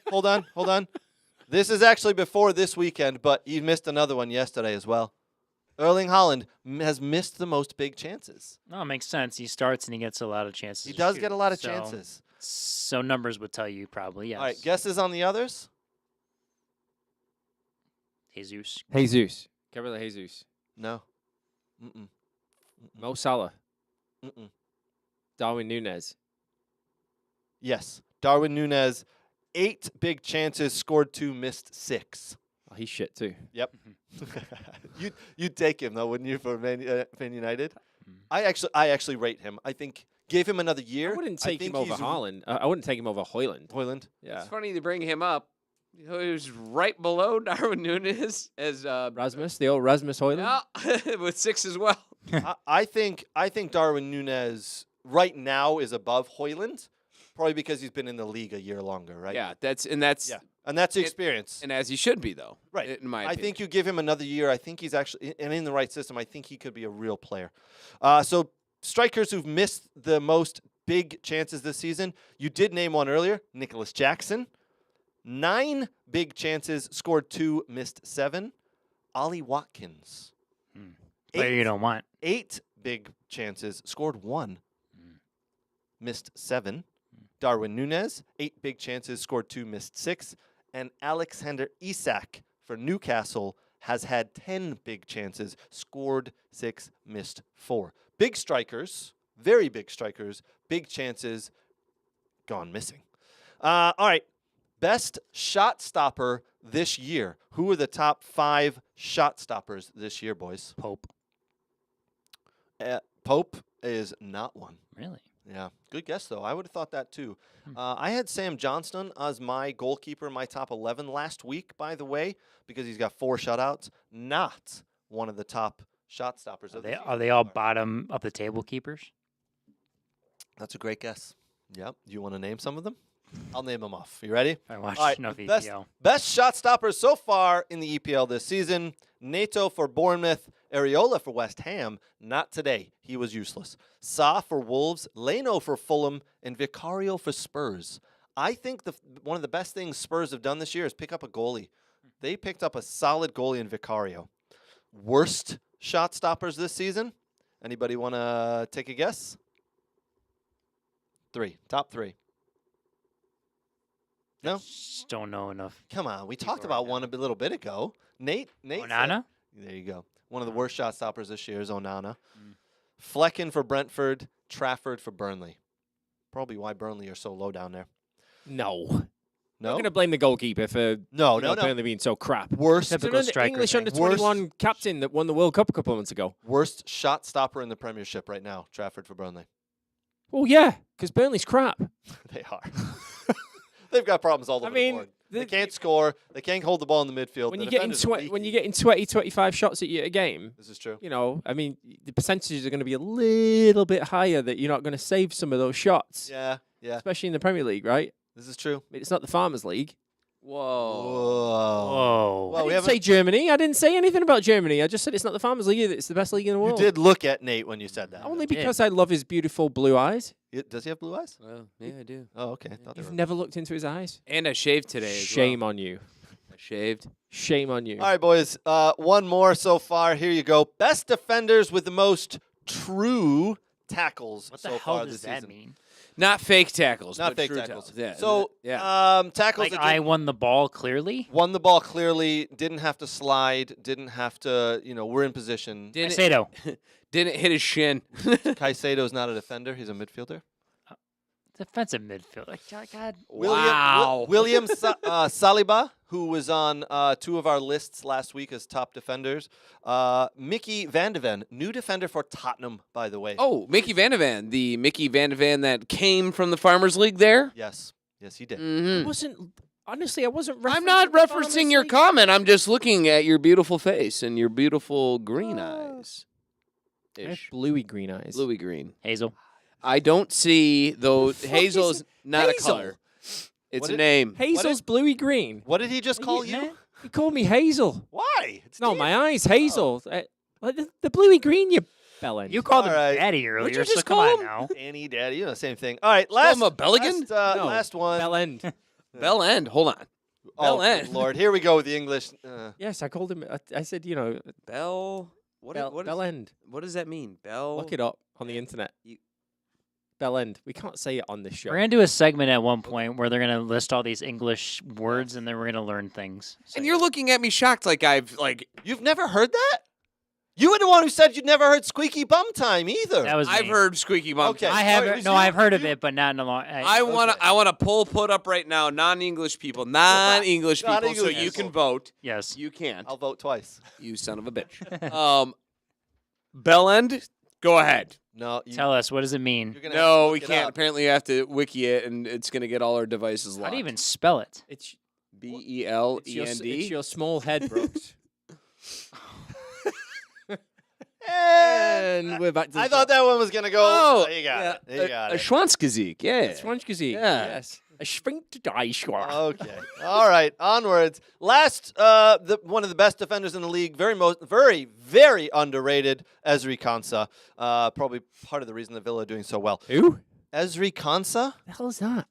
This is actually before this weekend, but he missed another one yesterday as well. Erling Haaland has missed the most big chances. No, it makes sense. He starts and he gets a lot of chances. He to does shoot. get a lot of So- chances. So numbers would tell you probably yes. All right, guesses on the others? Jesus. Jesus. Gabriel Jesus. No. Mm-mm. Mo Salah. Mm-mm. Darwin Núñez. Yes. Darwin Núñez, 8 big chances, scored 2, missed 6. Oh, he's shit too. Yep. You'd take him though, wouldn't you, for Man United? I actually rate him. I think give him another year. I wouldn't take think him over he's Haaland. I wouldn't take him over Hoyland. Hoyland. Yeah. It's funny to bring him up. He was right below Darwin Núñez as Rasmus, the old Rasmus Hoyland. yeah, with 6 as well. I think Darwin Núñez right now is above Hoyland, probably because he's been in the league a year longer, right? Yeah, Yeah. And that's the experience. and as he should be though. Right. In my I opinion. think you give him another year. I think he's actually, and in the right system, I think he could be a real player. So strikers who've missed the most big chances this season, you did name one earlier, Nicholas Jackson. 9 big chances, scored 2, missed 7. Ollie Watkins. Player you don't want. 8 big chances, scored 1, missed 7. Darwin Núñez, 8 big chances, scored 2, missed 6. And Alexander Isak for Newcastle has had 10 big chances, scored 6, missed 4. Big strikers, very big strikers, big chances, gone missing. All right, best shot stopper this year. Who are the top 5 shot stoppers this year, boys? Pope. Pope is not one. Really? Yeah, good guess, though. I would have thought that, too. I had Sam Johnston as my goalkeeper, my top 11 last week, by the way, because he's got 4 shutouts. Not one of the top shot stoppers. Are they all bottom of the table keepers? That's a great guess. Yep. You want to name some of them? I'll name them off. You ready? I watched All right, enough best, EPL. best shot stoppers so far in the EPL this season. Neto for Bournemouth, Areola for West Ham. Not today. He was useless. Sa for Wolves, Leno for Fulham, and Vicario for Spurs. I think one of the best things Spurs have done this year is pick up a goalie. They picked up a solid goalie in Vicario. Worst shot stoppers this season? Anybody want to take a guess? Top three. No? Just don't know enough. Come on, we People talked right about now. one a little bit ago. Nate. said- Onana? There you go. One of the worst shot stoppers this year is Onana. Flecken for Brentford, Trafford for Burnley. Probably why Burnley are so low down there. No. I'm No, going to blame the goalkeeper for no. Burnley being so crap. Worst, Typical Remember the striker English thing. under 21 captain that won the World Cup a couple of months ago. worst shot stopper in the Premiership right now. Trafford for Burnley. Well, yeah, because Burnley's crap. They are. They've got problems all over I mean, the board. They can't score. They can't hold the ball in the midfield. When The you get in defenders are when you leaky. get in 20, 25 shots at you a game, This is true. you know, I mean, the percentages are going to be a little bit higher that you're not going to save some of those shots, Yeah. especially in the Premier League, right? This is true. I mean, it's not the Farmers League. Whoa. Whoa. Whoa. Well, I we didn't haven't. say Germany. I didn't say anything about Germany. I just said it's not the Farmers League. It's the best league in the You world. did look at Nate when you said that. Only did. because I love his beautiful blue eyes. Does he have blue eyes? Well, yeah, I do. Oh, okay. I thought they You've were. never looked into his eyes. And I shaved today. Shame on you. I shaved. Shame on you. All right, boys. One more so far. Here you go. Best defenders with the most true tackles What the so hell far does this that season. mean? Not fake tackles. Not but fake true tackles. Yeah. So, yeah. tackles Like that I won the ball clearly? won the ball clearly, didn't have to slide, didn't have to, we're in position. Caicedo. Didn't hit his shin. Caicedo's not a defender. He's a midfielder. Defensive midfield. Like, God. Wow. William Saliba, who was on two of our lists last week as top defenders. Mickey Van de Ven, new defender for Tottenham, by the way. Oh, Mickey Van de Ven. The Mickey Van de Ven that came from the Farmers League there. Yes, he did. Mm-hmm. I wasn't. I'm not the Farmers referencing your League. comment. I'm just looking at your beautiful face and your beautiful green eyes. I have Ish. bluey green eyes. Bluey green. Hazel. I don't see though. Hazel's not Hazel? a color. It's What a did- name. Hazel's bluey green. What did he just call you? He called me Hazel. Why? It's No, Steve. my eyes, Hazel. The bluey green, you bellend. You called him All right. daddy earlier, you so just come call on him? now. Annie, Daddy, same thing. All right, Call last him a Belligan? Last one. bellend. Bell End. Hold on. Oh, Bell good End. Lord, here we go with the English. Yes, I called him. I said, Bell. What? bellend. What does that mean? Bell. Look it up on the internet. Bellend. We can't say it on this show. We're going to do a segment at one point where they're going to list all these English words and then we're going to learn things. So, And you're looking at me shocked, like You've never heard that? You were the one who said you'd never heard squeaky bum time either. that was I've me. heard squeaky bum. Okay. I All have right, no, you- I've heard of you- it, but not in a long. I want to. Okay. I want to put up right now. Non-English people. Non-English people. So Non-English you people. can vote. Yes. You can't. I'll vote twice. You son of a bitch. Bell End. Go ahead. No, Tell us, what does it mean? you're gonna have to No, look we it can't. up. Apparently, you have to wiki it, and it's going to get all our devices How locked. do you even spell it? It's BELEND. it's your small head, Brooks. And And we're back to I the thought that one was gonna go. Oh, you got it. You got a it. Schwanzgesicht. Yeah. Schwanzgesicht. Yeah. Yes. A Schwinktdeischwar. Okay. All right. Onwards. Last, one of the best defenders in the league. Very underrated. Ezri Konsa. Probably part of the reason that Villa are doing so well. Who? Ezri Konsa. The hell is that?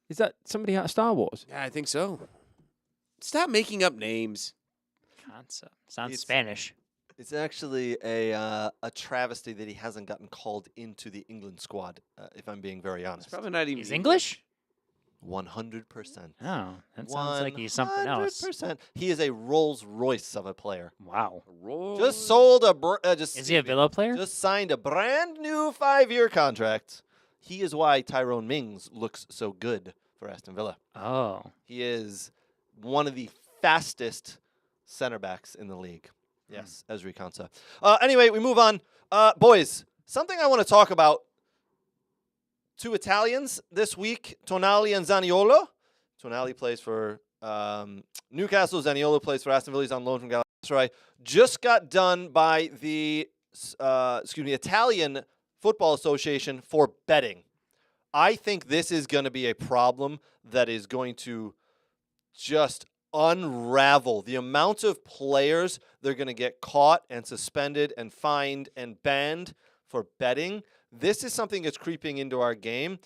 Is that somebody out of Star Wars? Yeah, I think so. Stop making up names. Concept. Sounds It's- Spanish. It's actually a travesty that he hasn't gotten called into the England squad. If I'm being very It's honest. probably not even He's English? 100%. Oh, that sounds like he's something else. 100%. He is a Rolls Royce of a player. Wow. Just sold a. Is he a Villa player? Just signed a brand new 5-year contract. He is why Tyrone Mings looks so good for Aston Villa. Oh. He is one of the fastest center backs in the league. Yes, Ezri Konsa. Anyway, we move on. Boys, something I want to talk about. 2 Italians this week, Tonali and Zaniolo. Tonali plays for Newcastle. Zaniolo plays for Aston Villa. He's on loan from Galatasaray. Just got done by the Italian Football Association for betting. I think this is going to be a problem that is going to just unravel the amount of players they're going to get caught and suspended and fined and banned for betting. This is something that's creeping into our game.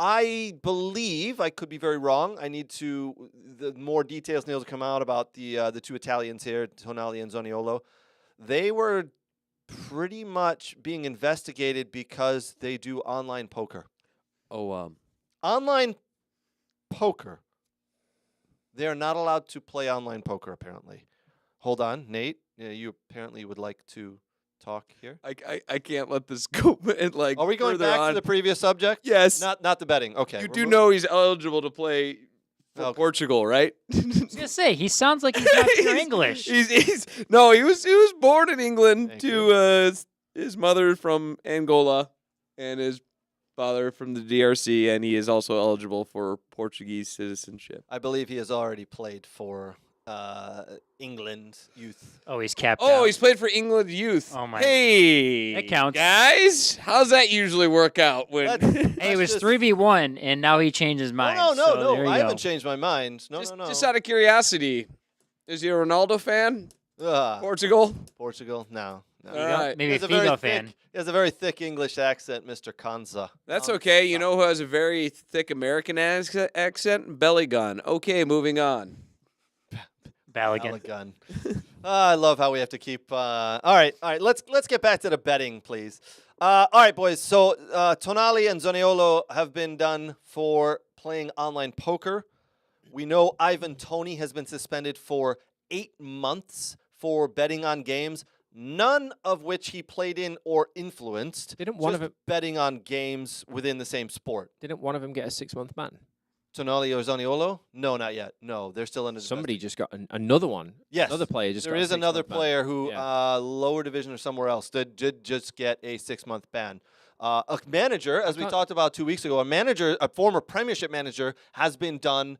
I believe, I could be very wrong. I need the more details need to come out about the two Italians here, Tonali and Zaniolo. They were pretty much being investigated because they do online poker. Oh, Online poker. They are not allowed to play online poker, apparently. Hold on, Nate. You apparently would like to talk here. I can't let this go. And like, Are we going further back on. to the previous subject? Yes. Not the betting. Okay. You we're do mo- know he's eligible to play for Okay. Portugal, right? I was gonna say he sounds like he's not pure English. No, he was born in England Thank to his mother from Angola and his father from the DRC, and he is also eligible for Portuguese citizenship. I believe he has already played for England youth. Oh, he's capped Oh, out. he's played for England youth. Oh, my. Hey, That counts. guys. How's that usually work out? When Hey, it was 3v1, and now he changed his mind. No, so there you I go. haven't changed my mind. No. just out of curiosity, is he a Ronaldo fan? Portugal. Portugal? No. All right. Maybe a He has very Figo fan. He has a very thick English accent, Mr. Kanza. That's okay. You know who has a very thick American accent? Belly gun. Okay, moving on. Balogun. Gun. I love how we have to keep. All right. Let's get back to the betting, please. All right, boys. So Tonali and Zaniolo have been done for playing online poker. We know Ivan Toney has been suspended for 8 months for betting on games, none of which he played in or influenced. Didn't one of just them- betting on games within the same sport. Didn't one of them get a 6-month ban? Tonali or Zaniolo? No, not yet. No, they're still under. Somebody just got another one. Yes. Another player just There got a is another 6-month ban. player who, Yeah. lower division or somewhere else, did just get a 6-month ban. A manager, as we thought- talked about 2 weeks ago, a former Premiership manager, has been done,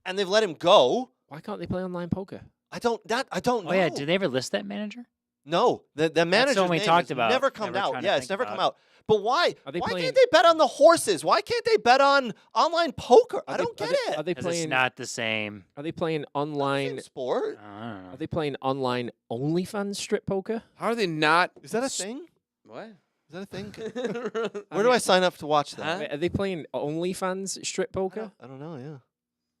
and they've let him go. Why can't they play online poker? I don't know. Oh yeah, did they ever list that manager? No, the manager's we name talked has about. never come Never out. trying to Yeah, it's think never about. come out. But why? Are they Why playing- can't they bet on the horses? Why can't they bet on online poker? I Are they- don't get are they- it. Are they Because it's playing? not the same. Are they playing Same online? sport? I don't know. Are they playing online OnlyFans strip poker? How are they not? Is that a thing? What? Is that a thing? Where do I sign up to watch that? Huh? Wait, are they playing OnlyFans strip poker? I don't know. Yeah.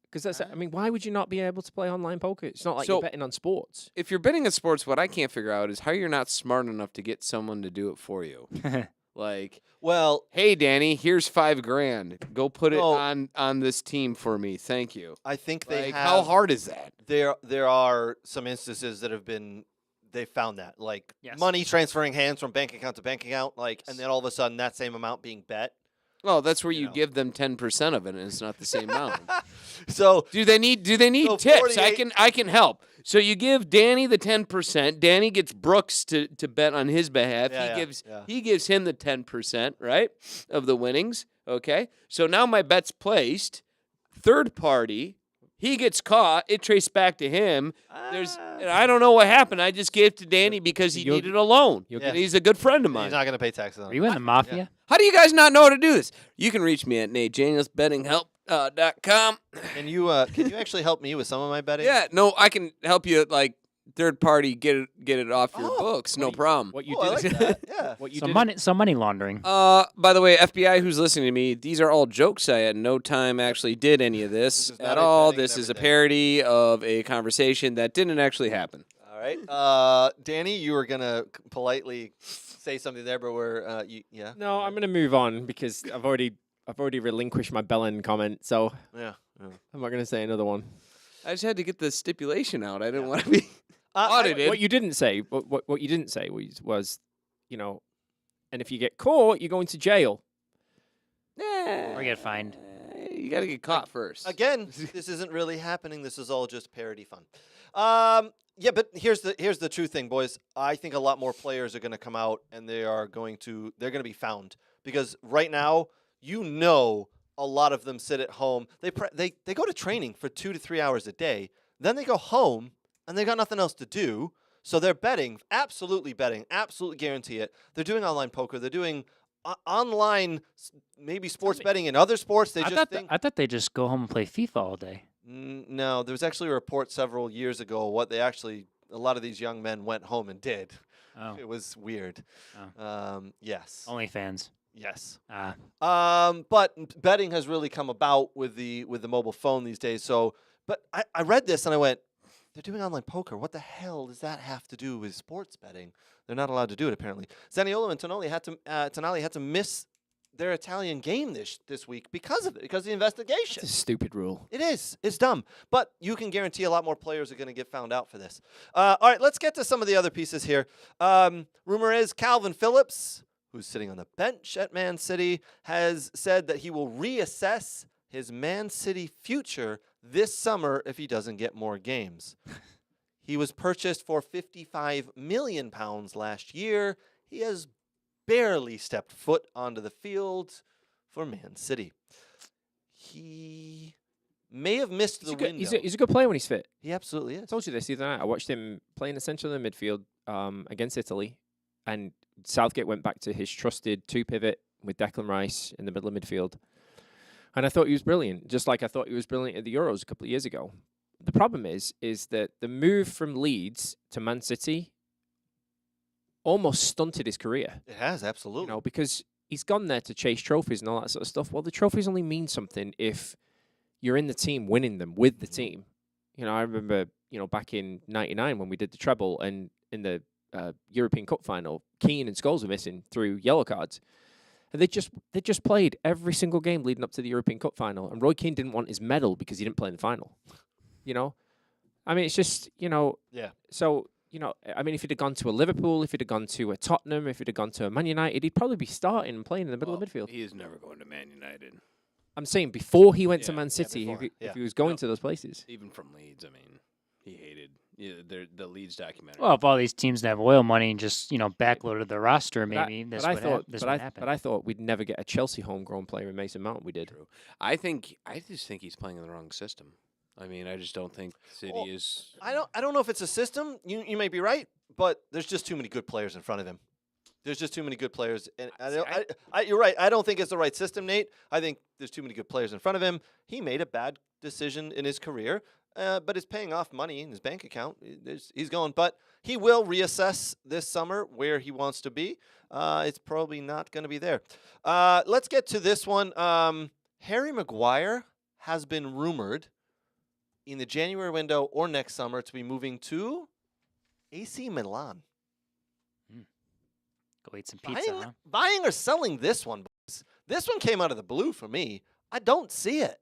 Because that's. I mean, why would you not be able to play online poker? It's not like So- you're betting on sports. If you're betting on sports, what I can't figure out is how you're not smart enough to get someone to do it for you. Like, Well, hey, Danny, here's $5,000. Go put it No. on this team for me. Thank you. I think they Like, have. how hard is that? There are some instances that have been. They found that, like Yes. money transferring hands from bank account to bank account, like, and then all of a sudden that same amount being bet. Well, that's where You you know. give them 10% of it, and it's not the same amount. So Do they need So tips? 48 I can help. So you give Danny the 10%. Danny gets Brooks to bet on his behalf. Yeah, He gives him the 10%, right, of the winnings. Okay. So now my bet's placed. Third party, he gets caught. It traced back to him. And I don't know what happened. I just gave to Danny because he You're- needed a loan. you're- And he's a good friend of he's mine. not going to pay taxes on Are it. you in the mafia? How do you guys not know how to do this? You can reach me at NateJanielsBettingHelp.com. Can you actually help me with some of my betting? Yeah, no, I can help you like third party get it off your Oh, books, no problem. What you Oh, I did? like that. Yeah. What you Some did? money laundering. By the way, FBI who's listening to me, these are all jokes. I at no time actually did any of this This is not at a all. betting This and is a everything. parody of a conversation that didn't actually happen. All right. Danny, you were gonna politely say something there, but we're yeah. No, I'm going to move on because I've already relinquished my Bellin comment, so Yeah. I'm not going to say another one. I just had to get the stipulation out. I didn't want to be I- audited. What you didn't say, what you didn't say was, you know, and if you get caught, you're going to jail. Or get fined. You got to get caught first. Again, this isn't really happening. This is all just parody fun. Yeah, but here's the true thing, boys. I think a lot more players are going to come out, and they're going to be found because right now, a lot of them sit at home. They go to training for 2 to 3 hours a day. Then they go home, and they got nothing else to do. So they're betting, absolutely guarantee it. They're doing online poker. They're doing online, maybe sports betting in other sports. They I thought they just go home and play FIFA all day. No, there was actually a report several years ago what a lot of these young men went home and did. Oh. It was weird. Yes. OnlyFans. Yes. Ah. But betting has really come about with the mobile phone these days. So, but I read this and I went, they're doing online poker. What the hell does that have to do with sports betting? They're not allowed to do it apparently. Zaniolo and Tonali had to miss their Italian game this week because of it, because of the investigation. It's a stupid rule. It is. It's dumb. But you can guarantee a lot more players are going to get found out for this. All right, let's get to some of the other pieces here. Rumor is Calvin Phillips, who's sitting on the bench at Man City, has said that he will reassess his Man City future this summer if he doesn't get more games. He was purchased for £55 million last year. He has barely stepped foot onto the field for Man City. He may have missed the window. He's a good player when he's fit. He absolutely is. I told you this the other night. I watched him play in the centre of the midfield against Italy, and Southgate went back to his trusted two-pivot with Declan Rice in the middle of midfield. And I thought he was brilliant, just like I thought he was brilliant at the Euros a couple of years ago. The problem is that the move from Leeds to Man City almost stunted his career. It has, absolutely. You know, because he's gone there to chase trophies and all that sort of stuff. Well, the trophies only mean something if you're in the team winning them with the team. You know, I remember, back in '99 when we did the treble and in the European Cup final, Keane and Scholes were missing through yellow cards. And they just played every single game leading up to the European Cup final. And Roy Keane didn't want his medal because he didn't play in the final. I mean, it's just, Yeah. So, I mean, if he'd have gone to a Liverpool, if he'd have gone to a Tottenham, if he'd have gone to a Man United, he'd probably be starting and playing in the middle of midfield. He is never going to Man United. I'm saying before he went to Yeah. Man City, before. if he was going to those places. Even from Leeds, I mean, he hated the Leeds documentary. Well, if all these teams that have oil money and just backloaded the roster, maybe this would happen. But I thought we'd never get a Chelsea homegrown player in Mason Mount. We did. True. I just think he's playing in the wrong system. I mean, I just don't think City is. I don't know if it's a system. You may be right, but there's just too many good players in front of him. There's just too many good players, and you're right. I don't think it's the right system, Nate. I think there's too many good players in front of him. He made a bad decision in his career, but it's paying off money in his bank account. He's going, but he will reassess this summer where he wants to be. It's probably not going to be there. Let's get to this one. Harry Maguire has been rumored in the January window or next summer to be moving to AC Milan. Go eat some pizza, huh? Buying or selling this one, boys. This one came out of the blue for me. I don't see it.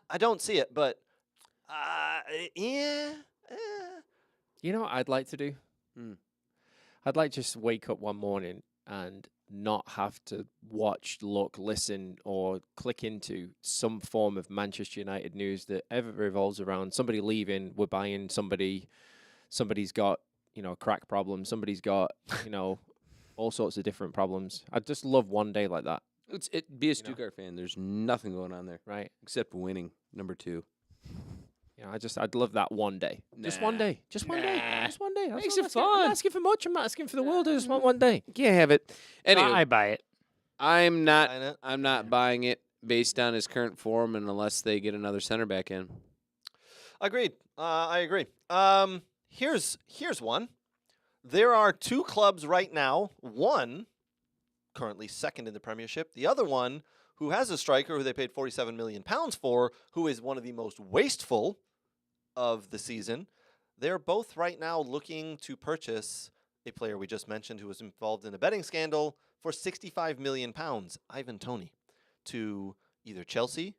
I don't see it, but yeah. You know what I'd like to do? I'd like to just wake up one morning and not have to watch, look, listen, or click into some form of Manchester United news that ever revolves around somebody leaving, we're buying somebody's got, a crack problem, somebody's got, all sorts of different problems. I'd just love one day like that. Be a Stuttgart fan. There's nothing going on there, right? Except winning. Number 2. I'd love that one day. Just one day. Just one day. Just one day. Makes I'm it fun. not asking for much. I'm not asking for the world. I just want one day. You can't have it. Anyway, I buy it. I'm not buying it based on his current form, and unless they get another center back in. Agreed. I agree. Here's one. There are 2 clubs right now. One currently second in the Premiership. The other one, who has a striker who they paid £47 million for, who is one of the most wasteful of the season. They're both right now looking to purchase a player we just mentioned who was involved in a betting scandal for £65 million, Ivan Toney, to either Chelsea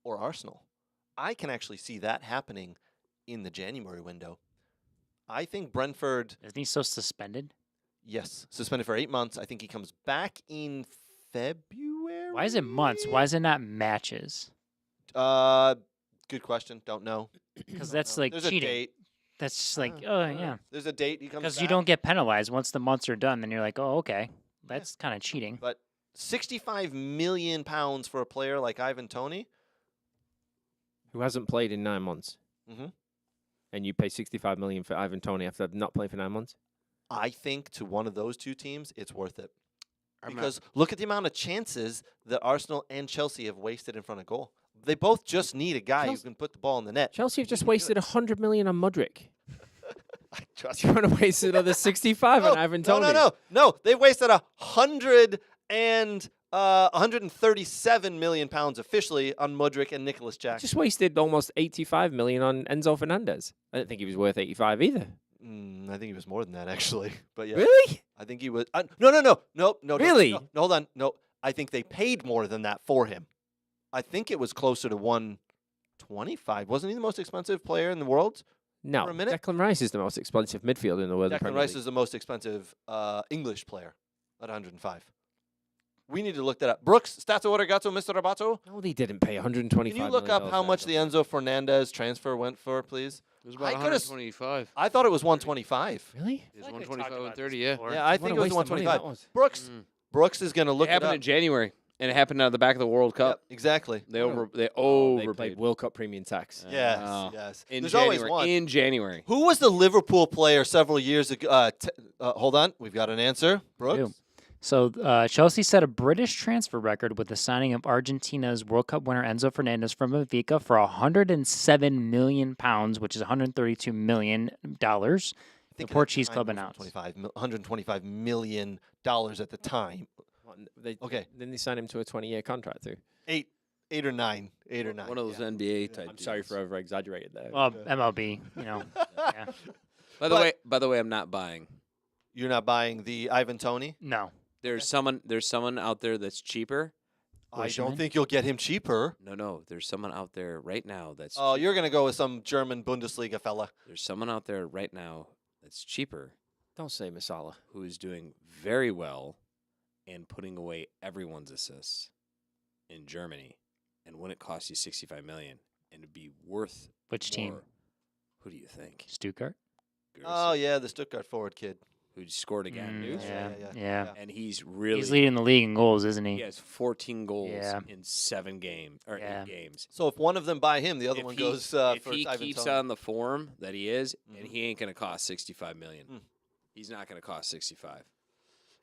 or Arsenal. I can actually see that happening in the January window. I think Brentford... Isn't he so suspended? Yes, suspended for 8 months. I think he comes back in February. Why is it months? Why is it not matches? Good question. Don't know. Because that's like There's cheating. a date. That's just like, yeah. There's a date he comes Because back. you don't get penalized once the months are done. Then you're like, oh, okay. That's kind of cheating. But £65 million for a player like Ivan Toney. Who hasn't played in 9 months. Mm-hmm. and you pay 65 million for Ivan Toney after not playing for 9 months? I think to one of those two teams, it's worth it. I'm not- Because look at the amount of chances that Arsenal and Chelsea have wasted in front of goal. They both just need a guy who Chelsea- can put the ball in the net. Chelsea have just can do wasted it. 100 million on Mudryk. I trust Do you want to waste another 65 on Ivan Toney? No. They wasted 137 million pounds officially on Mudryk and Nicholas Jackson. Just wasted almost 85 million on Enzo Fernandez. I didn't think he was worth 85 either. I think he was more than that actually. But yeah, Really? I think he was. No. Really? No, hold on. No, I think they paid more than that for him. I think it was closer to 125. Wasn't he the most expensive player in the world? No. For a minute? Declan Rice is the most expensive midfielder in the world. in Declan Premier Rice League. is the most expensive English player at 105. We need to look that up. Brooks, Stato Origato, Mr. Rabato. No, they didn't pay 125. Can you look up how much the Enzo Fernandez transfer went for, please? It was I about could've 125. I thought it was 125. Really? It was 125 and 30, yeah. Yeah, I What think a it was waste of money that 125. was. Brooks is going to look It it happened up. in January, and it happened out of the back of the World Cup. Yep, exactly. They Oh, overpaid. They played World Cup premium tax. Yes, Oh. yes. In There's January. always one. In January. Who was the Liverpool player several years ago? Hold on. We've got an answer. Brooks? So Chelsea set a British transfer record with the signing of Argentina's World Cup winner Enzo Fernandez from Benfica for 107 million pounds, which is 132 million dollars. I The think at Portuguese time club it was announced. 125 million dollars at the time. Okay. Then they signed him to a 20-year contract too. Eight or nine. One of those NBA type. I'm sorry deals. for over exaggerated there. Well, MLB, yeah. By the way, I'm not buying. You're not buying the Ivan Toney? No. There's someone out there that's cheaper. I Bushman? don't think you'll get him cheaper. No, there's someone out there right now that's Oh, you're going to go with some German Bundesliga fella. there's someone out there right now that's cheaper Don't say Masala. who is doing very well and putting away everyone's assists in Germany, and wouldn't cost you 65 million and it'd be worth Which team? more. Who do you think? Stuttgart? Oh, yeah, the Stuttgart forward kid. Who scored again? Mm, Yeah. yeah. And he's really He's leading the league in goals, isn't he? He has 14 goals Yeah. in 7 games or Yeah. 8 games. So if one of them buy him, the other If one he- goes if for he Ivan keeps Toney. on the form that he is, and Mhm. he ain't gonna cost 65 million. Mm. He's not gonna cost 65.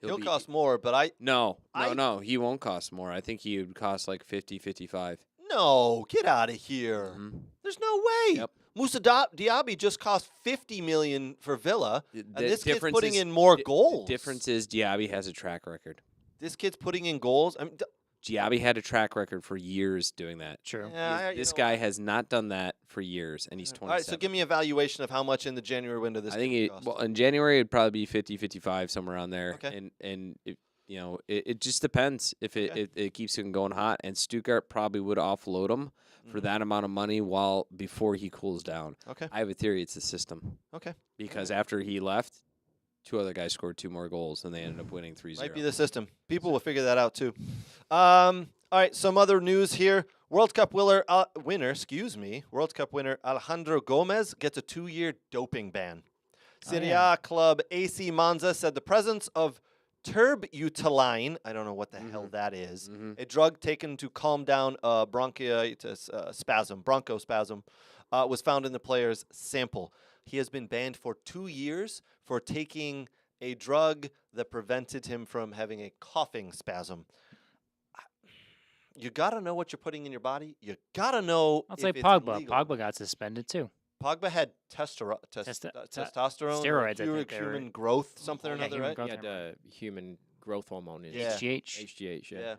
He'll be- cost more, but No, I- he won't cost more. I think he would cost like 50, 55. no, get out of here. Mhm. There's no way. Yep. Musa Diaby just cost 50 million for Villa, The and this kid's difference putting is- in more the goals. difference is Diaby has a track record. This kid's putting in goals. I mean, Diaby had a track record for years doing that. True. yeah, you This know guy what? has not done that for years, and he's 27. All right, so give me a valuation of how much in the January window this I think kid it, cost. well, in January it'd probably be 50, 55, somewhere around there. Okay. And it just depends if Okay. it keeps him going hot. And Stuttgart probably would offload him for Mhm. that amount of money before he cools down. Okay. I have a theory it's the system. Okay. Because after he left, 2 other guys scored 2 more goals, and they ended up winning 3-0. Might be the system. People will figure that out too. All right, some other news here. World Cup winner, World Cup winner Alejandro Gomez gets a 2-year doping ban. Serie A club AC Monza said the presence of terbutaline, I don't know what the hell that is, a drug taken to calm down bronchitis bronchospasm, was found in the player's sample. He has been banned for 2 years for taking a drug that prevented him from having a coughing spasm. You got to know what you're putting in your body. You got to know I'll if say it's Pogba. illegal. Pogba got suspended too. Pogba had testosterone, steroids, I think they were- human growth, something or Yeah, another, human right? growth He had human growth hormone in Yeah. HGH. HGH, yeah. Yeah.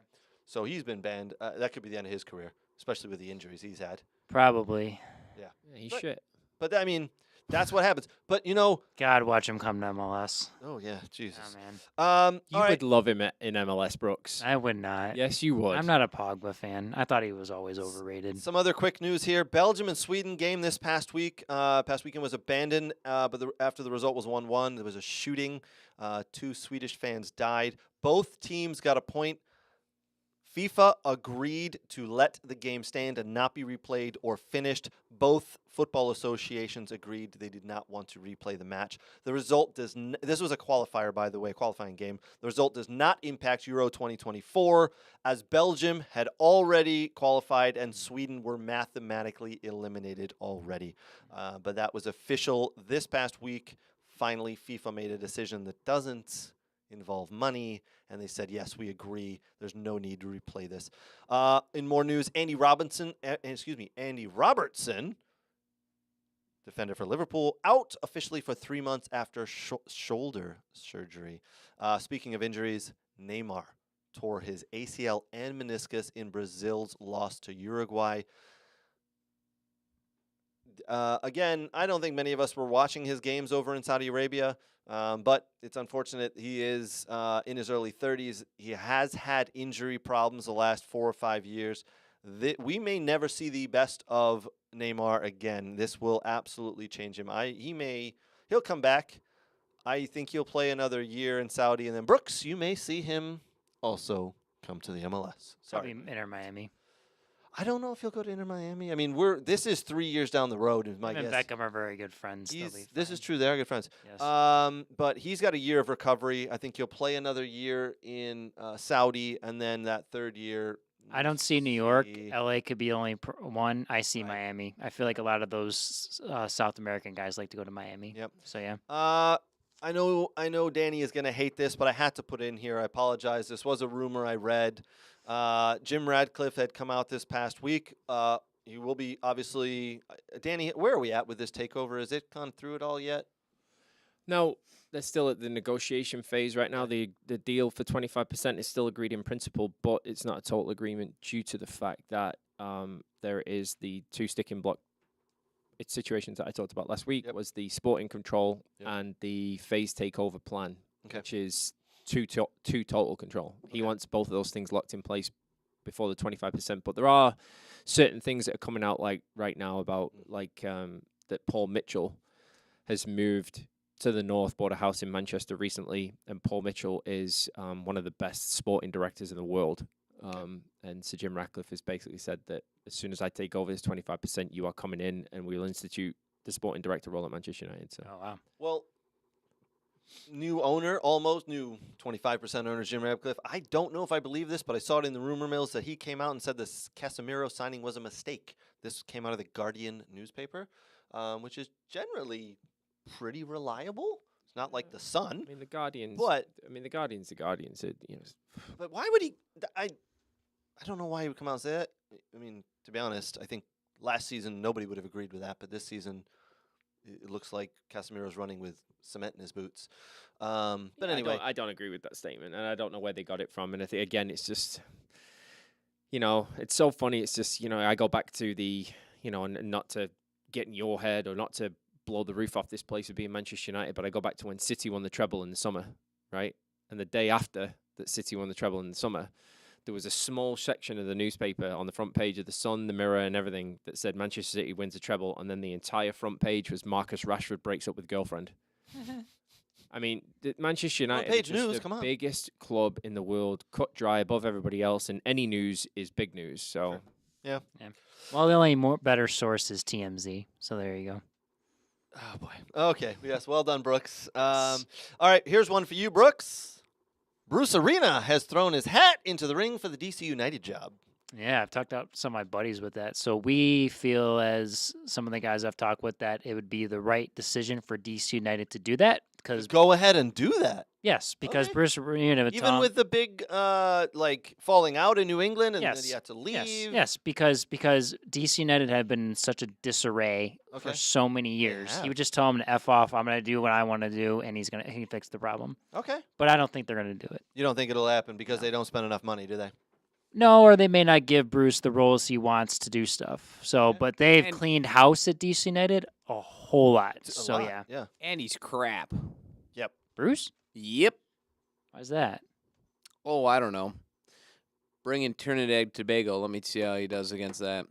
So he's been banned. That could be the end of his career, especially with the injuries he's had. Probably. Yeah, he's But- shit. But I mean, that's what happens. But you know, God, watch him come to MLS. oh yeah, Jesus. Oh, man. You all right. would love him in MLS, Brooks. I would not. Yes, you would. I'm not a Pogba fan. I thought he was always overrated. Some other quick news here. Belgium and Sweden game this past week. Past weekend was abandoned, but after the result was 1-1, there was a shooting. 2 Swedish fans died. Both teams got a point FIFA agreed to let the game stand and not be replayed or finished. Both football associations agreed they did not want to replay the match. The result does this was a qualifier, by the way, qualifying game. The result does not impact Euro 2024, as Belgium had already qualified and Sweden were mathematically eliminated already. But that was official this past week. Finally, FIFA made a decision that doesn't involve money, and they said, yes, we agree. There's no need to replay this. In more news, Andy Robertson, defender for Liverpool, out officially for 3 months after shoulder surgery. Speaking of injuries, Neymar tore his ACL and meniscus in Brazil's loss to Uruguay. Again, I don't think many of us were watching his games over in Saudi Arabia. But it's unfortunate. He is in his early 30s. He has had injury problems the last 4 or 5 years. We may never see the best of Neymar again. This will absolutely change him. He'll come back. I think he'll play another year in Saudi, and then Brooks, you may see him also come to the MLS. Sorry, Probably Inter Miami. I don't know if he'll go to Inter Miami. I mean, this is 3 years down the road, is my Him and guess. Beckham are very good friends. This is true. They are good friends. Yes. But he's got a year of recovery. I think he'll play another year in Saudi, and then that third year. I don't see New York. LA could be only one. I see Miami. I feel like a lot of those South American guys like to go to Miami. Yep. So yeah. I know Danny is going to hate this, but I had to put it in here. I apologize. This was a rumor I read. Jim Radcliffe had come out this past week. He will be, obviously, Danny, where are we at with this takeover? Has it gone through it all yet? No, they're still at the negotiation phase right now. The deal for 25% is still agreed in principle, but it's not a total agreement due to the fact that there is the two sticking block situations that I talked about last week. Was the sporting control and the phase takeover plan, which is two total control. He wants both of those things locked in place before the 25%. But there are certain things that are coming out like right now about that Paul Mitchell has moved to the north, bought a house in Manchester recently, and Paul Mitchell is one of the best sporting directors in the world. And Sir Jim Ratcliffe has basically said that as soon as I take over this 25%, you are coming in and we'll institute the sporting director role at Manchester United. So. Oh, wow. Well, new owner, almost new 25% owner, Jim Ratcliffe. I don't know if I believe this, but I saw it in the rumor mills that he came out and said this Casemiro signing was a mistake. This came out of the Guardian newspaper, which is generally pretty reliable. It's not like the Sun. I mean, the Guardians. But the Guardians. But why would he? I don't know why he would come out and say that. I mean, to be honest, I think last season nobody would have agreed with that, but this season it looks like Casemiro's running with cement in his boots. But anyway, I don't agree with that statement, and I don't know where they got it from. And I think again, it's just, it's so funny. It's just, I go back to the, and not to get in your head or not to blow the roof off this place of being Manchester United, but I go back to when City won the treble in the summer, right? And the day after that City won the treble in the summer, there was a small section of the newspaper on the front page of the Sun, the Mirror, and everything that said Manchester City wins the treble, and then the entire front page was Marcus Rashford breaks up with girlfriend. I mean, Manchester United is just the biggest club in the world, cut dry above everybody else, and any news is big news. So, yeah. Well, the only better source is TMZ. So there you go. Oh boy. Okay. Yes. Well done, Brooks. All right. Here's one for you, Brooks. Bruce Arena has thrown his hat into the ring for the DC United job. Yeah, I've talked to some of my buddies with that. So we feel, as some of the guys I've talked with, that it would be the right decision for DC United to do that. Because go ahead and do that. Yes, because Bruce Arena, even with the big falling out in New England, and then he had to leave. Yes, because DC United had been in such a disarray for so many years. Yeah. He would just tell him to F off. I'm going to do what I want to do, and he fixed the problem. Okay, but I don't think they're going to do it. You don't think it'll happen because they don't spend enough money, do they? No, or they may not give Bruce the roles he wants to do stuff. So, but they've cleaned house at DC United a whole lot. Yeah. And he's crap. Yep. Bruce? Yep. Why's that? Oh, I don't know. Bring in Trinidad and Tobago. Let me see how he does against that.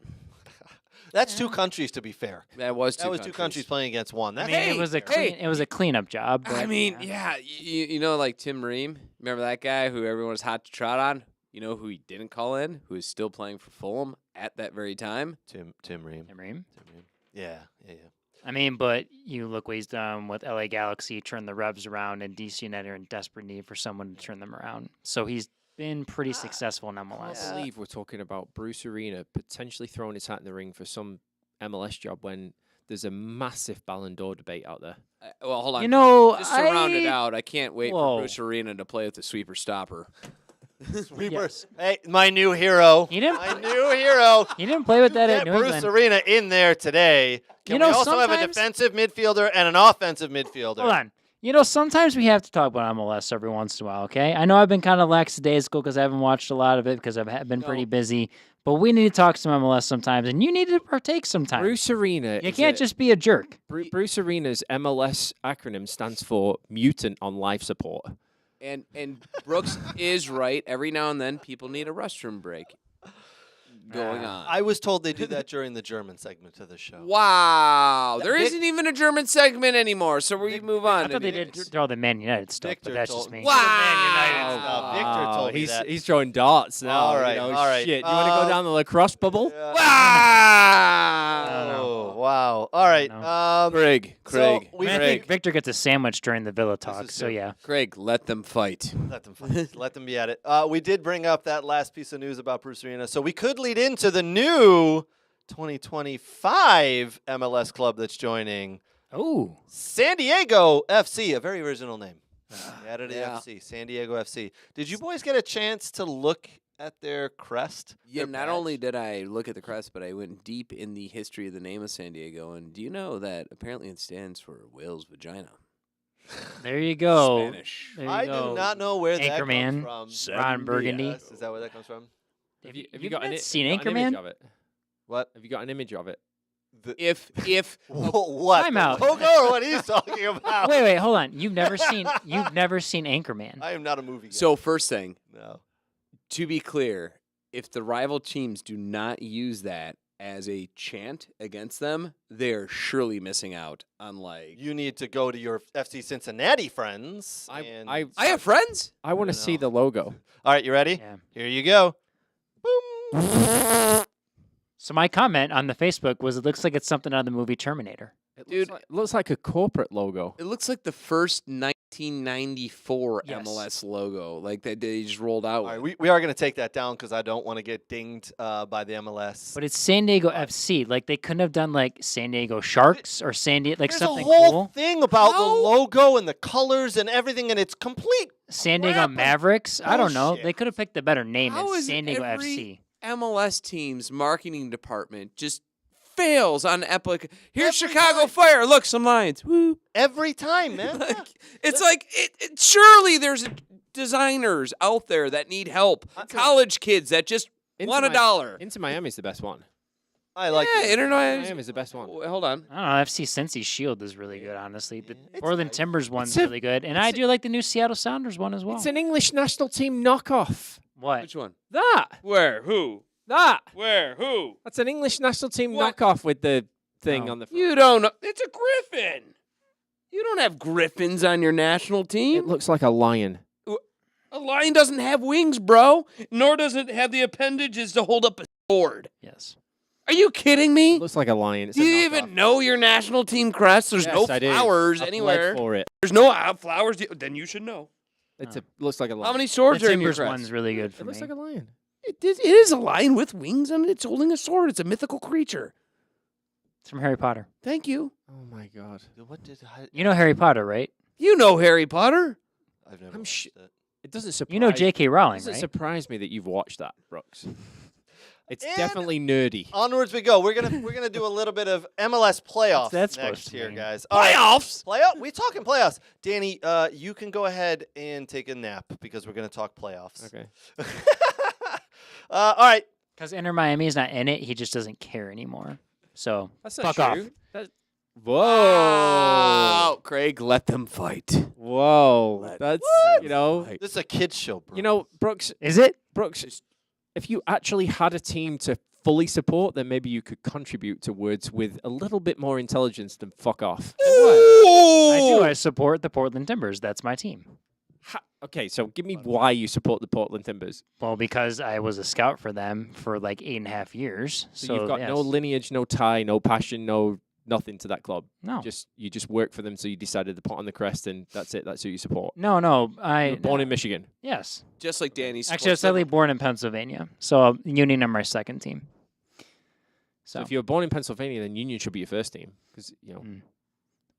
That's two countries, to be fair. That was two countries playing against one. That's it was a cleanup job. But, I mean, like Tim Ream. Remember that guy who everyone was hot to trot on? You know who he didn't call in, who is still playing for Fulham at that very time? Tim Ream. Tim Ream? Yeah. I mean, but you look what he's done with LA Galaxy, turned the Revs around, and DC United are in desperate need for someone to turn them around. So he's been pretty successful in I MLS. can't believe we're talking about Bruce Arena potentially throwing his hat in the ring for some MLS job when there's a massive Ballon d'Or debate out there. Well, hold on. You know, just to round it out, I can't wait Whoa. for Bruce Arena to play with the sweeper stopper. Sweepers. Hey, my new hero. He didn't. My new hero. He didn't play with that Get at New Bruce England. Arena in there today. Can You know, we also have a sometimes- defensive midfielder and an offensive midfielder? Hold on. You know, sometimes we have to talk about MLS every once in a while, okay? I know I've been kind of lackadaisical because I haven't watched a lot of it because I've been pretty busy. But we need to talk some MLS sometimes, and you need to partake sometimes. Bruce Arena. You can't just be a jerk. Bruce Arena's MLS acronym stands for Mutant on Life Support. And Brooks is right. Every now and then, people need a restroom break going on. I was told they do that during the German segment of the show. Wow. There isn't even a German segment anymore, so we move on. I thought they did throw the Man United stuff, Victor but that's told just me. Wow. Man United stuff. Victor Wow, told me he's that. he's throwing darts now. All right, you know, all right. Shit. You want to go down the lacrosse bubble? Oh, wow. All right. Craig. I mean, I think Victor gets a sandwich during the Villa talk, is so true. yeah. Craig, let them fight. Let them fight. Let them be at it. We did bring up that last piece of news about Bruce Arena, so we could lead into the new 2025 MLS club that's joining. Oh, San Diego FC, a very original name. Added Yeah. FC, San Diego FC. Did you boys get a chance to look at their crest? Yeah, their not badge? only did I look at the crest, but I went deep in the history of the name of San Diego. And do you know that apparently it stands for whale's vagina? there you go. Spanish. There you I go. do not know where that Anchorman, comes from. Ron Burgundy. Yes, is that where that comes from? Have you You've got not an, seen got an image Anchorman? of it? What? Have you got an image of it? If What? Time the out. logo or what he's talking about? Wait, hold on. You've never seen Anchorman. I am not a movie guy. so, first thing, No. to be clear, if the rival teams do not use that as a chant against them, they're surely missing out on like. You need to go to your FC Cincinnati friends. I have friends. I want to see the logo. All right, you ready? Yeah. Here you go. Boom. So my comment on the Facebook was, it looks like it's something out of the movie Terminator. Dude, It looks like a corporate logo. It looks like the first 1994 Yes. MLS logo, like that they just rolled out. All right, with. we are going to take that down because I don't want to get dinged by the MLS. But it's San Diego FC. Like, they couldn't have done like San Diego Sharks or San Diego, like There's something a whole cool. thing about How? the logo and the colors and everything, and it's complete. San Diego crap. Mavericks. I don't know. Bullshit. They could have picked a better name How than is San Diego every FC. MLS team's marketing department just fails on application. Here's Every Chicago time. Fire. Look, some lines. Woo. Every time, man. Like, it's like surely there's designers out there that need help. College kids that just want a dollar. Inter Miami's the best one. I like Yeah, it. internet. Miami's the best one. Hold on. I don't know. FC Cincy Shield is really good, honestly. The It's Portland nice. Timbers one's a- really good. And I do like the new Seattle Sounders one as well. It's an English national team knockoff. What? Which one? That. Where? Who? That. Where? Who? That's an English national team What? knockoff with the thing Oh. on the front. You don't know. It's a griffin. You don't have griffins on your national It team. looks like a lion. A lion doesn't have wings, bro. Nor does it have the appendages to hold up a sword. Yes. Are you kidding me? It looks like a lion. It's Do a you knockoff. even know your national team crest? There's no Yes, I do. flowers I've bled anywhere. for it. There's no flowers. Then you should know. It's a looks like a lion. How many The swords are in your Timbers crest? one's really good for It looks me. like a lion. It is a lion with wings and it's holding a sword. It's a mythical creature. It's from Harry Potter. Thank you. Oh my god. What did You know Harry Potter, right? You know Harry Potter. I've never I'm watched it. It doesn't surprise. You know J.K. Rowling, It doesn't right? surprise me that you've watched that, Brooks. It's And- definitely nerdy. Onwards we go. We're gonna do a little bit of MLS playoffs What's that next supposed to here, mean? guys. All right. Playoffs. Playoff? We talking playoffs. Danny, you can go ahead and take a nap because we're gonna talk playoffs. Okay. All right. Because Inter Miami is not in it. He just doesn't care anymore. So, That's not fuck true. off. Whoa. Oh, Craig, let them fight. Whoa. That's you know. This is a kids show, bro. You know, Brooks. Is it? Brooks, if you actually had a team to fully support, then maybe you could contribute to words with a little bit more intelligence than fuck off. I do. I support the Portland Timbers. That's my team. Okay, so give me why you support the Portland Timbers. Well, because I was a scout for them for like 8.5 years. So you've got no yes. lineage, no tie, no passion, no nothing to that club. No. You just work for them, so you decided to put on the crest, and that's it. That's who you support. No. You I were born in Michigan. Yes. Just like Danny. Actually, I was sadly born in Pennsylvania, so Union are my second team. So if you were born in Pennsylvania, then Union should be your first team because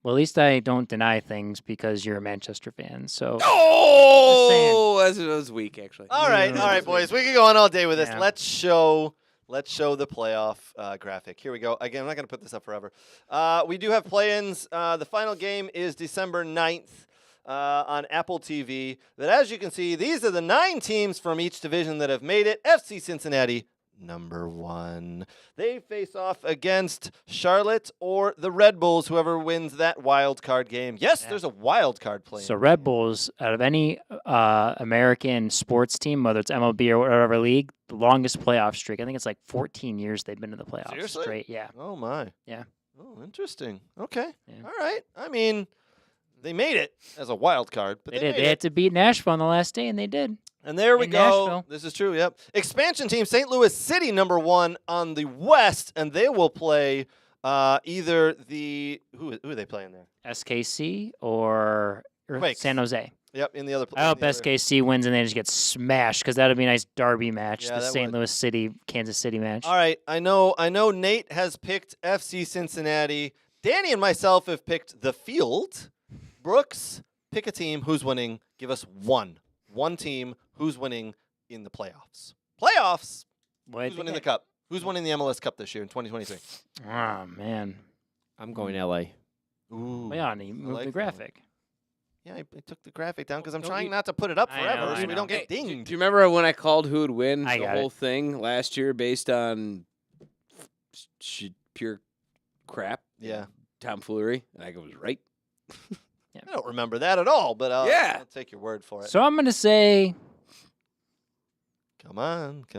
Well, at least I don't deny things because you're a Manchester fan. So Oh, that was weak, actually. All right, boys. We can go on all day with this. Yeah. Let's show the playoff graphic. Here we go. Again, I'm not going to put this up forever. We do have play-ins. The final game is December 9th on Apple TV. But as you can see, these are the 9 teams from each division that have made it. FC Cincinnati, number 1. They face off against Charlotte or the Red Bulls, whoever wins that wild card game. Yes, there's a wild card play. So Red Bulls, out of any American sports team, whether it's MLB or whatever league, the longest playoff streak. I think it's like 14 years they've been in the playoffs Seriously? straight. Yeah. Oh, my. Yeah. Oh, interesting. Okay. Yeah. All right. I mean, they made it as a wild card, but They they did. made They it. had to beat Nashville on the last day, and they did. And there we in go. Nashville. This is true, yep. Expansion team, St. Louis City, number 1 on the West, and they will play either the who are they playing there? SKC or Quakes. San Jose. Yep, in the other I hope SKC wins and they just get smashed because that would be a nice derby match, Yeah, the that St. would. Louis City, Kansas City match. All right, I know Nate has picked FC Cincinnati. Danny and myself have picked the Field. Brooks, pick a team who's winning. Give us one team who's winning in the playoffs. Playoffs? Who's winning the Cup? Who's winning the MLS Cup this year in 2023? Oh, man. I'm going LA. Ooh. Well, yeah, and he moved like the that one. graphic. Yeah, I took the graphic down because I'm Don't trying you- not to put it up I forever know, so I we don't know. get Do dinged. you remember when I called who would win I the got whole it. thing last year based on pure crap? Yeah. Tomfoolery. And I was right. I don't remember that at all, but Yeah. I'll take your word for it. So I'm going to say. Come on. Who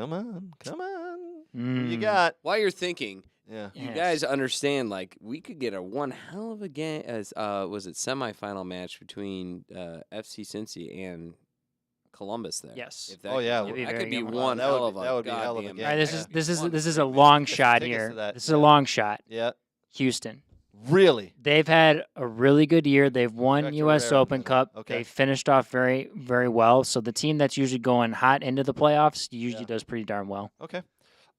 you mm, got? While you're thinking, Yeah. you Yes. guys understand, like, we could get a one hell of a game as was it semifinal match between FC Cincy and Columbus there. Yes. If that Oh, yeah. could, It'd be that very could be good. one That hell would of be- a that would be a hell of a goddamn game. All right, this Yeah. is this is One this is great a long tickets shot to here. that, This is a yeah. long shot. Yeah. Houston. Really? They've had a really good year. They've won Vector U.S. Rivera, Open maybe. Cup. Okay. They finished off very, very well. So the team that's usually going hot into the playoffs usually Yeah. does pretty darn well. Okay.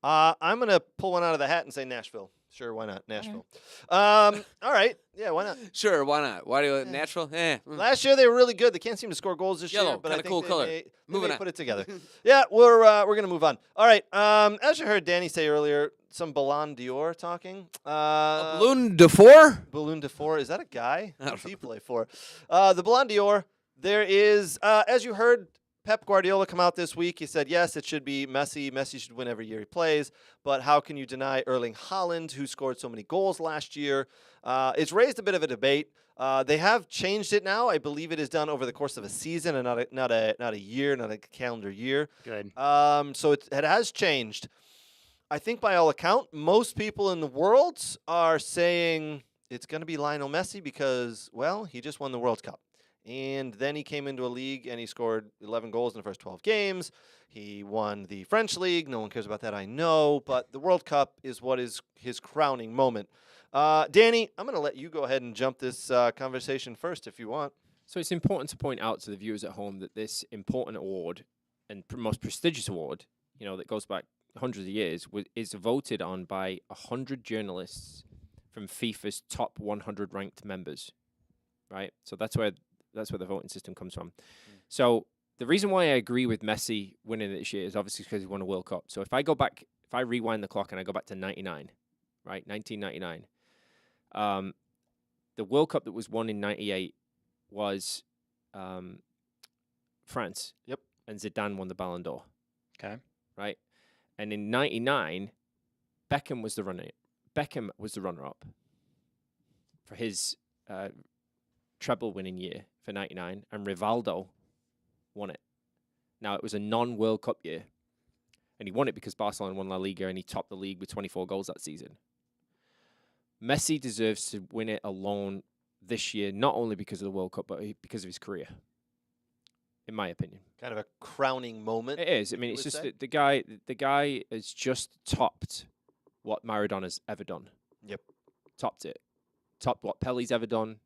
I'm going to pull one out of the hat and say Nashville. Sure, why not? Nashville. All right. Yeah, why not? Sure, why not? Why do it natural? Last year they were really good. They can't seem to score goals this year, Yellow, but I kinda think cool they color. may Moving on. put it together. Yeah, we're going to move on. All right. As you heard Danny say earlier, some Ballon d'Or talking. Balloon de four? Balloon d'Or. Is that a guy? I don't What's he play for? The Ballon d'Or. There is, as you heard Pep Guardiola come out this week. He said, yes, it should be Messi. Messi should win every year he plays. But how can you deny Erling Haaland, who scored so many goals last year? It's raised a bit of a debate. They have changed it now. I believe it is done over the course of a season and not a year, not a calendar year. Good. So it has changed. I think by all account, most people in the world are saying it's going to be Lionel Messi because, well, he just won the World Cup. And then he came into a league and he scored 11 goals in the first 12 games. He won the French league. No one cares about that, I know. But the World Cup is what is his crowning moment. Danny, I'm going to let you go ahead and jump this conversation first if you want. So it's important to point out to the viewers at home that this important award and most prestigious award, you know, that goes back hundreds of years, is voted on by 100 journalists from FIFA's top 100 ranked members, right? So that's where the voting system comes from. So the reason why I agree with Messi winning it this year is obviously because he won a World Cup. So if I rewind the clock and I go back to 99, right, 1999, the World Cup that was won in 98 was France. Yep. And Zidane won the Ballon d'Or. Okay. Right? And in 99, Beckham was the runner-up for his treble winning year for 99, and Rivaldo won it. Now, it was a non-World Cup year, and he won it because Barcelona won La Liga, and he topped the league with 24 goals that season. Messi deserves to win it alone this year, not only because of the World Cup, but because of his career. in my opinion. Kind of a crowning moment. It is. I mean, you it's would just say? the guy has just topped what Maradona's ever done. Yep. Topped it. Topped what Pele's ever done.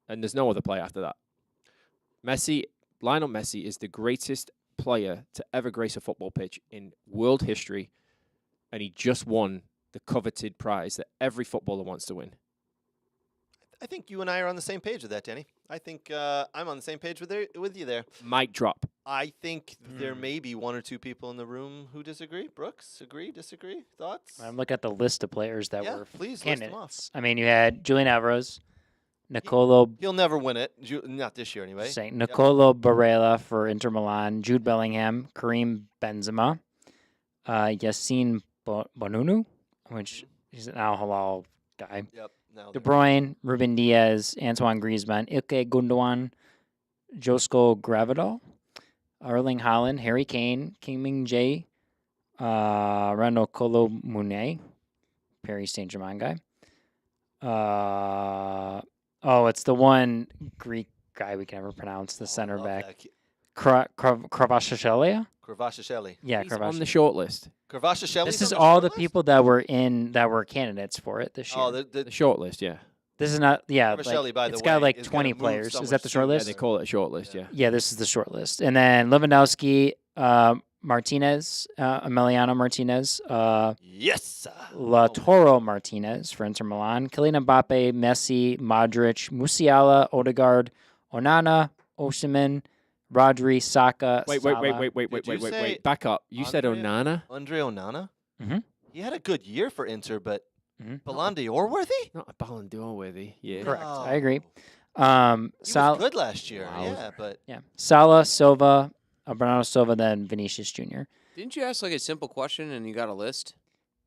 And there's no other player after that. Lionel Messi is the greatest player to ever grace a football pitch in world history, and he just won the coveted prize that every footballer wants to win. I think you and I are on the same page with that, Danny. I think I'm on the same page with you there. Mic drop. I think there may be one or two people in the room who disagree. Brooks, agree, disagree, thoughts? I'm looking at the list of players that Yeah, were please list them candidates. I mean, you had Julian Alvarez, Nicolo, He'll never win it, not this year anyway. saying Nicolo Barella for Inter Milan, Jude Bellingham, Karim Benzema, Yassine Bonunu, which is an Al Hilal guy. Yep. Now De Bruyne, Ruben Diaz, Antoine Griezmann, Ilkay Gundogan, Josko Gravadol, Erling Haaland, Harry Kane, Kim Min-jae, Randall Kolo Muné, Paris Saint-Germain guy. It's the one Greek guy we can never pronounce, the center back. Kvaratskhelia? Kvaratskhelia. Yeah, He's on Kvaratskhelia. the short list. Kvaratskhelia. This is all the people that were candidates for it this year. Oh, The short list, yeah. This is not, yeah, Kvaratskhelia, by the it's got way, like is gonna 20 move players. somewhere Is that the soon. short Yeah, list? they call it a short list, yeah. Yeah, this is the short list. And then Lewandowski, Martinez, Emiliano Martinez, Yes. Lautaro Martinez for Inter Milan, Kylian Mbappe, Messi, Modric, Musiala, Odegaard, Onana, Osimhen, Rodri, Saka, Wait. Salah. Did you say Back up. You said Andre- Onana? Andre Onana. Mhm. He had a good year for Inter, but Mhm. Ballon d'Or worthy? Not a Ballon d'Or worthy. Yeah. Correct. No. I agree. He was good last year. Wow. Yeah, but Yeah. Salah, Silva, Bernardo Silva, then Vinicius Jr. Didn't you ask like a simple question and you got a list?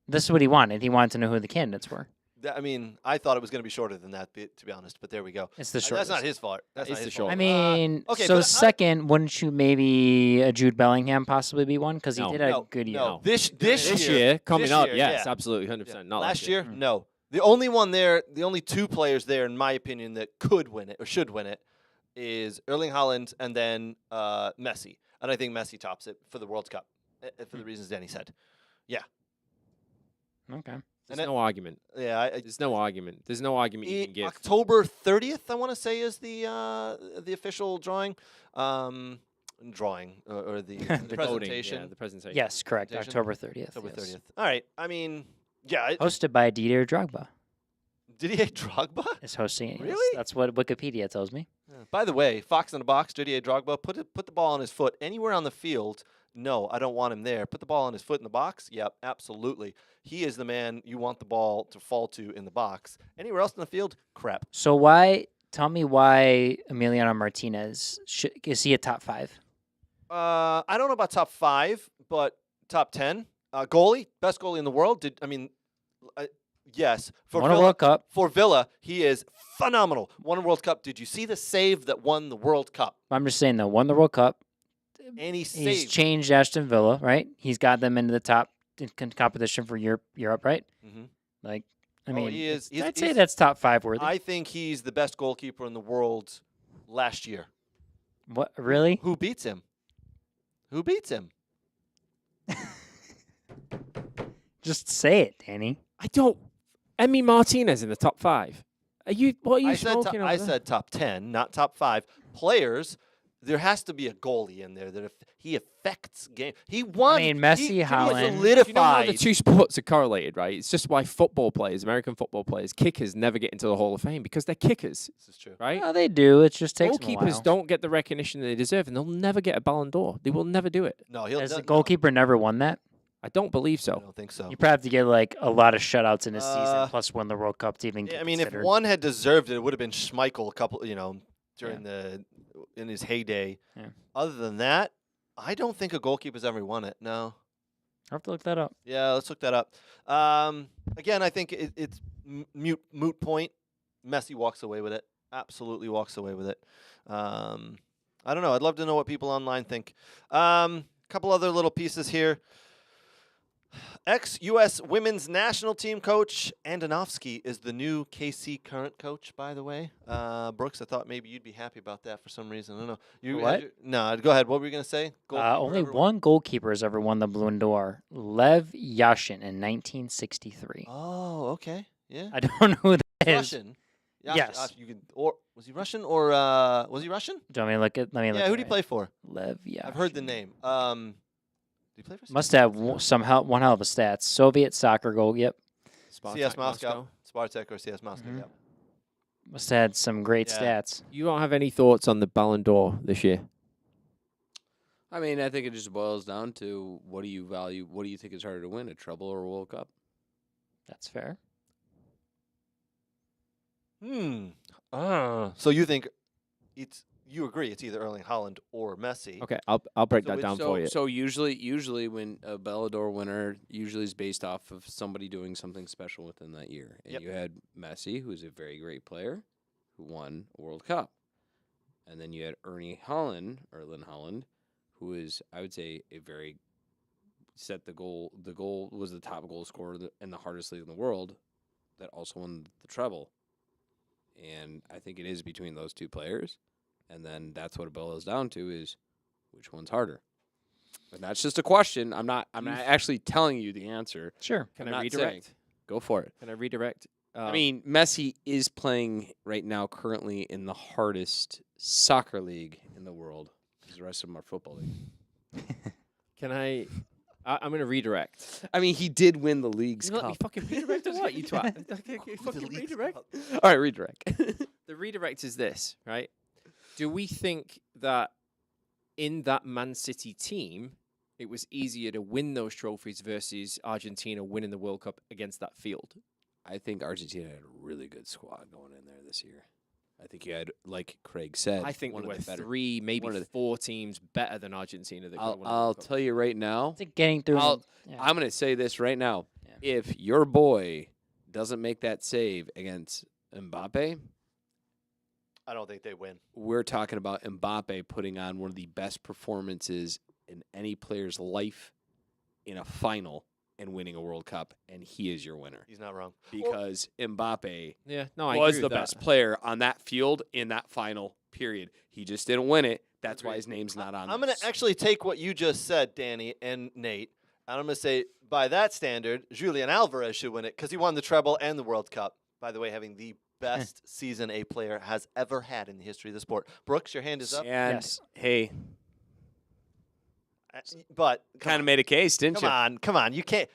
This is what he wanted. He wanted to know who the candidates were. I mean, I thought it was going to be shorter than that, to be honest. But there we go. It's the short That's not list. his fault. That's It's not the his short fault. I mean, okay, so but second, wouldn't you maybe a Jude Bellingham possibly be one? Because he No. did have a No, good year. no. This This year, coming this up, year, yes, yeah. absolutely, 100%. Yeah. Not Last year, Mm. no. The only one there, the only two players there, in my opinion, that could win it or should win it is Erling Haaland and then Messi. And I think Messi tops it for the World Cup for the reasons Danny said. Okay. There's And no argument. Yeah, There's no argument. There's no argument you can give. October 30th, I want to say, is the official drawing. Or the The voting, presentation. yeah, the presentation. Yes, correct. Presentation? October 30th. October yes. 30th. All right. I mean, yeah. Hosted by Didier Drogba Didier Drogba? is hosting it. yes. Really? That's what Wikipedia tells me. By the way, Fox in the box, Didier Drogba, put the ball on his foot anywhere on the field. No, I don't want him there. Put the ball on his foot in the box. Yep, absolutely. He is the man you want the ball to fall to in the box. Anywhere else in the field, crap. So tell me why Emiliano Martinez, is he a top 5? I don't know about top 5, but top 10. Goalie, best goalie in the world. Yes. Won a World Cup. For Villa, he is phenomenal. Won a World Cup. Did you see the save that won the World Cup? I'm just saying, though, won the World Cup. And he He's saved. changed Aston Villa, right? He's got them into the top competition for Europe, right? Mhm. Like, I Oh, mean, he is- I'd say he's- that's top 5 worthy. I think he's the best goalkeeper in the world last year. What, really? Who beats him? Who beats him? Just say it, Danny. I don't. Emi Martinez in the top 5. What are you smoking over I there? said top 10, not top 5. Players, there has to be a goalie in there that he affects game. He won. I mean, Messi, he Haaland. solidified. You know how the two sports are correlated, right? It's just why football players, American football players, kickers never get into the Hall of Fame because they're kickers, This is true. right? Well, they do. It just takes them a Goalkeepers while. don't get the recognition they deserve, and they'll never get a Ballon d'Or. They will never do it. No, he'll. Has no, the goalkeeper never won that? I don't believe I so. don't think so. You probably have to get like a lot of shutouts in a season, Uh, plus win the World Cup to even Yeah, get I mean, if considered. one had deserved it, it would have been Schmeichel. A couple, during in his heyday. Yeah. Other than that, I don't think a goalkeeper's ever won it. No. I'll have to look that up. Yeah, let's look that up. Again, I think it's moot point. Messi walks away with it. Absolutely walks away with it. I don't know. I'd love to know what people online think. Couple other little pieces here. Ex-U.S. women's national team coach Andonovsky is the new KC current coach, by the way. Brooks, I thought maybe you'd be happy about that for some reason. I don't know. What? No, go ahead. What were you going to say? Only one goalkeeper has ever won the Balloon d'Or. Lev Yashin in 1963. Oh, okay. Yeah. I don't know who that is. Russian. Yes. You could, or was he Russian or was he Russian? Do you want me to look at? Let me look. Yeah. Who at did he it. play for? Lev Yashin. I've heard the name. Did he play for? Must have one hell of a stats. Soviet soccer goal. Yep. CS Moscow. Spartak or CS Moscow. Mhm. Yeah. Must have had some great Yeah. stats. You don't have any thoughts on the Ballon d'Or this year? I mean, I think it just boils down to what do you value? What do you think is harder to win, a treble or a World Cup? That's fair. So you think you agree it's either Erling Haaland or Messi? Okay, I'll break So that which- down for you. So usually when a Ballon d'Or winner usually is based off of somebody doing something special within that year. And Yep. you had Messi, who's a very great player, who won a World Cup. And then you had Erling Haaland, who is, I would say, a very set the goal. The goal was the top goal scorer in the hardest league in the world that also won the treble. And I think it is between those two players. And then that's what it boils down to is which one's harder. And that's just a question. I'm not actually telling you the answer. Sure. Can I'm I not redirect? saying. Go for it. Can I redirect? I mean, Messi is playing right now currently in the hardest soccer league in the world because the rest of them are football league. can I? I'm going to redirect. I mean, he did win the league's You let me cup. fucking redirect or what, you twat? Fucking redirect. All right, redirect. The redirect is this, right? Do we think that in that Man City team, it was easier to win those trophies versus Argentina winning the World Cup against that field? I think Argentina had a really good squad going in there this year. I think you had, like Craig said, I think one there of were the better. three, maybe one of the- 4 teams better than Argentina. That could've won the I'll World Cup. tell you right now. I think getting through. I'm going to say this right now. Yeah. If your boy doesn't make that save against Mbappe, I don't think they win. we're talking about Mbappe putting on one of the best performances in any player's life in a final and winning a World Cup, and he is your winner He's not wrong. because Mbappe Yeah, no, I was agree the with that. best player on that field in that final period. He just didn't win it. That's why his name's not on. I'm going this. to actually take what you just said, Danny and Nate, and I'm going to say, by that standard, Julian Alvarez should win it because he won the treble and the World Cup. By the way, having the best season a player has ever had in the history of the sport. Brooks, your hand is up. And Yes. hey, But kind of made a case, didn't you? come on. You can't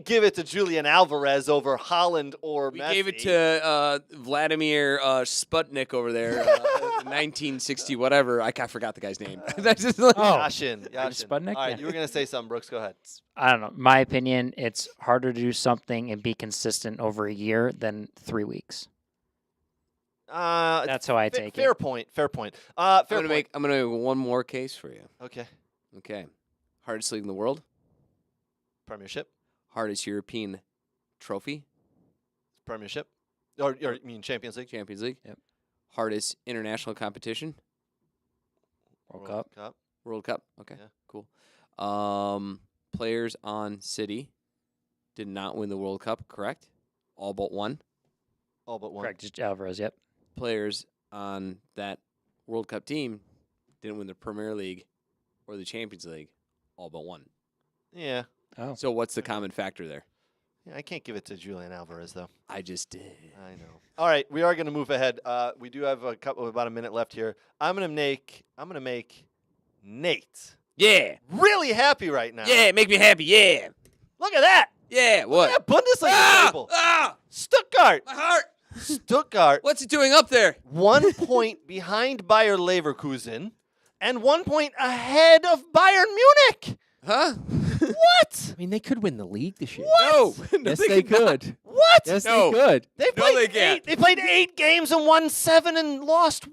give it to Julian Alvarez over Holland or We Messi. gave it to Vladimir Sputnik over there, 1960 whatever. I forgot the guy's name. That's just like, Yashin. Sputnik? All right, Yeah. you were going to say something, Brooks. Go ahead. I don't know. My opinion, it's harder to do something and be consistent over a year than 3 weeks. That's how I take fair it. point. Fair point. I'm gonna make one more case for you. Okay. Okay, hardest league in the world, Premiership. hardest European trophy, Premiership. Or you mean Champions League? Champions League. Yep. Hardest international competition, World Cup. World Cup. Okay, Yeah. cool. Players on City did not win the World Cup, correct? All but one. All but one. Correct. Just Alvarez. Yep. Players on that World Cup team didn't win the Premier League or the Champions League, all but one. Yeah. Oh. So what's the common factor there? I can't give it to Julian Alvarez though. I just did. I know. All right, we are going to move ahead. We do have about a minute left here. I'm going to make Nate Yeah. really happy right now. Yeah, make me happy. Yeah. Look at that. Yeah, what? Look at that Bundesliga table. Stuttgart. My heart. Stuttgart. What's it doing up there? 1 point behind Bayer Leverkusen and 1 point ahead of Bayern Munich. Huh? What? I mean, they could win the league this year. No. Yes, they could. What? Yes, No. they could. They No, played they can't. They played 8 games and won 7 and lost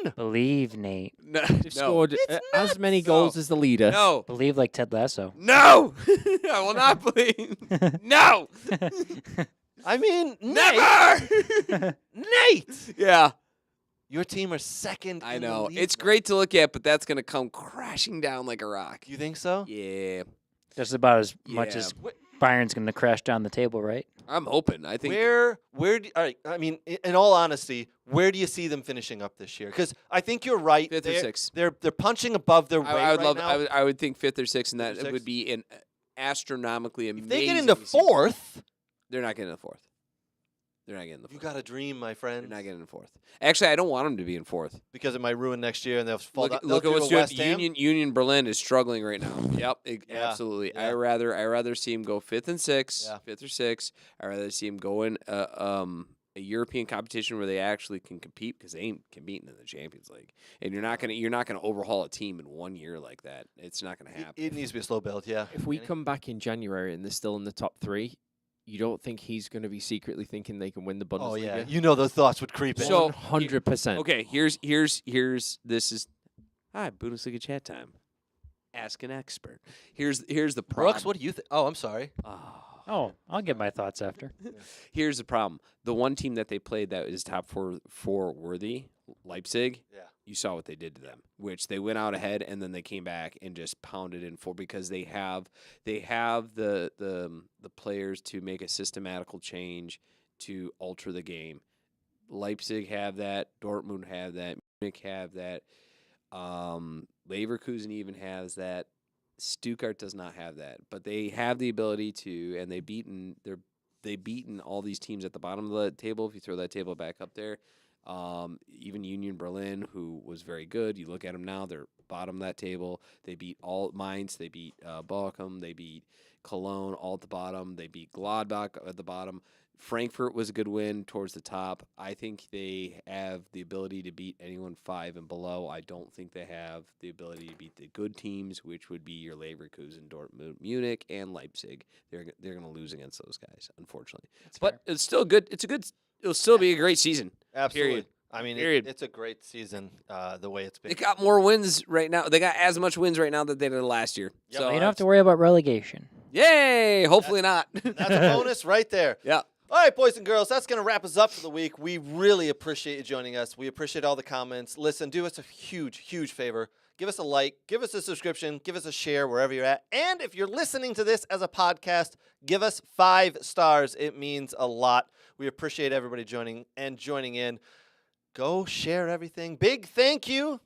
1. Believe, Nate. No. They've scored It's as many nuts. goals No. as the leader. No. Believe like Ted Lasso. No. I will not believe. No. I mean, Never. Nate. Yeah. Your team are second. I in the know. league It's now. great to look at, but that's going to come crashing down like a rock. You think so? Yeah. Just about as much Yeah. as Bayern's going to crash down the table, right? I'm hoping. I think Where do, all right, I mean, in all honesty, where do you see them finishing up this year? Because I think you're right. Fifth or sixth. They're punching above their weight I would right love. now. I would think fifth or sixth, and that Fifth or would sixth? be an astronomically amazing. If they get into season. fourth, They're not getting the fourth. They're not getting the you fourth. got a dream, my They're friend. not getting the fourth. Actually, I don't want them to be in fourth. Because it might ruin next year, and they'll fall down. Look at they'll what's do a doing. West Ham. Union Berlin is struggling right now. Yep, Yeah, absolutely. yeah. I rather see him go fifth and sixth, Yeah. fifth or sixth. I rather see him go in a European competition where they actually can compete because they ain't competing in the Champions League. And you're not gonna overhaul a team in 1 year like that. It's not gonna happen. It needs to be a slow build, yeah. If we Danny? come back in January and they're still in the top 3, you don't think he's going to be secretly thinking they can win the Bundesliga? Oh yeah, you know those thoughts would creep in. So- 100%. Okay, here's Bundesliga chat time. Ask an expert. Here's the problem. Brooks, what do you think? Oh, I'm sorry. Oh, I'll get my thoughts after. Here's the problem. The one team that they played that is top four worthy, Leipzig. Yeah. You saw what they did to them, which they went out ahead and then they came back and just pounded in four because they have the players to make a systematical change to alter the game. Leipzig have that. Dortmund have that. Munich have that. Leverkusen even has that. Stuttgart does not have that, but they have the ability to, and they've beaten all these teams at the bottom of the table. If you throw that table back up there, even Union Berlin, who was very good, you look at them now; they're bottom of that table. They beat all Mainz, they beat Bochum, they beat Cologne, all at the bottom. They beat Gladbach at the bottom. Frankfurt was a good win towards the top. I think they have the ability to beat anyone 5 and below. I don't think they have the ability to beat the good teams, which would be your Leverkusen, Dortmund, Munich, and Leipzig. They're going to lose against those guys, unfortunately. But it's still good. It'll still be a great season. Absolutely. Period. I mean, Period. it's a great season the way it's been. They got more wins right now. They got as much wins right now that they did last year. Yep. So You don't have to worry about relegation. yay! Hopefully not. That's a bonus right there. Yeah. All right, boys and girls, that's going to wrap us up for the week. We really appreciate you joining us. We appreciate all the comments. Listen, do us a huge, huge favor. Give us a like, give us a subscription, give us a share wherever you're at. And if you're listening to this as a podcast, give us 5 stars. It means a lot. We appreciate everybody joining in. Go share everything. Big thank you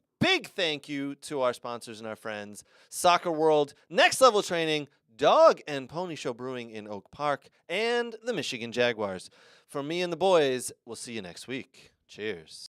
to our sponsors and our friends, Soccer World, Next Level Training, Dog and Pony Show Brewing in Oak Park, and the Michigan Jaguars. From me and the boys, we'll see you next week. Cheers.